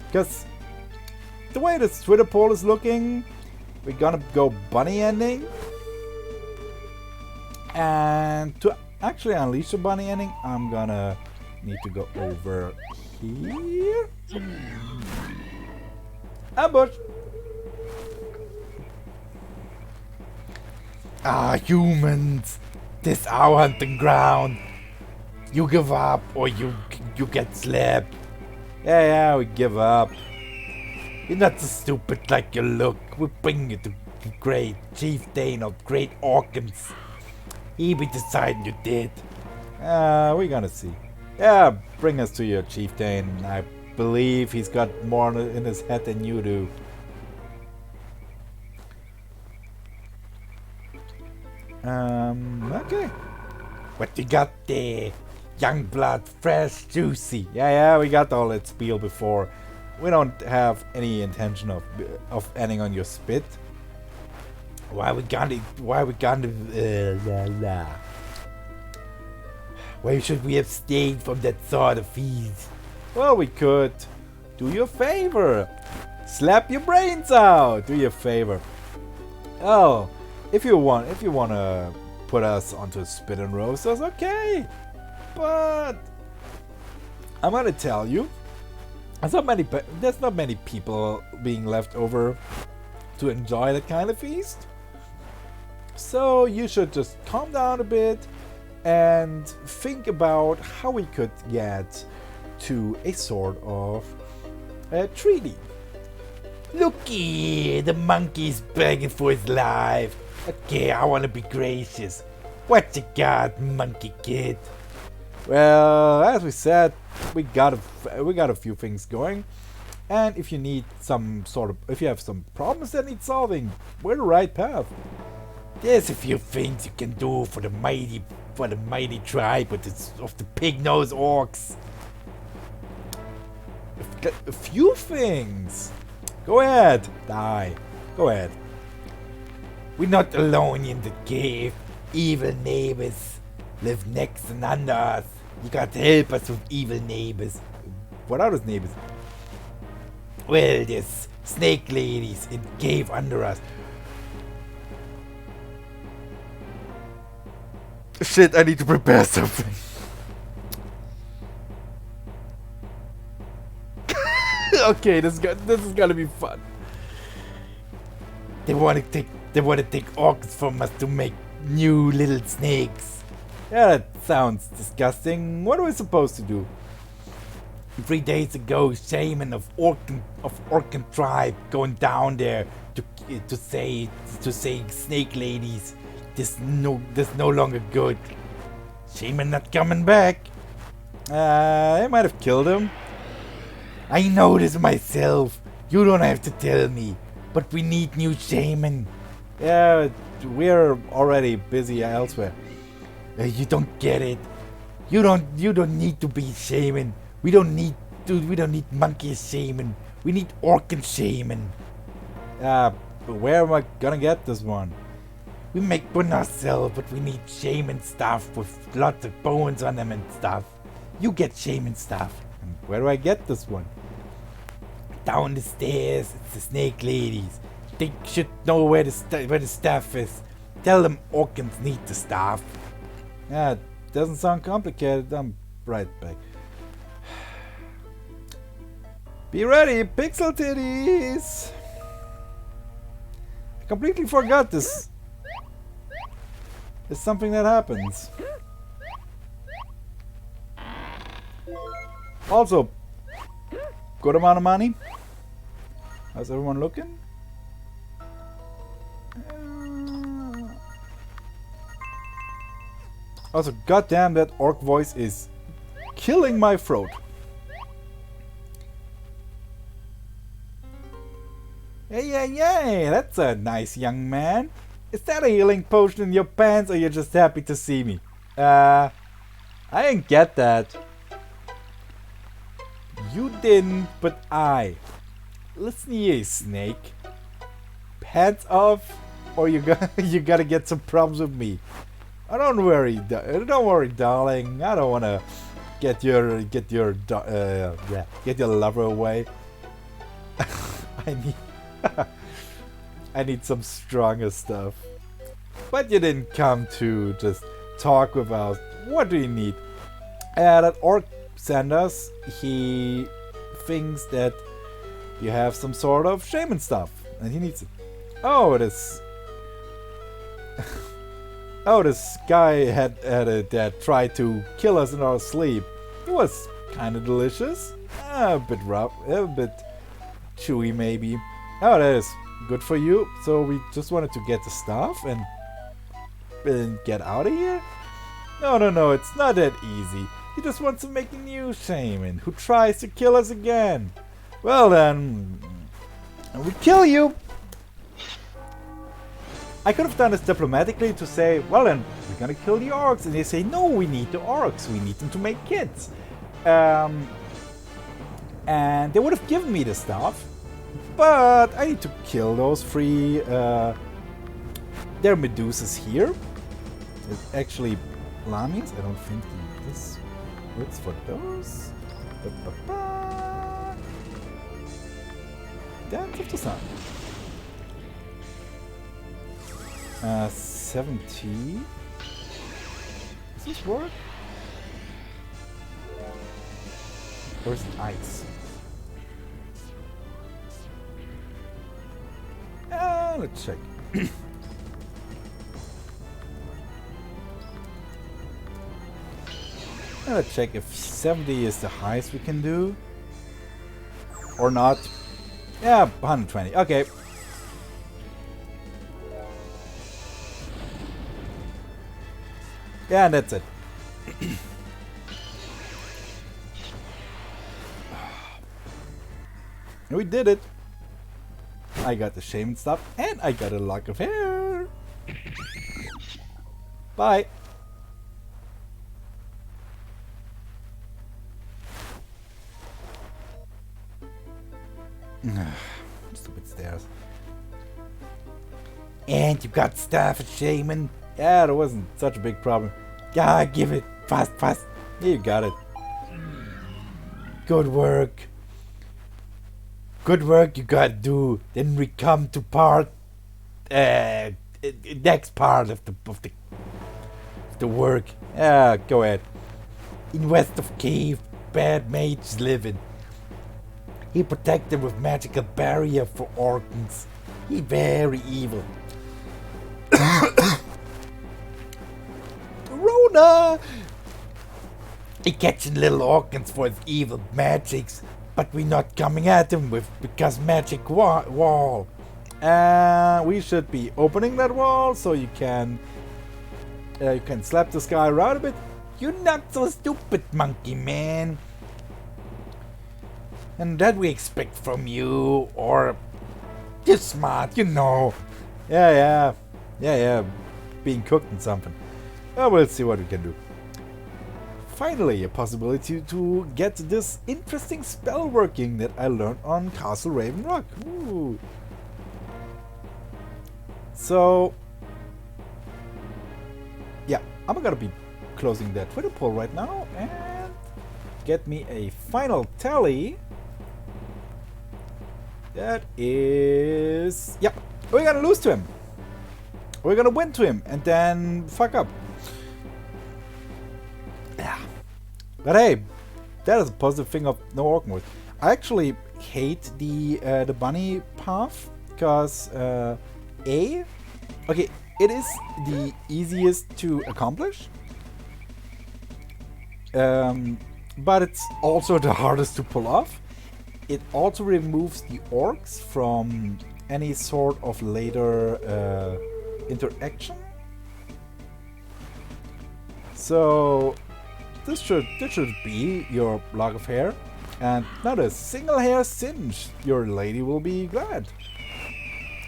Because the way this Twitter poll is looking, we're gonna go bunny ending, and to actually unleash the bunny ending, I'm gonna need to go over here. Ambush! Ah, humans! This our hunting ground. You give up, or you get slapped. Yeah, we give up. You're not so stupid like you look. We bring you to the great chieftain of great Orcans. He be deciding you did. We're gonna see. Yeah, bring us to your chieftain. I believe he's got more in his head than you do. Okay. What you got there? Young blood, fresh, juicy. Yeah, we got all that spiel before. We don't have any intention of ending on your spit. Why we gonna Why should we abstain from that sort of feast? Well, we could do you a favor. Slap your brains out. Do you a favor. Oh, if you wanna put us onto spit and roasters, okay. But I'm gonna tell you, there's not many people being left over to enjoy that kind of feast. So you should just calm down a bit and think about how we could get to a sort of treaty. Looky, the monkey's begging for his life. Okay, I wanna be gracious. What you got, monkey kid? Well, as we said, we got a few things going, and if you need if you have some problems that need solving, we're the right path. There's a few things you can do for the mighty tribe of the pig-nosed orcs. A few things. Go ahead, die. Go ahead. We're not alone in the cave. Evil neighbors live next and under us. You got to help us with evil neighbors. What are those neighbors? Well, there's snake ladies in cave under us. Shit, I need to prepare something. Okay, this is gonna be fun. They wanna take orcs from us to make new little snakes. Yeah, that sounds disgusting. What are we supposed to do? 3 days ago, shaman of Orcan tribe going down there to say snake ladies. This no longer good. Shaman not coming back. I might have killed him. I know this myself. You don't have to tell me. But we need new shaman. Yeah, we're already busy elsewhere. You don't get it. You don't need to be shaman. We don't need monkey shaman. We need orcan shaman. But where am I gonna get this one? We make one ourselves, but we need shaman stuff with lots of bones on them and stuff. You get shaman stuff. And where do I get this one? Down the stairs, it's the snake ladies. They should know where the staff is. Tell them orcans need the staff. Yeah, it doesn't sound complicated. I'm right back. Be ready, pixel titties! I completely forgot this. It's something that happens. Also, good amount of money. How's everyone looking? Also, goddamn, that orc voice is killing my throat. Hey, that's a nice young man. Is that a healing potion in your pants, or you're just happy to see me? I didn't get that. You didn't, but I. Listen here, snake. Pants off, or you gotta get some problems with me. Don't worry, darling. I don't wanna get your lover away. I need some stronger stuff. But you didn't come to just talk with us. What do you need? That orc sent us. He thinks that you have some sort of shaman stuff, and he needs it. Oh, this. Oh, this guy had that tried to kill us in our sleep. It was kind of delicious. A bit rough, a bit chewy maybe. Oh, that is good for you. So we just wanted to get the stuff and get out of here? No, it's not that easy. He just wants to make a new shaman who tries to kill us again. Well then, we kill you. I could have done this diplomatically to say, well then, we're gonna kill the orcs. And they say, no, we need the orcs. We need them to make kids. And they would have given me the stuff. But I need to kill those 3. There are Medusas here. There's actually Lamias. I don't think this works for those. Dance of the Sun. 70. Does this work? Or is it ice? Let's check. Let's check if 70 is the highest we can do. Or not. Yeah, 120. Okay. Yeah, and that's it. We did it. I got the shaman stuff and I got a lock of hair. Bye. Stupid stairs. And you got stuff, shaman. Yeah, that wasn't such a big problem. Yeah, give it. Fast. Yeah, you got it. Good work. Good work you gotta do. Then we come to next part of the work. Yeah, go ahead. In west of cave, bad mages living. He protected with magical barrier for organs. He very evil. Rona! He catching little organs for his evil magics, but we not coming at him with because magic wall. We should be opening that wall so you can slap this guy around a bit. You're not so stupid, monkey man. And that we expect from you, or you're smart, you know. Yeah. Being cooked in something. Well, we'll see what we can do. Finally, a possibility to get this interesting spell working that I learned on Castle Raven Rock. Ooh. So, yeah, I'm gonna be closing that Twitter poll right now and get me a final tally. That is... Yep, we're gonna lose to him. We're gonna win to him and then fuck up. Yeah. But hey, that is a positive thing of no orc mode. I actually hate the bunny path because okay, it is the easiest to accomplish, but it's also the hardest to pull off. It also removes the orcs from any sort of later interaction. So this should be your lock of hair, and not a single hair singe. Your lady will be glad.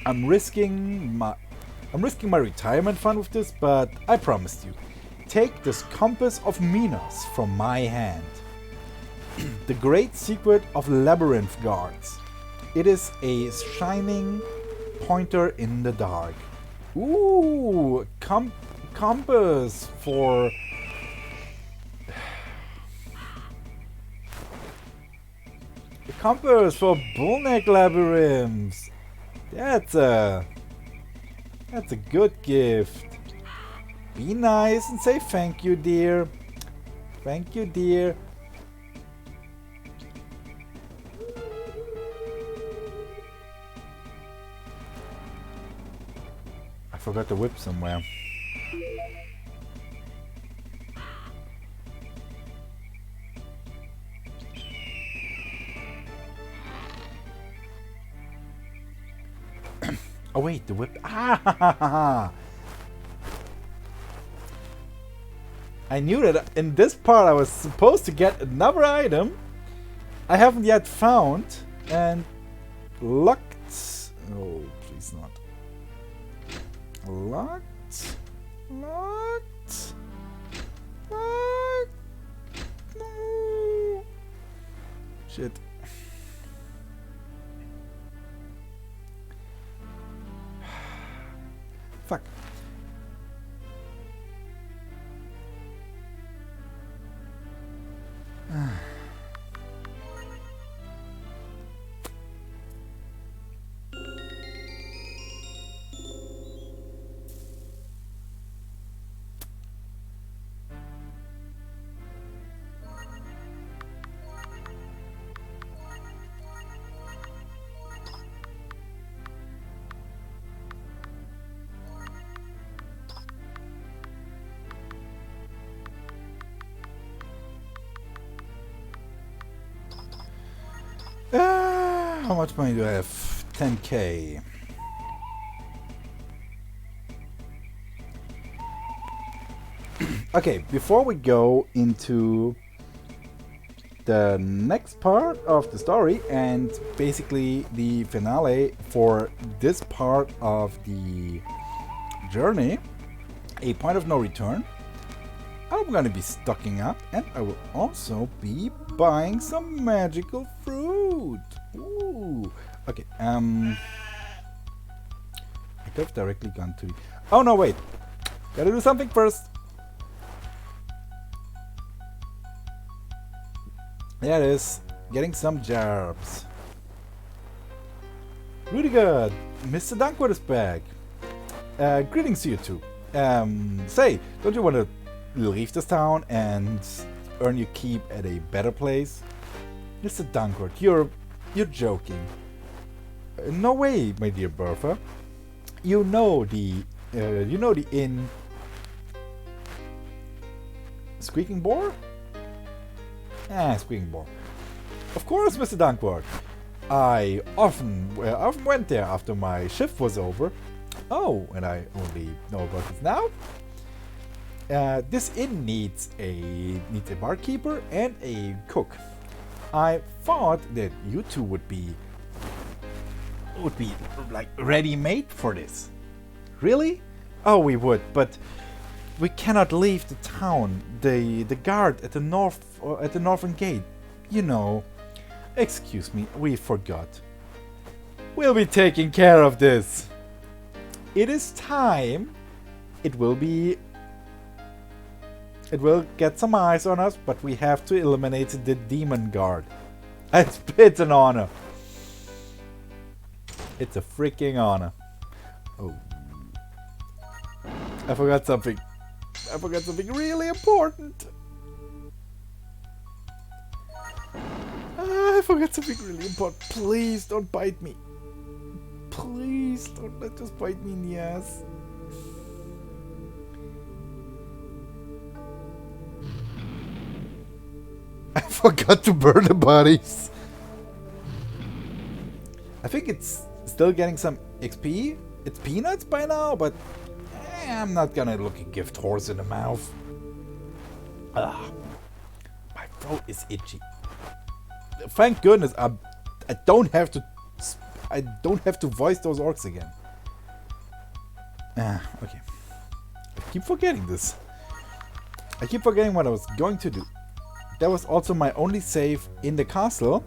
I'm risking my retirement fund with this, but I promised you. Take this compass of Minos from my hand. The great secret of labyrinth guards. It is a shining pointer in the dark. Ooh, compass for... The compass for bullneck labyrinths. That's a good gift. Be nice and say thank you, dear. Thank you, dear. I forgot the whip somewhere. Oh wait, the whip. Ah! I knew that in this part I was supposed to get another item I haven't yet found and locked. Oh, please not. Locked. Locked. Locked. No. Shit. Fuck. How much money do I have? 10k. Okay, before we go into the next part of the story and basically the finale for this part of the journey, a point of no return, I'm gonna be stocking up and I will also be buying some magical fruit. Ooh. Okay, I could have directly gone to the... Oh no, wait. Gotta do something first. There it is. Getting some jarbs. Really good. Mr. Dunkwood is back. Greetings to you two. Say, don't you want to leave this town and earn your keep at a better place? Mr. Dunkwood, you're You're joking. No way, my dear Bertha. You know the inn. Squeaking Boar? Squeaking Boar. Of course, Mr. Dankwart. I often went there after my shift was over. Oh, and I only know about this now. This inn needs a barkeeper and a cook. I thought that you two would be like ready-made for this. Really? Oh, we would, but we cannot leave the town. The guard at the northern gate. You know. Excuse me, we forgot. We'll be taking care of this. It is time. It will get some eyes on us, but we have to eliminate the demon guard. It's an honor. It's a freaking honor. Oh. I forgot something. I forgot something really important. I forgot something really important. Please don't bite me. Please don't let this bite me in the ass. I forgot to burn the bodies. I think it's still getting some XP. It's peanuts by now, but I'm not gonna look a gift horse in the mouth. Ugh. My throat is itchy. Thank goodness I don't have to voice those orcs again. Okay. I keep forgetting this. I keep forgetting what I was going to do. That was also my only save in the castle,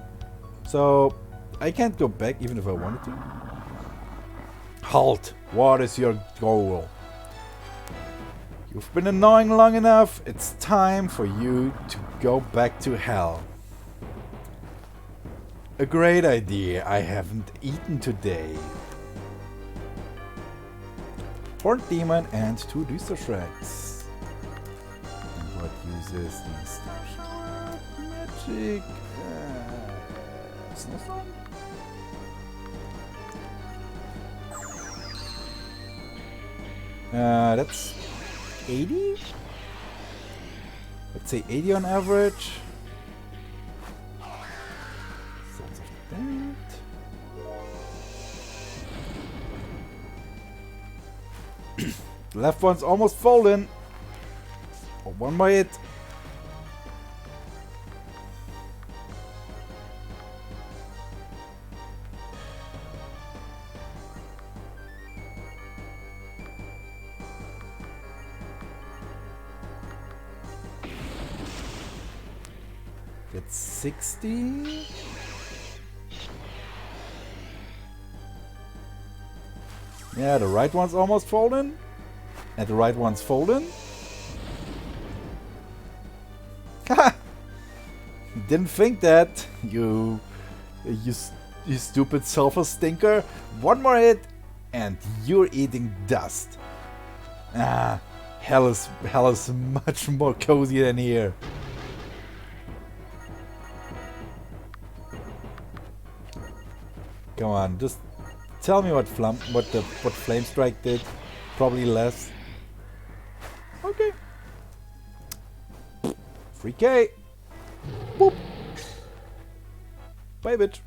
so I can't go back even if I wanted to. Halt! What is your goal? You've been annoying long enough. It's time for you to go back to hell. A great idea. I haven't eaten today. Horned Demon and 2 Düster Shreds. And what uses these magic? Snowstorm? That's 80? Let's say 80 on average. Sounds like that. The left one's almost fallen. Oh, one more hit. That's 60. Yeah, the right one's almost fallen. And the right one's fallen. Ha! Didn't think that, you stupid sulfur stinker. One more hit, and you're eating dust. Ah, hell is much more cozy than here. Come on, just tell me what Flame Strike did. Probably less. Okay. 3K. Boop. Bye, bitch.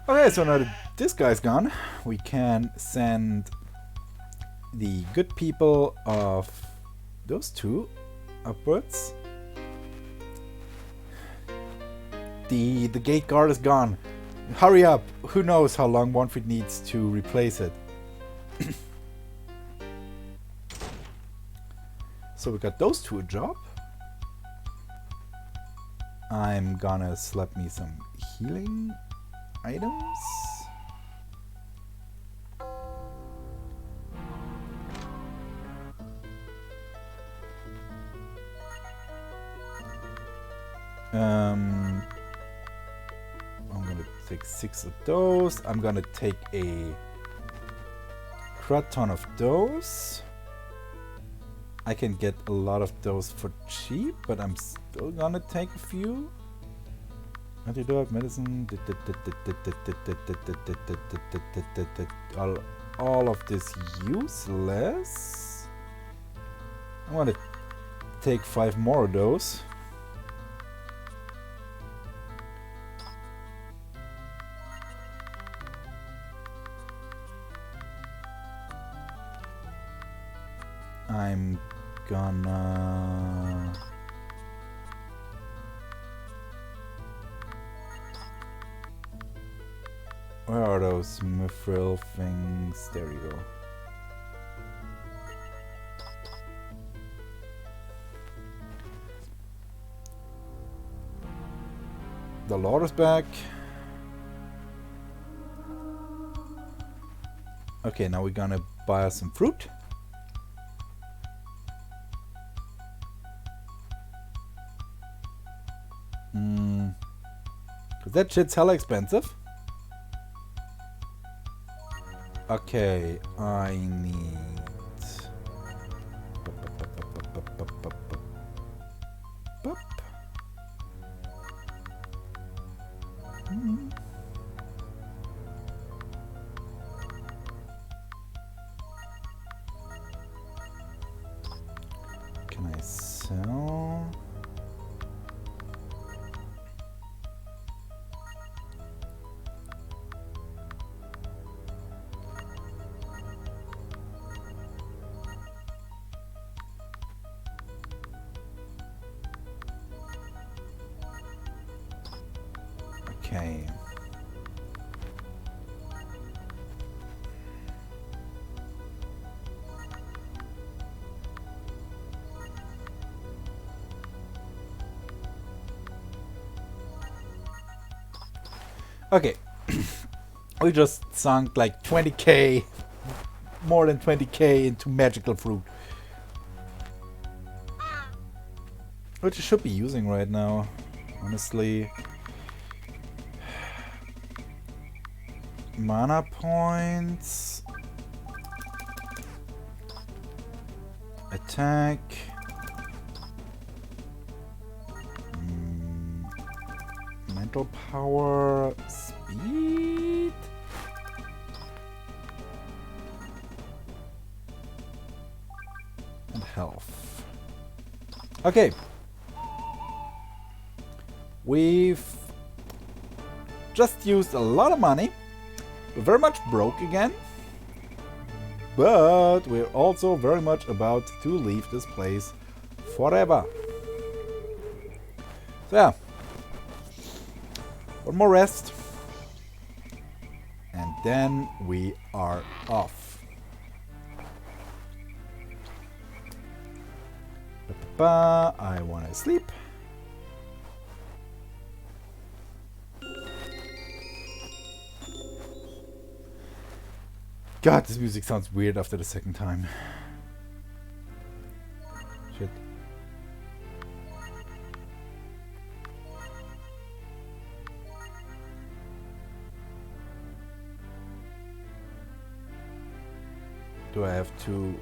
Okay, so now that this guy's gone, we can send the good people of those two upwards. The gate guard is gone. Hurry up. Who knows how long Wanfried needs to replace it. So we got those two a job. I'm gonna slap me some healing items. I'm gonna take 6 of those. I'm gonna take a crud ton of those. I can get a lot of those for cheap, but I'm still gonna take a few. Antidote, medicine. All of this useless. I want to take 5 more of those. I'm gonna... Where are those mithril things? There you go. The Lord is back. Okay, now we're gonna buy us some fruit. Cause that shit's hella expensive. Okay, I need... Can I sell? Okay. Okay. We just sunk like 20k, more than 20k into magical fruit. Which I should be using right now, honestly. Mana points. Attack. Mental power. Speed. And health. Okay. We've just used a lot of money. We're very much broke again. But we're also very much about to leave this place forever. So yeah. One more rest. And then we are off. I want to sleep. God, this music sounds weird after the second time. Shit. Do I have to...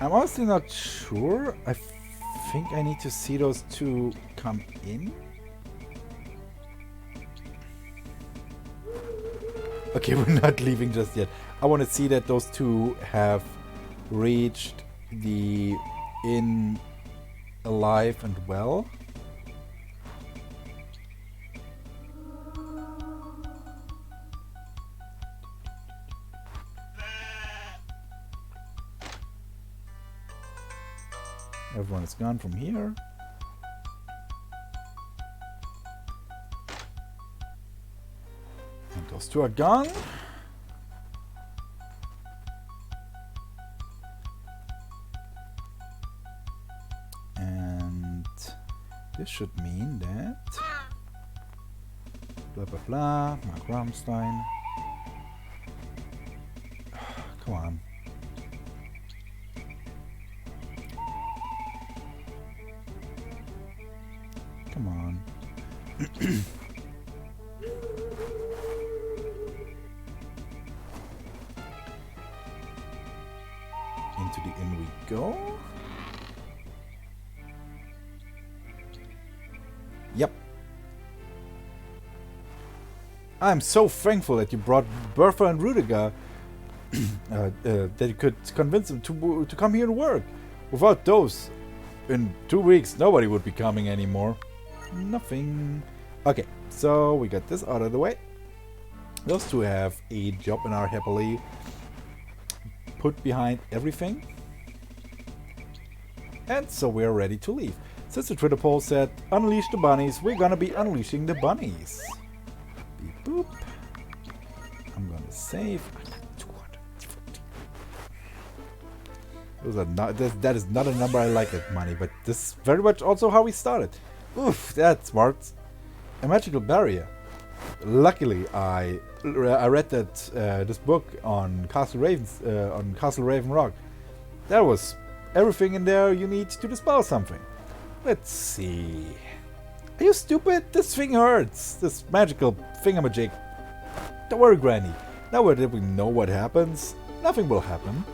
I'm honestly not sure. I think I need to see those two come in. Okay, we're not leaving just yet. I want to see that those two have reached the inn alive and well. Everyone is gone from here. And those two are gone. And this should mean that... Blah blah blah, Mark Rammstein. Come on. Come on. Yep. I'm so thankful that you brought Bertha and Rudiger. That you could convince them to come here and work. Without those, in 2 weeks, nobody would be coming anymore. Nothing. Okay, so we got this out of the way. Those two have a job and are happily put behind everything. And so we're ready to leave. Since the Twitter poll said, unleash the bunnies, we're gonna be unleashing the bunnies. Beep boop. I'm gonna save. Those are not, that is not a number I like at money, but this is very much also how we started. Oof, that's smart. A magical barrier. Luckily, I read that this book on Castle Raven Rock. There was everything in there you need to dispel something. Let's see. Are you stupid? This thing hurts. This magical thingamajig. Don't worry, Granny. Now that we know what happens, nothing will happen.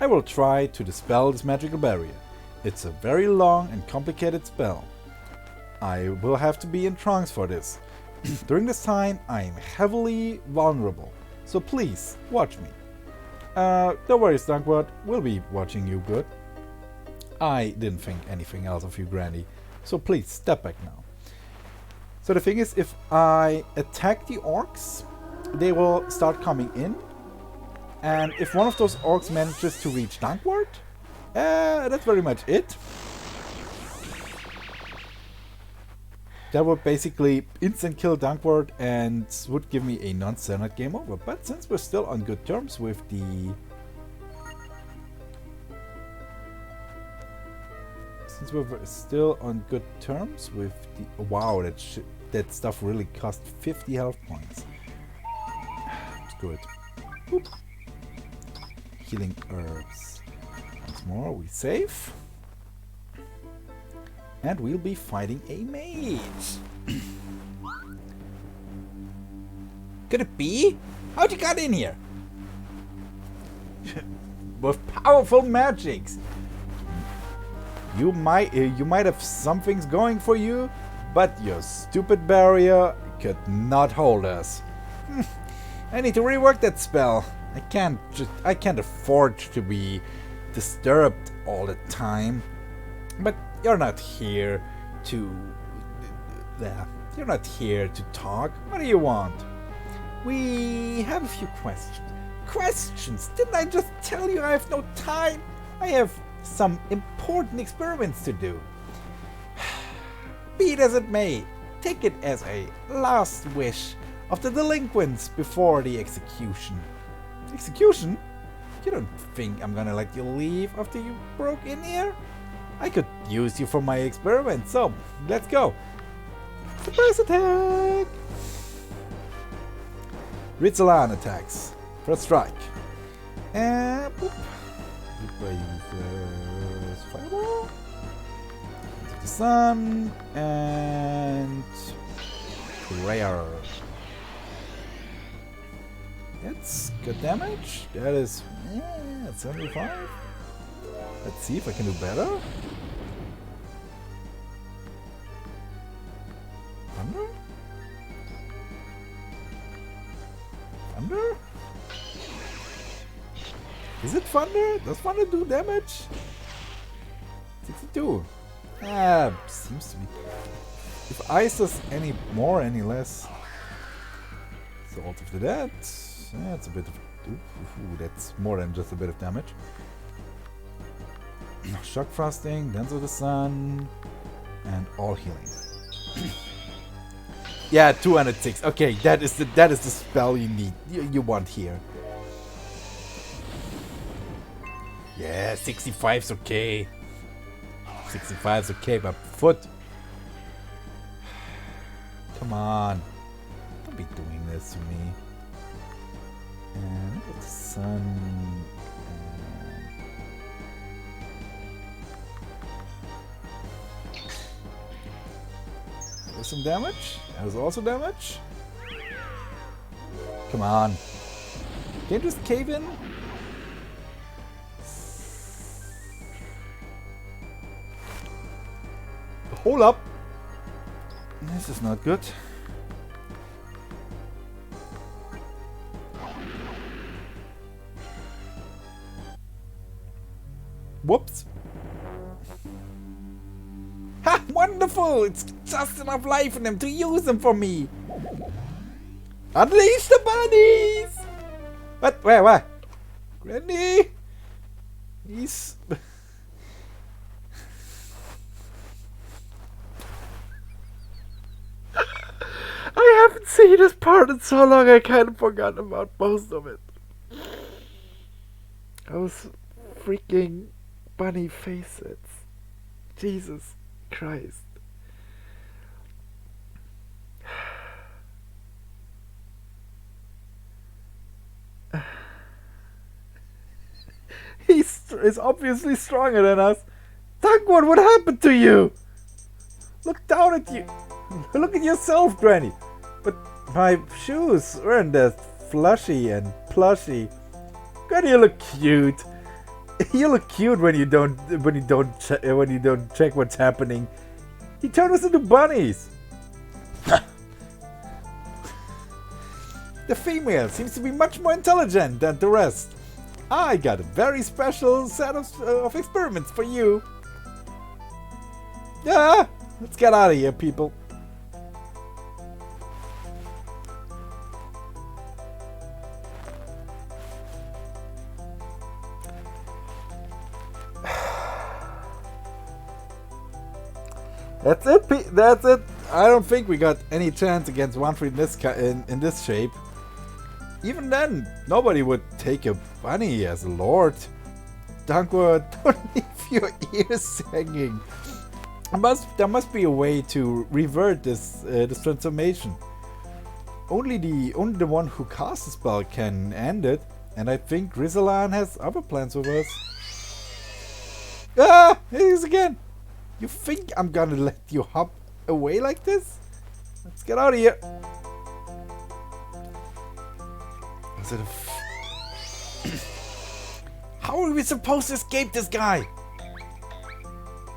I will try to dispel this magical barrier. It's a very long and complicated spell. I will have to be in trance for this. During this time, I am heavily vulnerable, so please, watch me. Don't worry, Stunkwood, we'll be watching you good. I didn't think anything else of you, Granny, so please, step back now. So the thing is, if I attack the orcs, they will start coming in. And if one of those orcs manages to reach Dunkward, that's very much it. That would basically instant kill Dunkward and would give me a non-standard game over. But since we're still on good terms with the... Wow, that stuff really cost 50 health points. It's good. Boop. Healing herbs. Once more, we save. And we'll be fighting a mage. Could it be? How'd you get in here? With powerful magics. You might have some things going for you, but your stupid barrier could not hold us. I need to rework that spell. I can't afford to be disturbed all the time. But you're not here to... You're not here to talk. What do you want? We have a few questions. Questions? Didn't I just tell you I have no time? I have some important experiments to do. Be it as it may, take it as a last wish of the delinquents before the execution. Execution? You don't think I'm gonna let you leave after you broke in here? I could use you for my experiment, so let's go. Surprise attack! Ritzalan attacks. First strike. And boop. Uses fireball. Into the sun and prayer. That's good damage. That is 75. Let's see if I can do better. Thunder? Thunder? Is it thunder? Does thunder do damage? 62. Seems to be. If ice does any more, any less. Salt of the Dead. That's a bit of... Ooh, that's more than just a bit of damage. Shock Frosting, Dance of the Sun, and all healing. Yeah, 206. Okay, that is the spell you need. You want here. Yeah, 65's okay. 65's okay, but foot. Come on. Don't be doing this to me. And look at the sun. There's some damage. There's also damage. Come on. Can't just cave in? Hold up. This is not good. Whoops. Ha! Wonderful! It's just enough life in them to use them for me. Unleash the bunnies! What? Where? Granny? He's... I haven't seen this part in so long, I kind of forgot about most of it. Those freaking bunny faces. Jesus Christ. He's obviously stronger than us. Dankwart, what happened to you? Look down at you. Look at yourself, Granny. But my shoes weren't that flushy and plushy. Granny, you look cute. You look cute when you don't check what's happening. You turn us into bunnies. The female seems to be much more intelligent than the rest. I got a very special set of experiments for you. Yeah, let's get out of here, people. That's it. That's it. I don't think we got any chance against Wanfried in this shape. Even then, nobody would take a bunny as a lord. Dankwart, don't leave your ears hanging. There must be a way to revert this transformation. Only the one who casts the spell can end it, and I think Grisalan has other plans with us. Ah, here he is again. You think I'm gonna let you hop away like this? Let's get out of here. Is it How are we supposed to escape this guy?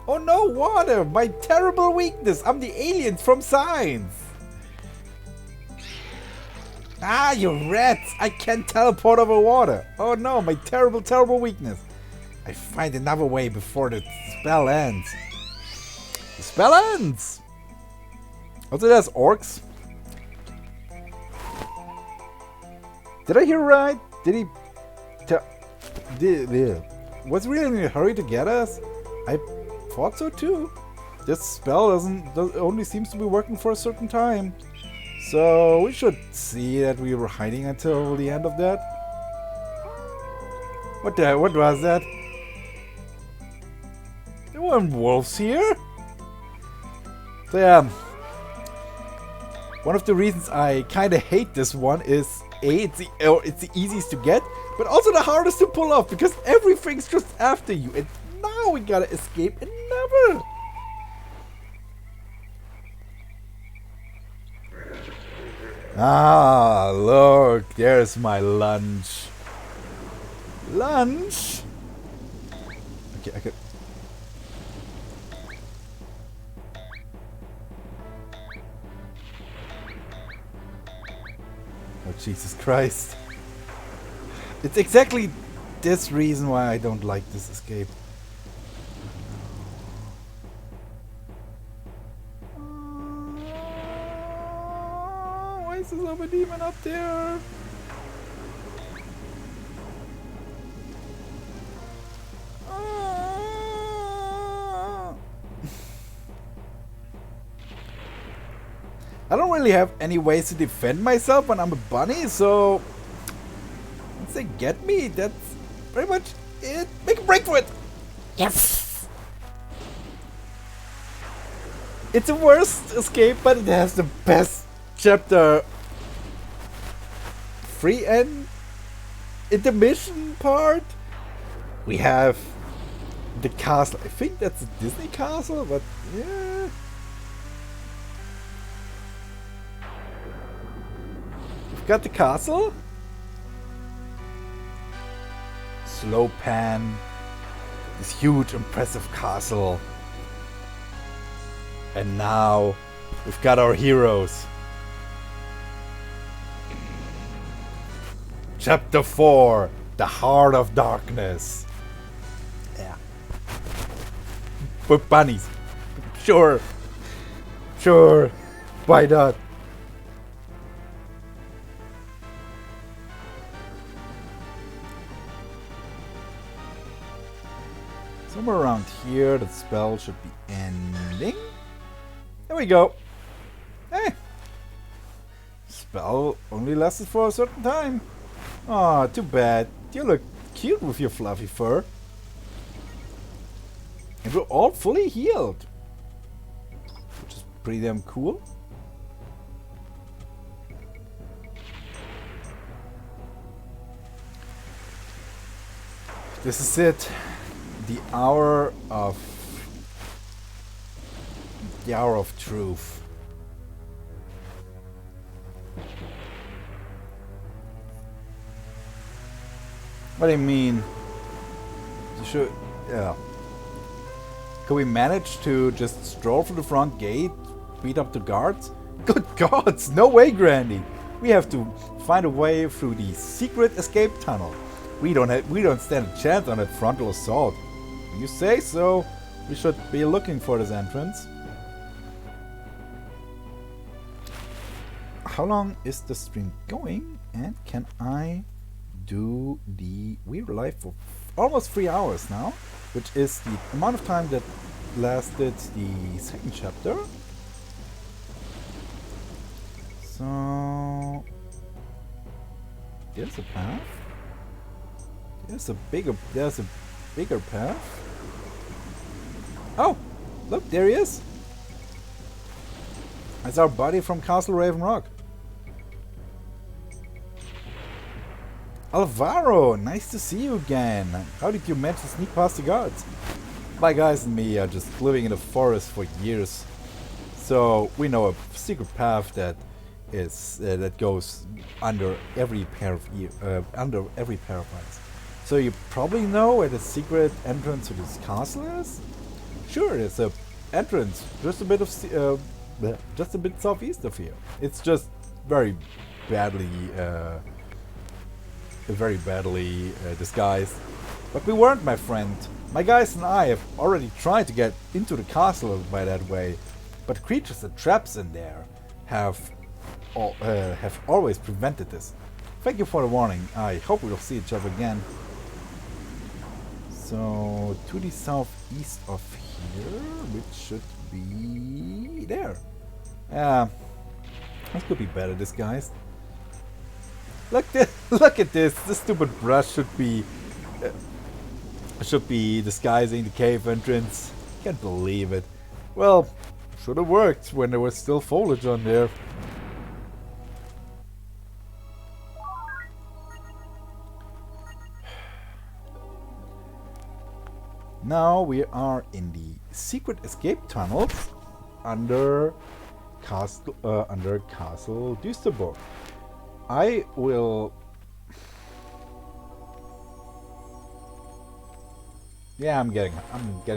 Oh no, water! My terrible weakness! I'm the aliens from Science! Ah, you rats! I can't teleport over water! Oh no, my terrible, terrible weakness! I find another way before the spell ends. The spell ends! Also, there's orcs. Did I hear right? Did he... Was he really in a hurry to get us? I thought so too. This spell only seems to be working for a certain time. So we should see that we were hiding until the end of that. What was that? There weren't wolves here? So yeah, one of the reasons I kinda hate this one is it's the easiest to get, but also the hardest to pull off because everything's just after you, and now we gotta escape another. Ah, look, there's my lunch. Lunch? Okay, I could. Oh, Jesus Christ. It's exactly this reason why I don't like this escape. Why is this other demon up there? I don't really have any ways to defend myself when I'm a bunny, so once they get me, that's pretty much it. Make a break for it! Yes! It's the worst escape, but it has the best chapter 3 and intermission part. We have the castle. I think that's a Disney castle, but yeah. We've got the castle. Slow pan. This huge, impressive castle. And now we've got our heroes. Chapter 4, The Heart of Darkness. Yeah. With bunnies. Sure. Sure. Why not? Somewhere around here, the spell should be ending. There we go. Hey. Spell only lasted for a certain time. Aw, too bad. You look cute with your fluffy fur. And we're all fully healed. Which is pretty damn cool. This is it. The hour of truth. What do you mean? You should, yeah. Can we manage to just stroll through the front gate, beat up the guards? Good gods, no way, Grandy. We have to find a way through the secret escape tunnel. We don't stand a chance on that frontal assault. You say so. We should be looking for this entrance. How long is the stream going? And can I do the We Were Live for almost 3 hours now, which is the amount of time that lasted the second chapter. So there's a path. There's a bigger path. Oh, look, there he is. That's our buddy from Castle Raven Rock. Alvaro, nice to see you again. How did you manage to sneak past the guards? My guys and me are just living in the forest for years, so we know a secret path that goes under every pair of eyes. So you probably know where the secret entrance to this castle is. Sure, there's a entrance just a bit southeast of here. It's just very badly disguised. But we weren't, my friend. My guys and I have already tried to get into the castle by that way, but creatures and traps in there have always prevented this. Thank you for the warning. I hope we'll see each other again. So, to the southeast of here, which should be there. This could be better disguised. Look at this. This stupid brush should be disguising the cave entrance. Can't believe it. Well, should have worked when there was still foliage on there. Now we are in the secret escape tunnels under Castle Düsterburg. I will. Yeah, I'm getting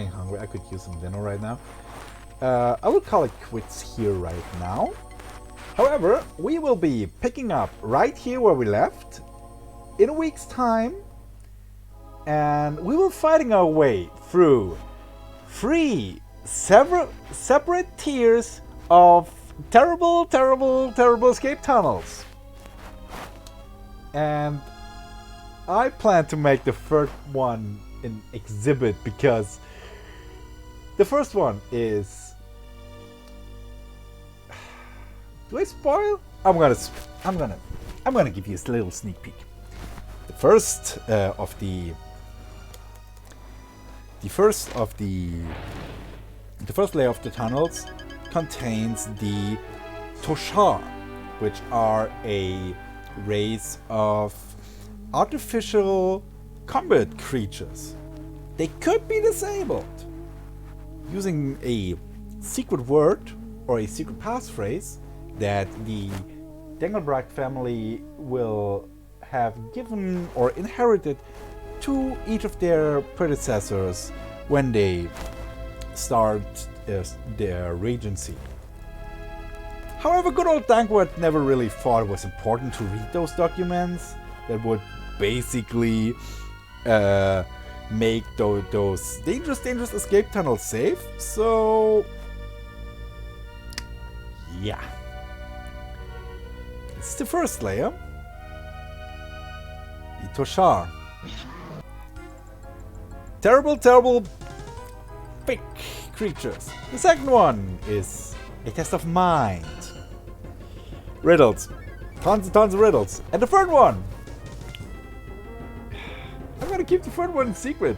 hungry. I could use some dinner right now. I will call it quits here right now. However, we will be picking up right here where we left in a week's time, and we will fighting our way through 3 separate tiers of terrible escape tunnels. And I plan to make the third one an exhibit, because the first one is... Do I spoil? I'm gonna give you a little sneak peek. The first layer of the tunnels contains the Toshar, which are a race of artificial combat creatures. They could be disabled using a secret word or a secret passphrase that the Dengelbracht family will have given or inherited to each of their predecessors when they start their regency. However, good old Dankwart never really thought it was important to read those documents that would basically make those dangerous escape tunnels safe. So, yeah. It's the first layer. The Toshar. Terrible big creatures. The second one is a test of mind. Riddles. Tons and tons of riddles. And the third one. I'm gonna keep the third one secret.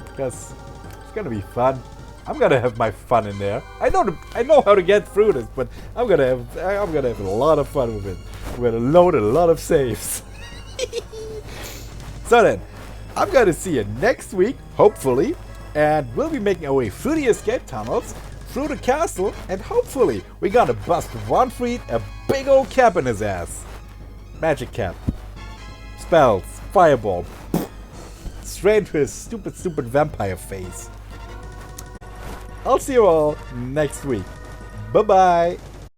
Because it's gonna be fun. I'm gonna have my fun in there. I know how to get through this, but I'm gonna have a lot of fun with it. I'm gonna load a lot of saves. So then, I'm gonna see you next week, hopefully, and we'll be making our way through the escape tunnels, through the castle, and hopefully we're gonna bust Von Fried a big old cap in his ass. Magic cap. Spells. Fireball. Straight into his stupid vampire face. I'll see you all next week. Bye-bye.